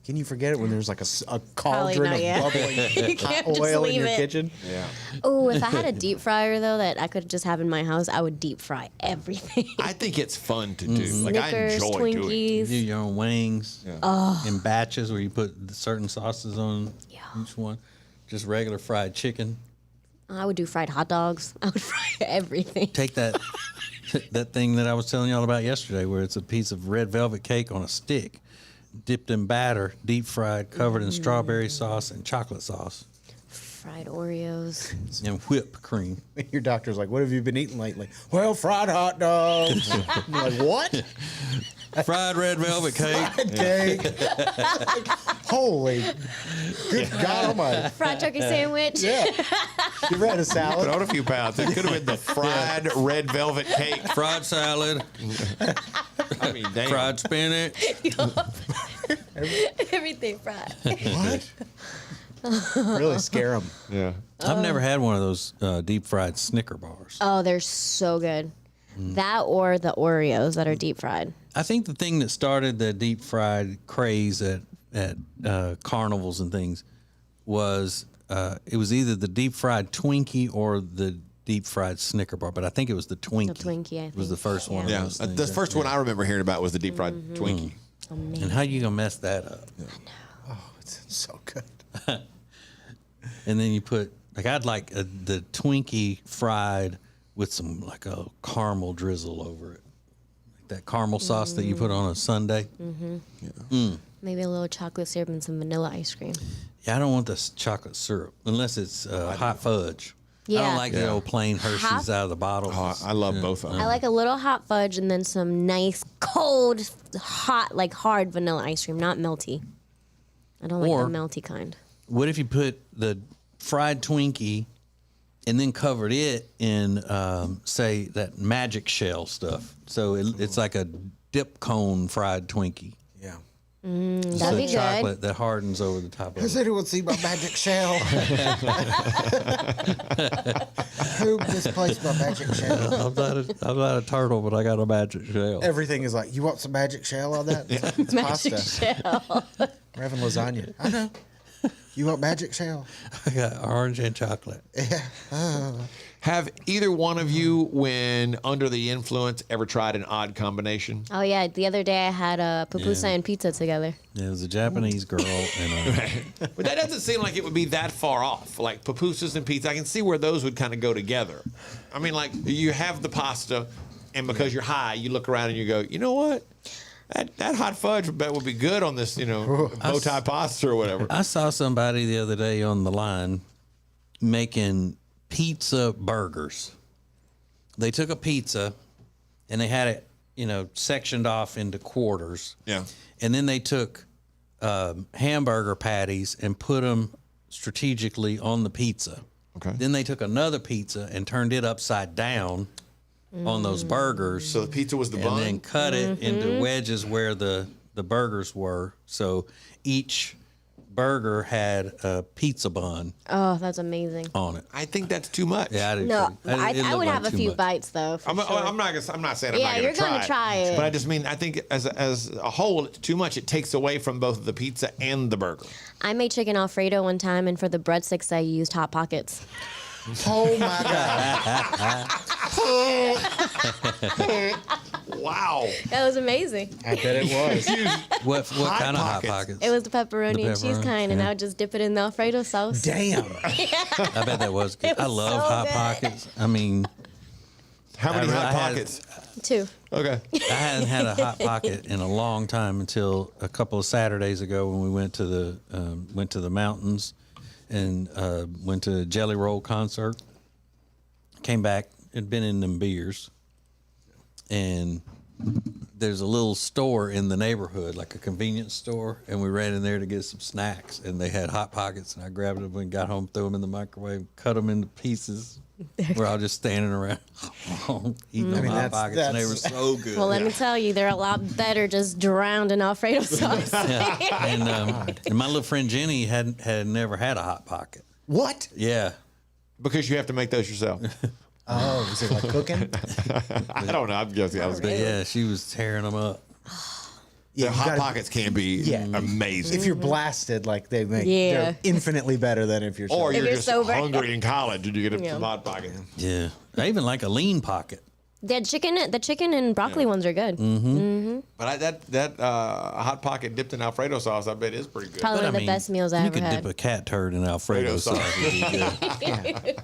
Can you forget it when there's like a Probably cauldron not of yet. bubbling You hot can't just oil in leave your it. kitchen? Yeah. Oh, if I had a deep fryer though that I could just have in my house, I would deep fry everything. I think it's fun to do. Mm-hmm. Like, I Snickers, enjoy doing it. Twinkies. Do your own wings Oh. in batches where you put certain sauces on each one. Just regular fried chicken. I would do fried hot dogs. I would fry everything. Take that that thing that I was telling y'all about yesterday where it's a piece of red velvet cake on a stick, dipped in batter, deep fried, covered in strawberry sauce and chocolate sauce. Fried Oreos. And whipped cream. Your doctor's like, what have you been eating lately? Well, fried hot dogs. I'm like, what? Fried red velvet cake. Fried cake. Holy, good God almighty. Fried turkey sandwich. Yeah. You ever had a Put salad? on a few pounds. It could have been the fried red velvet cake. Fried salad. I mean, damn. Fried spinach. Everything fried. What? Really scare them. Yeah. I've never had one of those deep fried Snicker bars. Oh, they're so good. That or the Oreos that are deep fried. I think the thing that started the deep fried craze at carnivals and things was it was either the deep fried Twinkie or the deep fried Snicker bar, but I think it was the Twinkie. The Twinkie, I think. Was the first one. Yeah. Of those things. The first one I remember hearing about was the deep fried Twinkie. And how you gonna mess that up? Oh, it's so good. And then you put I'd like the Twinkie fried with some like a caramel drizzle over it, like that caramel sauce that you put on a sundae. Mm-hmm. Mm. Maybe a little chocolate syrup and some vanilla ice cream. Yeah, I don't want this chocolate syrup unless it's hot fudge. I Yeah. don't like the old plain Hershey's out of the bottle. Oh, I love both of them. I like a little hot fudge and then some nice, cold, hot, like hard vanilla ice cream, not melty. I don't Or- like the melty kind. What if you put the fried Twinkie and then covered it in, say, that magic shell stuff? So it's like a dip cone fried Twinkie. Yeah. That'd So be chocolate that hardens over the top of Has it. anyone seen my magic shell? Who misplaced my magic shell? I'm not a turtle, but I got a magic shell. Everything is like, you want some magic shell on that? It's Magic pasta. shell. We're having lasagna. I know. You want magic shell? I got orange and chocolate. Yeah. Have either one of you, when under the influence, ever tried an odd combination? Oh, yeah. The other day I had a pupusa and pizza together. Yeah, it was a Japanese girl and But that doesn't seem like it would be that far off. Like pupusas and pizza, I can see where those would kind of go together. I mean, like you have the pasta, and because you're high, you look around and you go, you know what? That hot fudge would be good on this, bow tie pasta or whatever. I saw somebody the other day on the line making pizza burgers. They took a pizza and they had it, sectioned off into quarters. Yeah. And then they took hamburger patties and put them strategically on the pizza. Okay. Then they took another pizza and turned it upside down on those burgers. So the pizza was the and bun? then cut it into wedges where the burgers were. So each burger had a pizza bun Oh, that's amazing. on it. I think that's too much. Yeah, I do. No, too. It I looked would like have a too few much. bites, though. For I'm sure. not saying I'm not Yeah, going to try gonna try it. But I just mean, I think as a whole, it's too much. It takes away from both the pizza and the burger. I made chicken Alfredo one time, and for the breadsticks, I used Hot Pockets. Oh my God. Wow. That was amazing. I bet it was. What Hot kind of Hot Pockets? Pockets? It was the pepperoni The and cheese pepperoni, kind, and yeah. I would just dip it in the Alfredo sauce. Damn. I bet that was good. It I was love so Hot good. Pockets. I mean, How many I Hot had- Pockets? 2. Okay. I hadn't had a Hot Pocket in a long time until a couple of Saturdays ago when we went to the mountains and went to a Jelly Roll concert. Came back, had been in them beers, and there's a little store in the neighborhood, like a convenience store, and we ran in there to get some snacks, and they had Hot Pockets, and I grabbed them and got home, threw them in the microwave, cut them into pieces. We're all just standing around eating them Hot Pockets, and they were so good. Well, let me tell you, they're a lot better just drowned in Alfredo sauce. Yeah. And my little friend Jenny had never had a Hot Pocket. What? Yeah. Because you have to make those yourself. Oh, is it like cooking? I don't know. I'm guessing. I was But yeah, she was tearing them up. Yeah, you Hot gotta- Pockets can be amazing. If you're blasted, like they make, Yeah. they're infinitely better than if you're or sober. you're you're just sober. hungry in college and you get Yeah. some Hot Pockets. Yeah. I even like a lean pocket. The chicken and broccoli ones are good. But that Hot Pocket dipped in Alfredo sauce, I bet is pretty good. Probably But I one of the mean, best meals I you ever could had. dip a cat turd in Alfredo Alfredo sauce. sauce. It'd be good.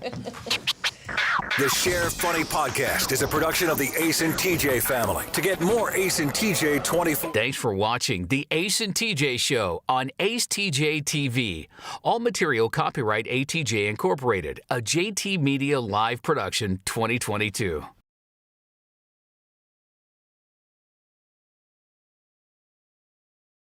The Share Funny Podcast is a production of the Ace and TJ family. To get more Ace and TJ 24. Thanks for watching the Ace and TJ Show on acetjtv. All material copyright ATJ Incorporated, a JT Media live production 2022.